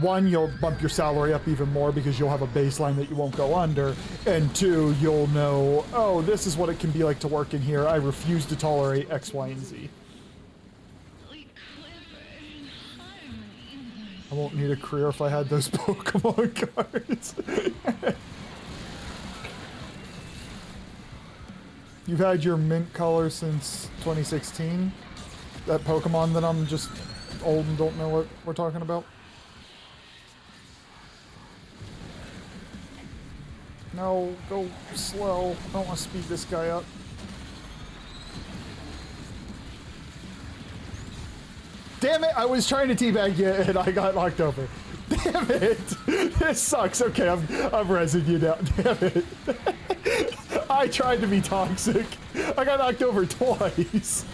one, you'll bump your salary up even more because you'll have a baseline that you won't go under, and two, you'll know, oh, this is what it can be like to work in here. I refuse to tolerate X, Y, and Z. I won't need a career if I had those Pokemon cards. You've had your mint color since 2016? That Pokemon that I'm just old and don't know what we're talking about? No, go slow. I don't want to speed this guy up. Damn it, I was trying to teabag you and I got knocked over. Damn it! This sucks. Okay, I'm rezzing you down. Damn it. I tried to be toxic. I got knocked over twice.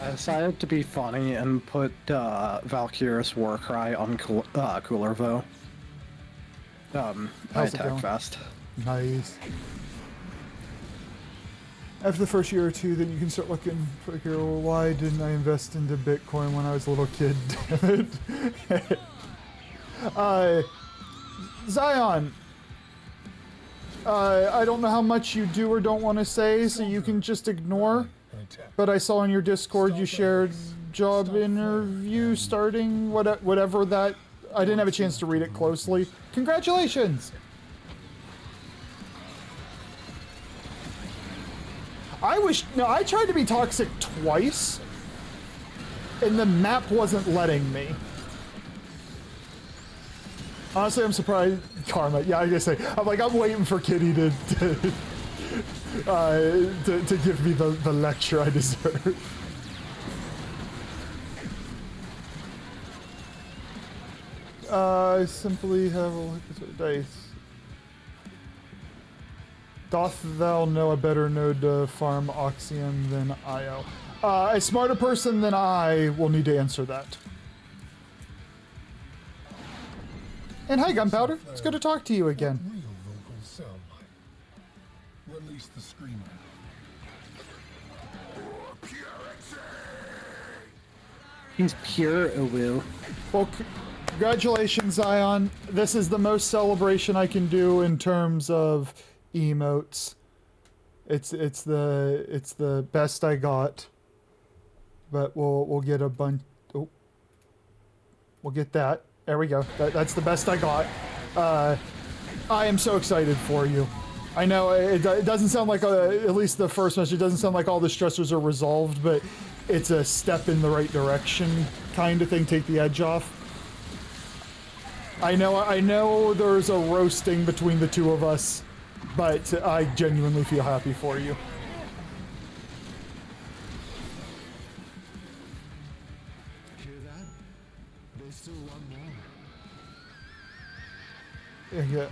I decided to be funny and put Valkyrie's Warcry on Coolervo. I attack fast. Nice. After the first year or two, then you can start looking for here. Well, why didn't I invest into Bitcoin when I was a little kid? Zion, I don't know how much you do or don't want to say, so you can just ignore. But I saw in your Discord you shared job interview starting, whatever that. I didn't have a chance to read it closely. Congratulations! I tried to be toxic twice. and the map wasn't letting me. Honestly, I'm surprised. Karma, yeah, I guess I'm waiting for Kitty to give me the lecture I deserve. I simply have a look at the dice. Doth thou know a better node to farm Oxium than Io? A smarter person than I will need to answer that. And hi, Gunpowder. It's good to talk to you again. What real vocals sound like. Release the screamer. He's pure Uwu. Well, congratulations, Zion. This is the most celebration I can do in terms of emotes. It's the best I got. But we'll get a bunch. Oh, we'll get that. There we go. That's the best I got. I am so excited for you. I know it doesn't sound like, at least the first message, it doesn't sound like all the stressors are resolved, but it's a step in the right direction kind of thing. Take the edge off. I know there's a roasting between the two of us, but I genuinely feel happy for you. Hear that? They still want more. Yeah,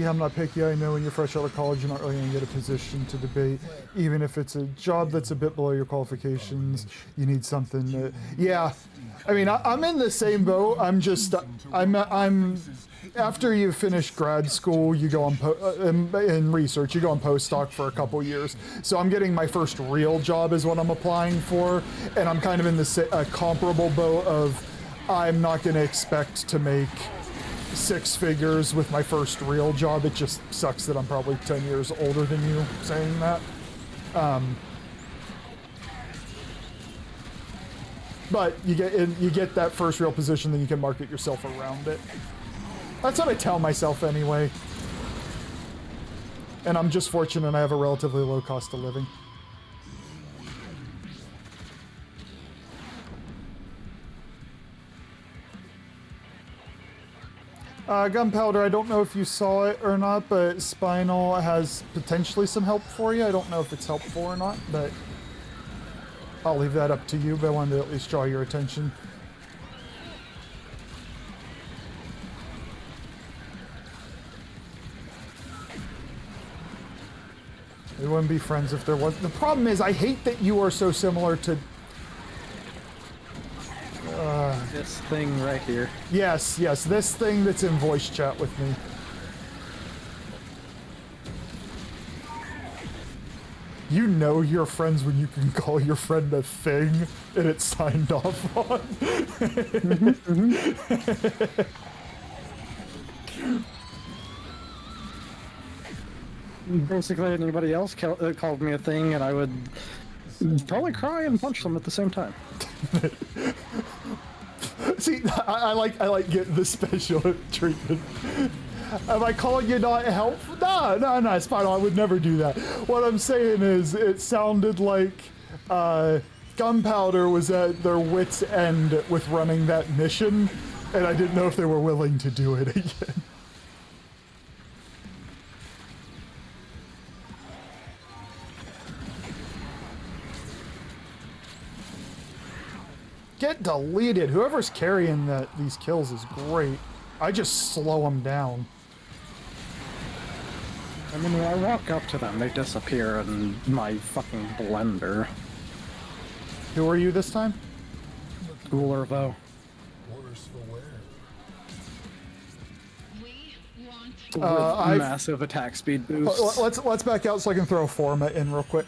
I'm not picky. I know when you're fresh out of college, you're not really going to get a position to debate. Even if it's a job that's a bit below your qualifications, you need something that... Yeah, I mean, I'm in the same boat. I'm after you finish grad school, you go on in research, you go on postdoc for a couple years. So I'm getting my first real job is what I'm applying for, and I'm kind of in the comparable boat of I'm not going to expect to make 6 figures with my first real job. It just sucks that I'm probably 10 years older than you saying that. But you get that first real position, then you can market yourself around it. That's what I tell myself anyway. And I'm just fortunate I have a relatively low cost of living. Gunpowder, I don't know if you saw it or not, but Spinal has potentially some help for you. I don't know if it's helpful or not, but I'll leave that up to you, but I wanted to at least draw your attention. We wouldn't be friends if there was. The problem is, I hate that you are so similar to... This thing right here. Yes, this thing that's in voice chat with me. You know you're friends when you can call your friend a thing and it's signed off on. Basically, anybody else called me a thing, and I would probably cry and punch them at the same time. See, I like getting the special treatment. Am I calling you not helpful? No, it's fine. I would never do that. What I'm saying is, it sounded like Gunpowder was at their wit's end with running that mission, and I didn't know if they were willing to do it again. Get deleted. Whoever's carrying these kills is great. I just slow them down. I mean, when I walk up to them, they disappear in my fucking blender. Who are you this time? Cooler, though. Worse for wear. We want With massive attack speed boosts. Let's back out so I can throw a Forma in real quick.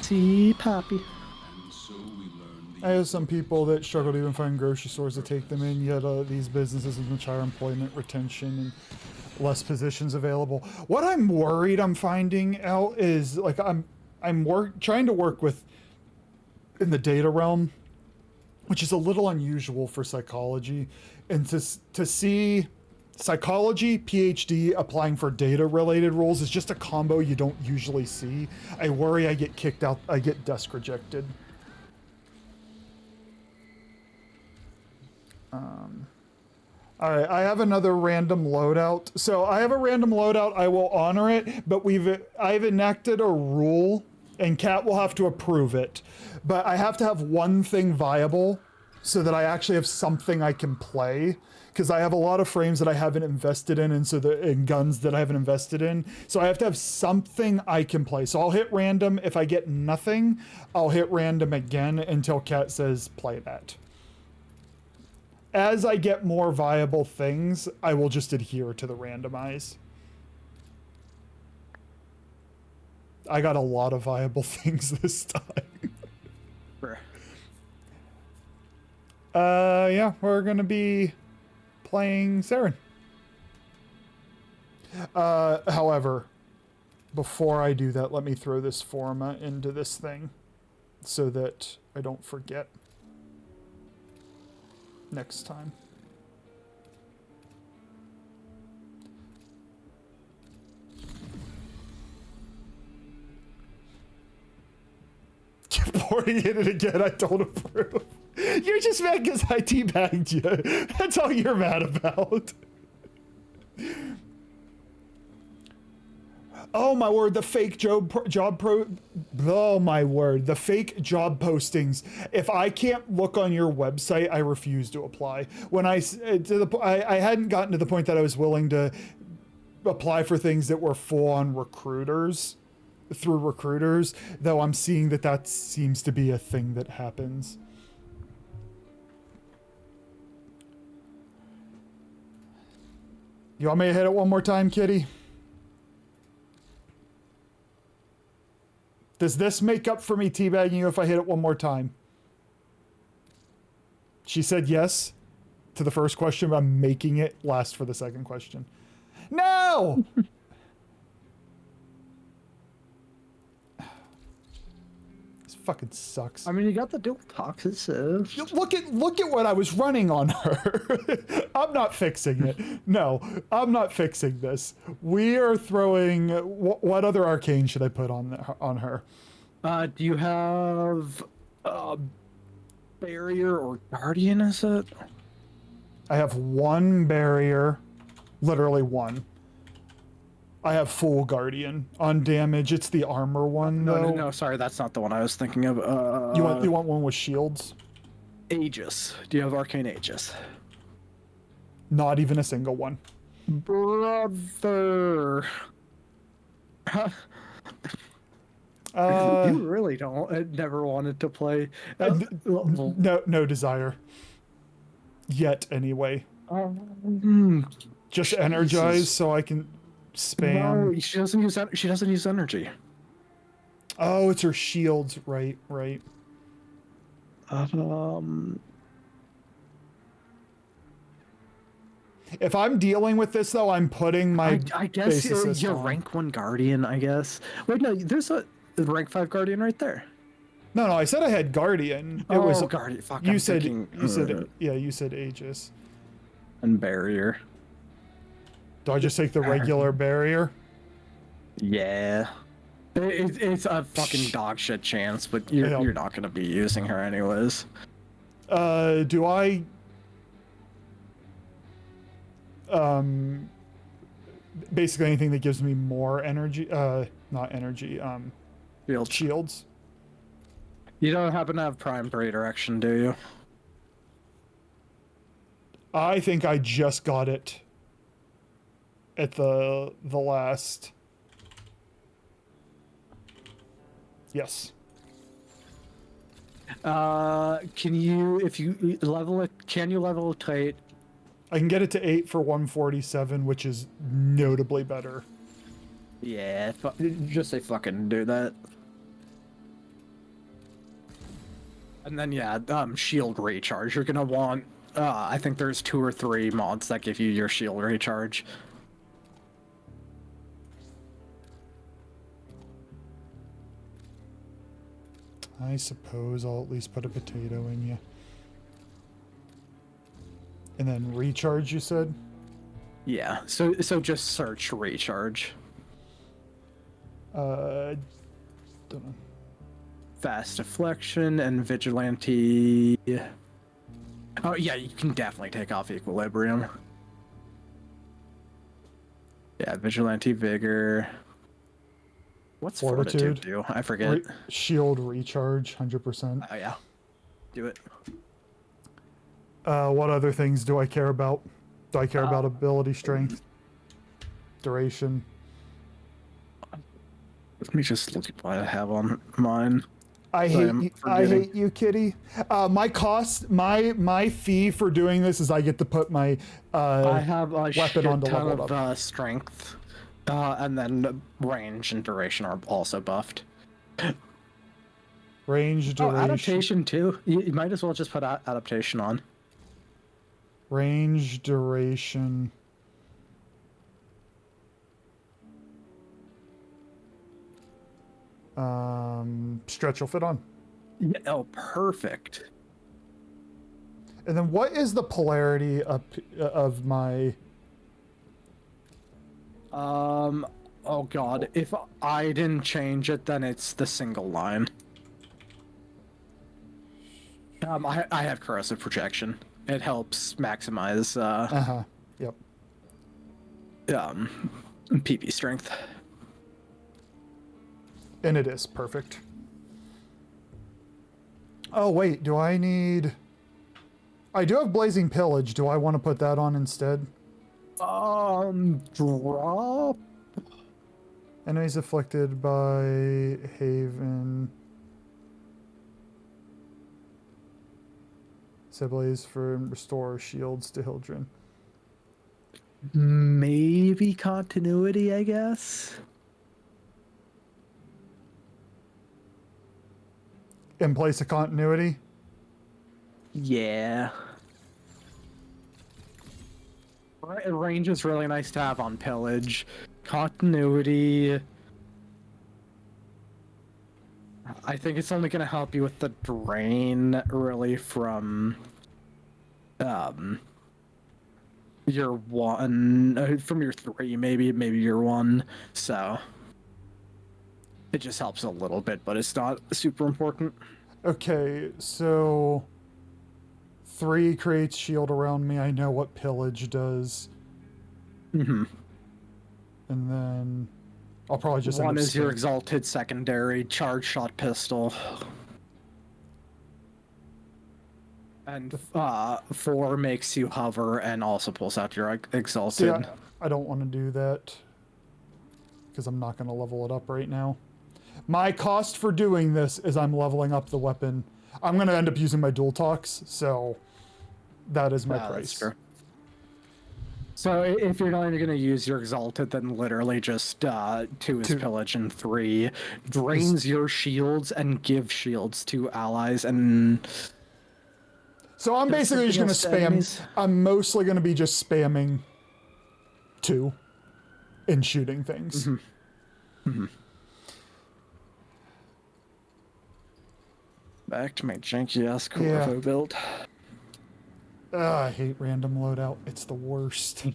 See, Poppy. And so we learn the I have some people that struggle to even find grocery stores to take them in, yet these businesses with much higher employment retention and less positions available. What I'm worried I'm finding out is, like, I'm trying to work with in the data realm, which is a little unusual for psychology, and to see psychology PhD applying for data related roles is just a combo you don't usually see. I worry I get kicked out, I get desk rejected. All right, I have another random loadout. So I have a random loadout. I will honor it, but I've enacted a rule, and Kat will have to approve it. But I have to have one thing viable, so that I actually have something I can play. Because I have a lot of frames that I haven't invested in, and guns that I haven't invested in. So I have to have something I can play. So I'll hit random. If I get nothing, I'll hit random again until Kat says play that. As I get more viable things, I will just adhere to the randomize. I got a lot of viable things this time. Sure. Yeah, we're gonna be playing Saren. However, before I do that, let me throw this forma into this thing so that I don't forget next time. Pouring in it again, I don't approve. You're just mad because I teabagged you. That's all you're mad about. Oh my word, the fake oh my word, the fake job postings. If I can't look on your website, I refuse to apply. When I hadn't gotten to the point that I was willing to apply for things that were full on recruiters, through recruiters, though I'm seeing that seems to be a thing that happens. You want me to hit it one more time, Kitty? Does this make up for me teabagging you if I hit it one more time? She said yes to the first question, but I'm making it last for the second question. No! This fucking sucks. I mean, you got the dual toxicity. Look at what I was running on her. I'm not fixing it. No, I'm not fixing this. We are throwing. What other arcane should I put on her? Do you have barrier or guardian? Is it? I have one barrier, literally one. I have full guardian on damage. It's the armor one though. No. Sorry, that's not the one I was thinking of. You want one with shields? Aegis. Do you have arcane Aegis? Not even a single one. Brother. You really don't. Never wanted to play. No desire. Yet anyway. Just energize so I can spam. No, she doesn't use. She doesn't use energy. Oh, it's her shields. Right. If I'm dealing with this though, I'm putting my. I guess you're on. rank 1 guardian. I guess. Wait, no. There's a rank 5 guardian right there. No, I said I had guardian. It was guardian. Fuck. You said Aegis. And barrier. Do I just take the regular barrier? Yeah. It's a fucking dog shit chance, but you're not gonna be using her anyways. Do I? Basically anything that gives me more energy. Not energy. Shields. You don't happen to have prime redirection, do you? I think I just got it at the last. Yes. Can you, if you level it, can you level it to 8? I can get it to 8 for 147, which is notably better. Yeah, just say fucking do that. And then yeah, shield recharge. You're gonna want, I think there's 2 or 3 mods that give you your shield recharge. I suppose I'll at least put a potato in you. And then recharge, you said? Yeah, so just search recharge. Don't know. Fast deflection and vigilante. Oh yeah, you can definitely take off equilibrium. Yeah, vigilante vigor. What's fortitude do? I forget. Shield recharge, 100%. Oh yeah, do it. What other things do I care about? Do I care about ability, strength, duration? Let me just look at what I have on mine. I hate you, Kitty. My cost, my fee for doing this is I get to put my I have a weapon on the ton level of up. strength, and then range and duration are also buffed. Range, duration. Oh, adaptation too. You might as well just put adaptation on. Range, duration. Stretch will fit on. Yeah, oh, perfect. And then what is the polarity of my... Oh god, if I didn't change it, then it's the single line. I have corrosive projection. It helps maximize, Yep. PP strength. And it is perfect. Oh wait, do I need... I do have Blazing Pillage. Do I want to put that on instead? Drop. Enemies afflicted by Haven. Sibley's for restore shields to Hildren. Maybe continuity, I guess. In place of continuity? Yeah. Range is really nice to have on pillage. Continuity. I think it's only going to help you with the drain, really, from your one, from your 3, maybe your 1. So it just helps a little bit, but it's not super important. Okay, so 3 creates shield around me. I know what pillage does. Mm-hmm. And then I'll probably just 1 is your exalted secondary charge shot pistol. And 4 makes you hover and also pulls out your exalted. See, I don't want to do that because I'm not going to level it up right now. My cost for doing this is I'm leveling up the weapon. I'm going to end up using my dual talks, so that is my price. That's true. So if you're not even going to use your exalted, then literally just 2 is pillage and 3 drains your shields and gives shields to allies and... So I'm basically just going to spam. Enemies. I'm mostly going to be just spamming 2 and shooting things. Mm-hmm. Mm-hmm. Back to my janky ass Corvo build. I hate random loadout. It's the worst.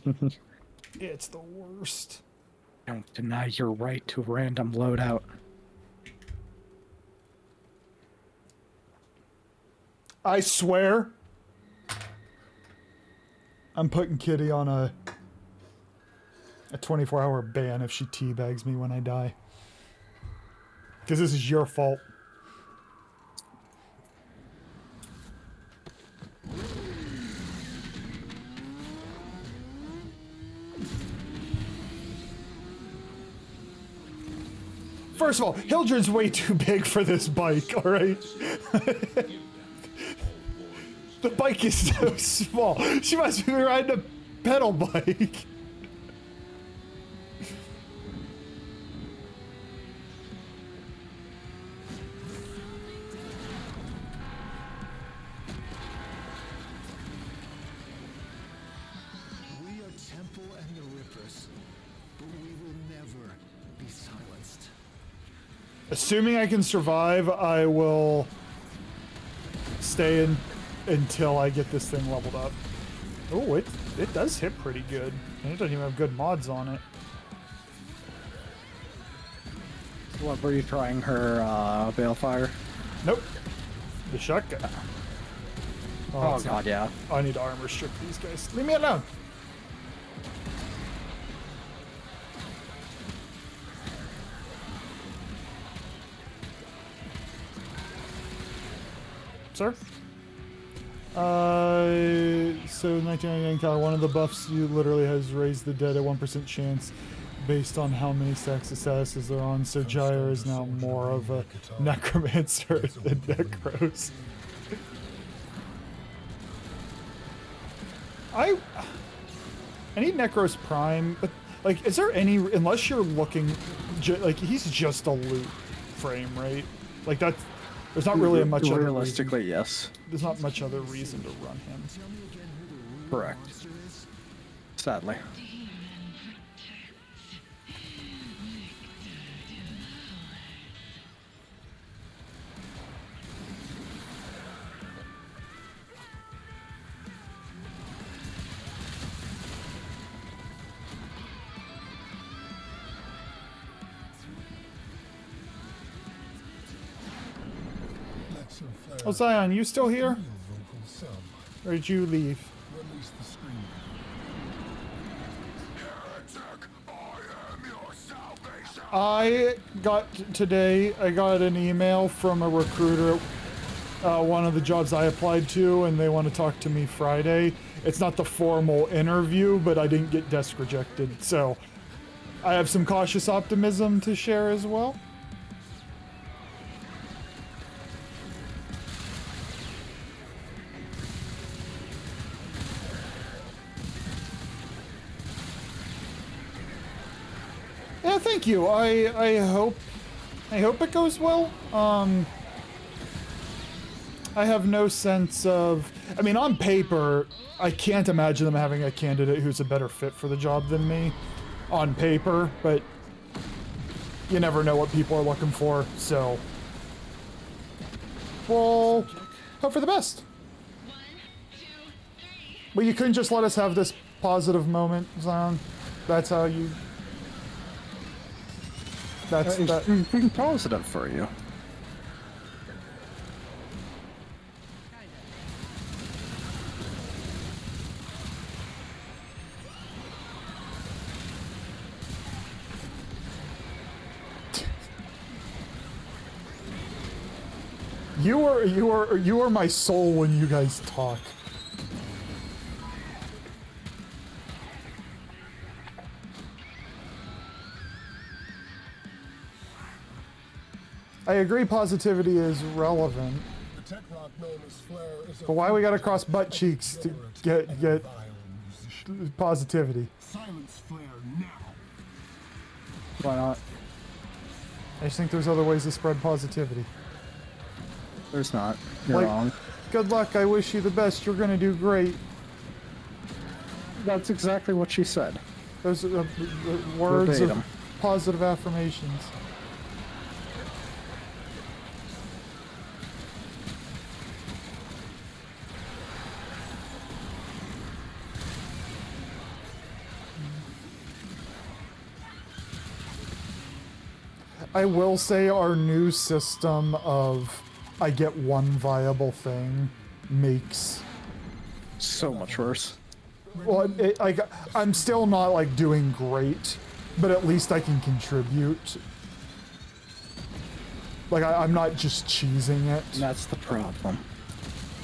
It's the worst. Don't deny your right to random loadout. I swear, I'm putting Kitty on a 24-hour ban if she teabags me when I die. Because this is your fault. First of all, Hildren's way too big for this bike, alright? The bike is so small. She must be riding a pedal bike. We are Temple and the Rippers, but we will never be silenced. Assuming I can survive, I will stay in until I get this thing leveled up. Oh, it does hit pretty good. And it doesn't even have good mods on it. What were you trying her Balefire? Nope. The shotgun. Oh it's not- god, yeah. I need to armor strip these guys. Leave me alone. Sir? So 1999 Cal, one of the buffs you literally has raised the dead at 1% chance based on how many stacks of statuses they're on, so Gyre is now more of a necromancer than Necros. I need Necros Prime, but like, is there any, unless you're looking, like, he's just a loot frame, right? Like, that's, there's not really much other reason. Realistically, yes. There's not much other reason to run him. Correct. Sadly. Oh, Zion, you still here? Or did you leave? Release the screen. I got an email from a recruiter at one of the jobs I applied to, and they want to talk to me Friday. It's not the formal interview, but I didn't get desk rejected, so I have some cautious optimism to share as well. Yeah, thank you. I hope it goes well. I have no sense of, I mean, on paper, I can't imagine them having a candidate who's a better fit for the job than me on paper, but you never know what people are looking for, so we'll hope for the best. Well, you couldn't just let us have this positive moment, Zion. That's how you... That's that. Positive for you. You are my soul when you guys talk. I agree positivity is relevant. The tech rock known as Flare is a But why we gotta cross butt cheeks to get vile musician. positivity? Silence Flare now. Why not? I just think there's other ways to spread positivity. There's not. You're Like, wrong. good luck, I wish you the best, you're gonna do great. That's exactly what she said. Those are the words Verbatim. of positive affirmations. I will say our new system of I get one viable thing makes, So much worse. well, I'm still not like doing great, but at least I can contribute. Like I'm not just cheesing it. That's the problem.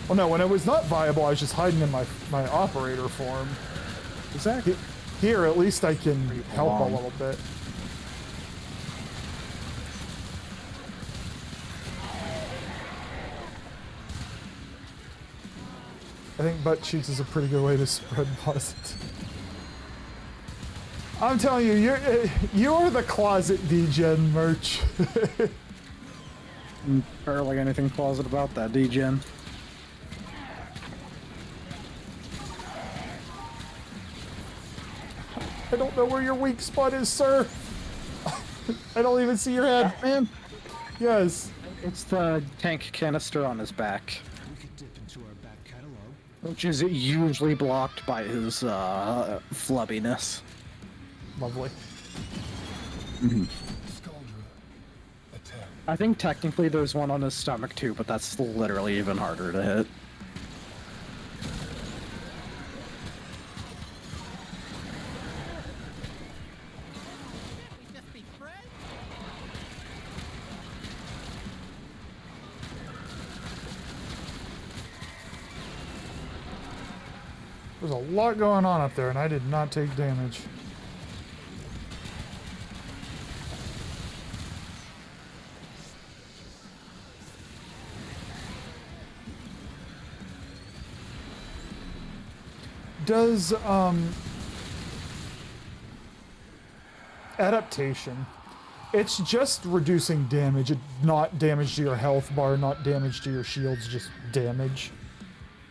Well, no, when it was not viable, I was just hiding in my operator form. Exactly. Here, at least I can help a belong. little bit. I think butt cheeks is a pretty good way to spread positive. I'm telling you, you're the closet degen merch. Barely anything positive about that, degen. I don't know where your weak spot is, sir. I don't even see your head. Man, Yes. it's the tank canister on his back, We could dip into our back catalog. which is usually blocked by his flubbiness. Lovely. Scaldra. Attack. I think technically there's one on his stomach too, but that's literally even harder to hit. There's a lot going on up there, and I did not take damage. Does, adaptation. It's just reducing damage, not damage to your health bar, not damage to your shields, just damage.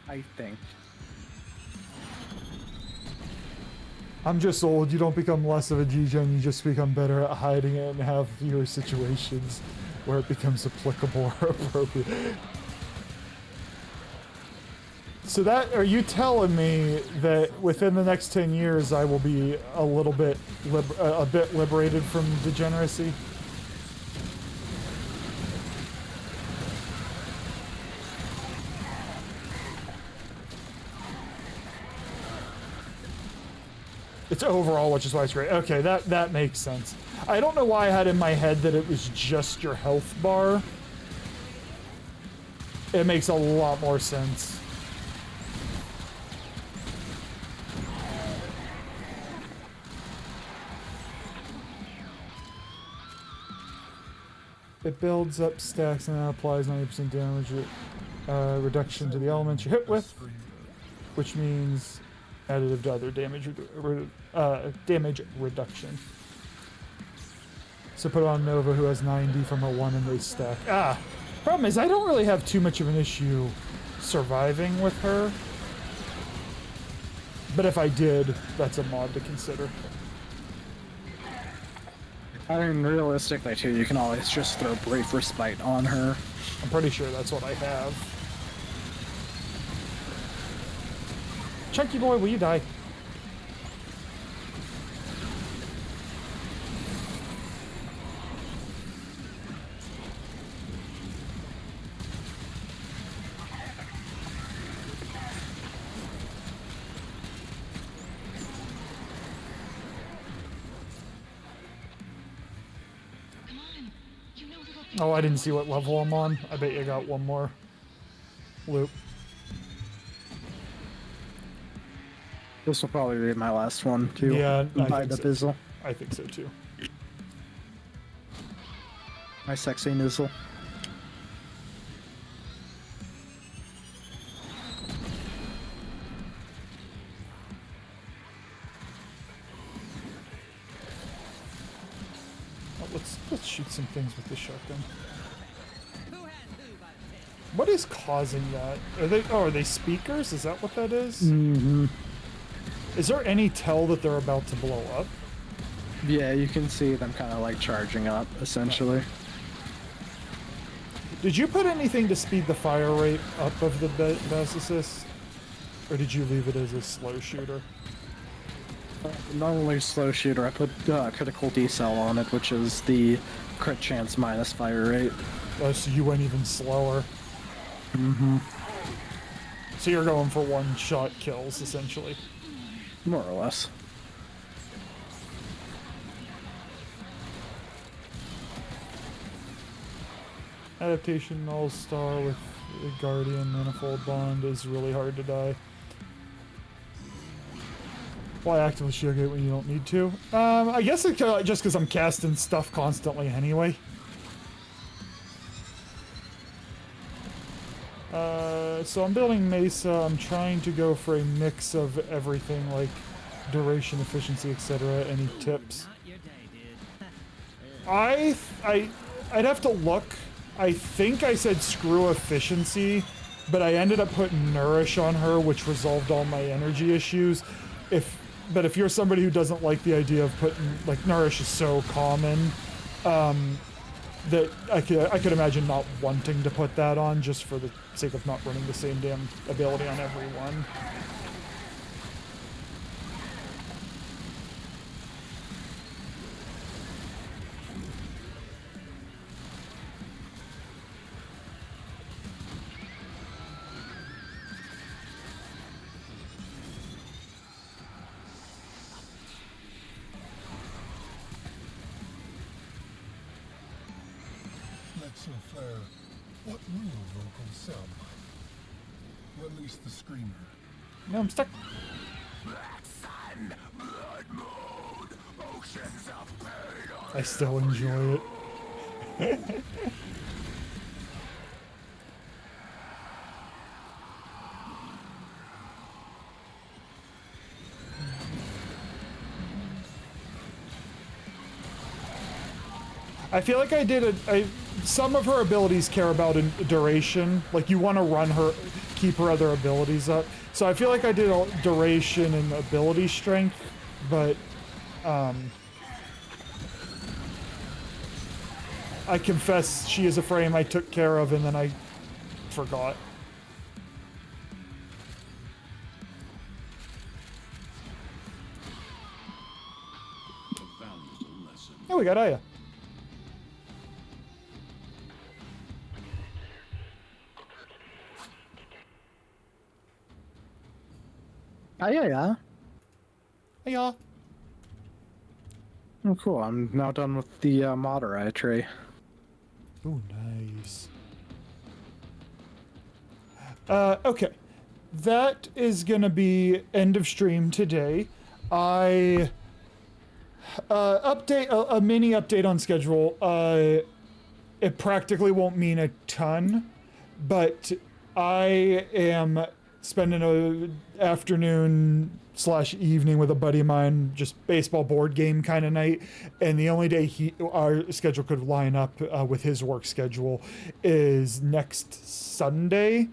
I think. I'm just old, you don't become less of a G-Gen, you just become better at hiding it and have fewer situations where it becomes applicable or appropriate. So that, are you telling me that within the next 10 years I will be a little bit, a bit liberated from degeneracy? It's overall, which is why it's great. Okay, that makes sense. I don't know why I had in my head that it was just your health bar. It makes a lot more sense. It builds up stacks and applies 90% damage reduction to the elements you hit with, which means additive to other damage damage reduction. So put on Nova, who has 90 from her 1 and they stack. Problem is I don't really have too much of an issue surviving with her. But if I did, that's a mod to consider. I mean, realistically, too, you can always just throw Brief Respite on her. I'm pretty sure that's what I have. Chunky boy, will you die? Oh, I didn't see what level I'm on. I bet you got one more loop. This will probably be my last one, too. Yeah, by the Bizzle. I think so too. My sexy Nizzle. Oh, let's shoot some things with the shotgun. What is causing that? Are they speakers? Is that what that is? Mm-hmm. Is there any tell that they're about to blow up? Yeah, you can see them kind of like charging up, essentially. Did you put anything to speed the fire rate up of the Basilisk? Or did you leave it as a slow shooter? Not only slow shooter, I put critical decel on it, which is the crit chance minus fire rate. Oh, so you went even slower. Mm-hmm. So you're going for one-shot kills, essentially. More or less. Adaptation All-Star with the Guardian Manifold Bond is really hard to die. Why actively shield gate when you don't need to? I guess it's just because I'm casting stuff constantly anyway. So I'm building Mesa. I'm trying to go for a mix of everything, like duration, efficiency, etc. Any tips? I'd have to look. I think I said screw efficiency, but I ended up putting Nourish on her, which resolved all my energy issues. But if you're somebody who doesn't like the idea of putting, like, Nourish is so common, that I could imagine not wanting to put that on just for the sake of not running the same damn ability on everyone. Flare, what real vocals sound like? Release the screamer. No, I'm stuck. I still enjoy it. I feel like some of her abilities care about duration. Like you want to run her, keep her other abilities up. So I feel like I did a duration and ability strength, but I confess she is a frame I took care of and then I forgot. A valuable lesson. Oh, we got Aya. Oh, yeah. Hiya. Oh, cool. I'm now done with the moderator tree. Oh, nice. Okay. That is gonna be end of stream today. I update a mini update on schedule. It practically won't mean a ton, but I am spending a afternoon / evening with a buddy of mine, just baseball board game kind of night, and the only day our schedule could line up with his work schedule is next Sunday.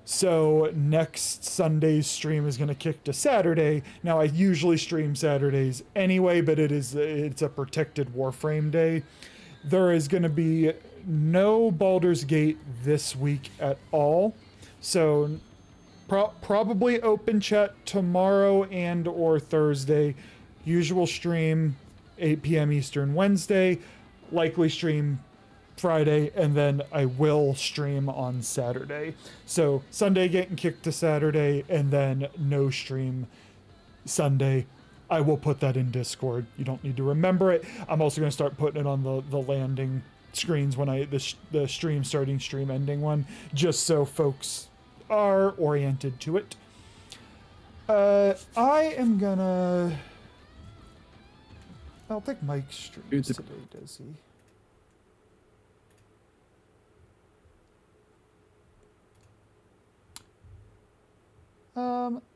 So next Sunday's stream is going to kick to Saturday. Now I usually stream Saturdays anyway, but it's a protected Warframe day. There is going to be no Baldur's Gate this week at all. So probably open chat tomorrow and or Thursday. Usual stream 8 p.m. Eastern Wednesday. Likely stream Friday, and then I will stream on Saturday. So Sunday getting kicked to Saturday, and then no stream Sunday. I will put that in Discord. You don't need to remember it. I'm also going to start putting it on the landing screens when the stream starting, stream ending one, just so folks are oriented to it. I am gonna... I don't think Mike streams today, does he?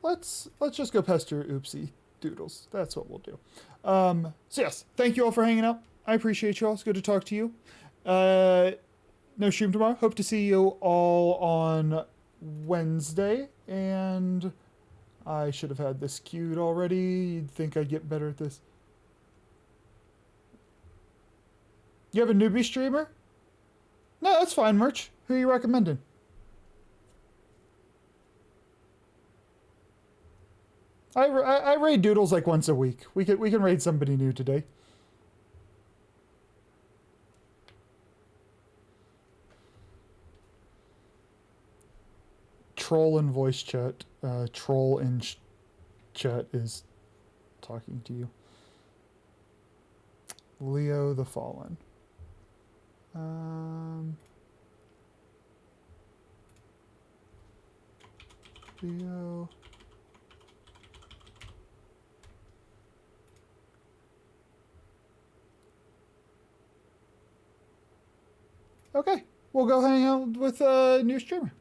Let's just go pester Oopsie Doodles. That's what we'll do. So yes, thank you all for hanging out. I appreciate you all. It's good to talk to you. No stream tomorrow. Hope to see you all on Wednesday. And I should have had this queued already. You'd think I'd get better at this. You have a newbie streamer? No, that's fine, Merch. Who are you recommending? I raid Doodles like once a week. We can raid somebody new today. Troll in voice chat. Troll in chat is talking to you. Leo the Fallen. Leo. Okay, we'll go hang out with a new streamer.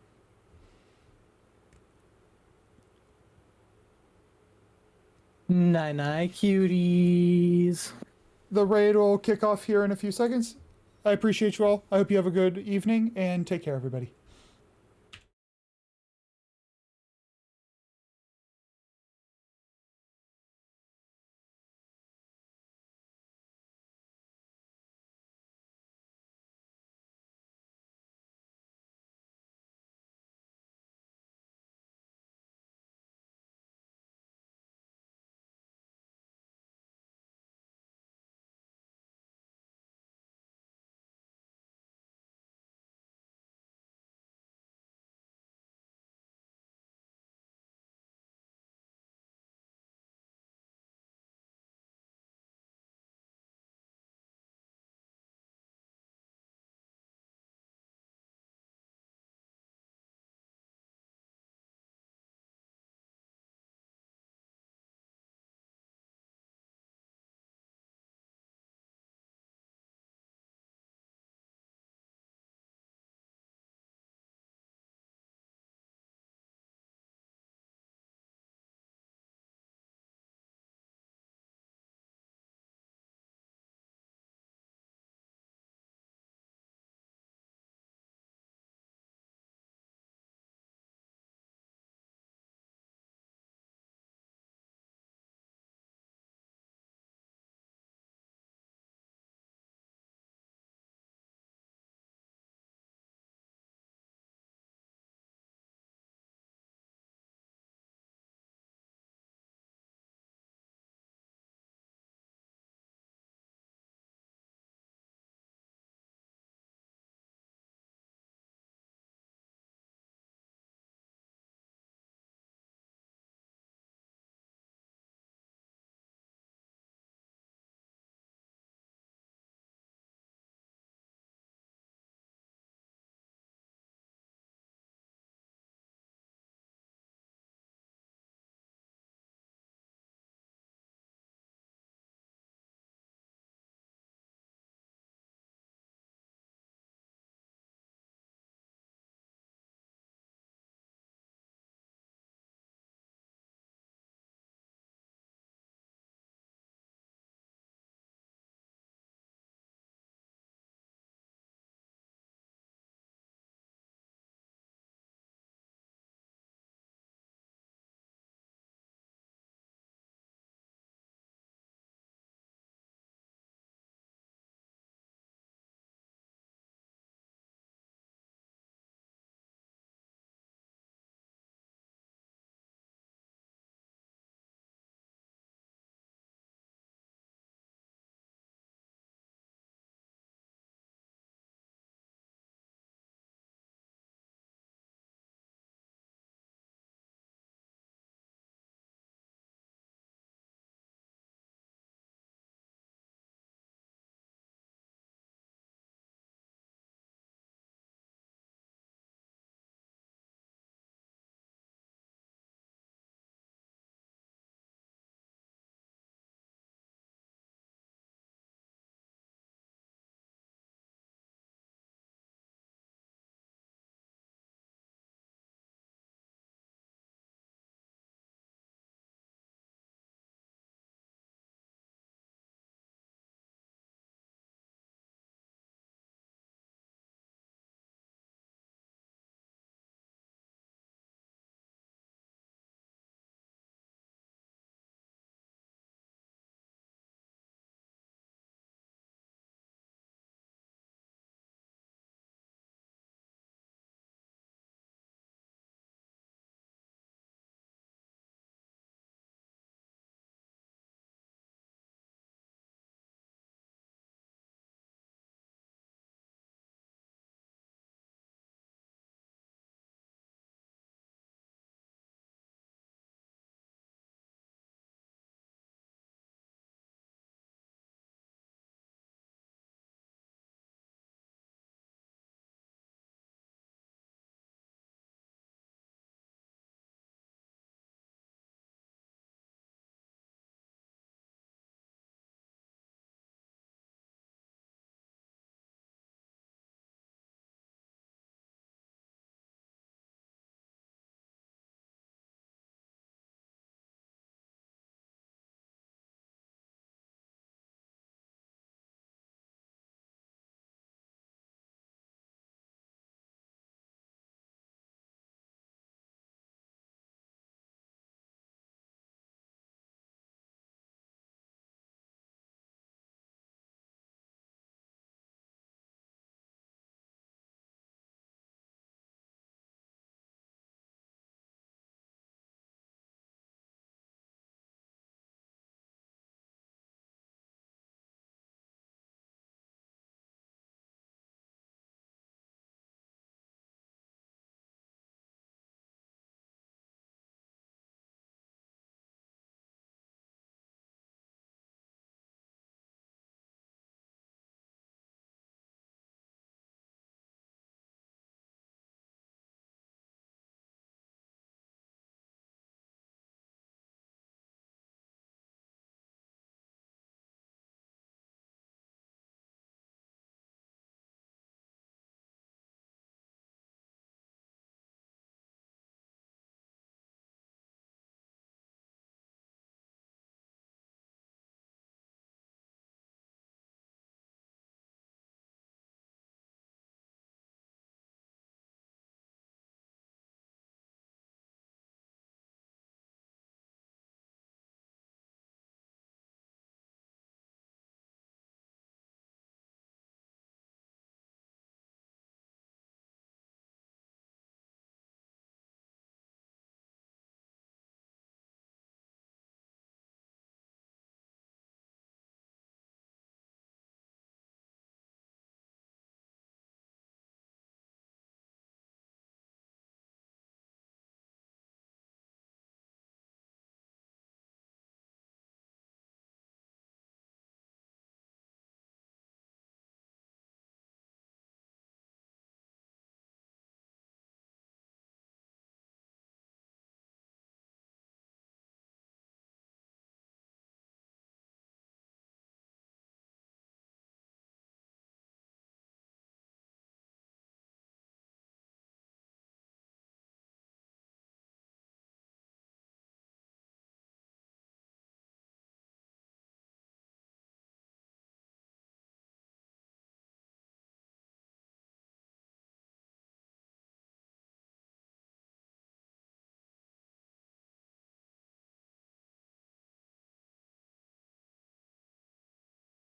Night, cuties. The raid will kick off here in a few seconds. I appreciate you all. I hope you have a good evening, and take care, everybody.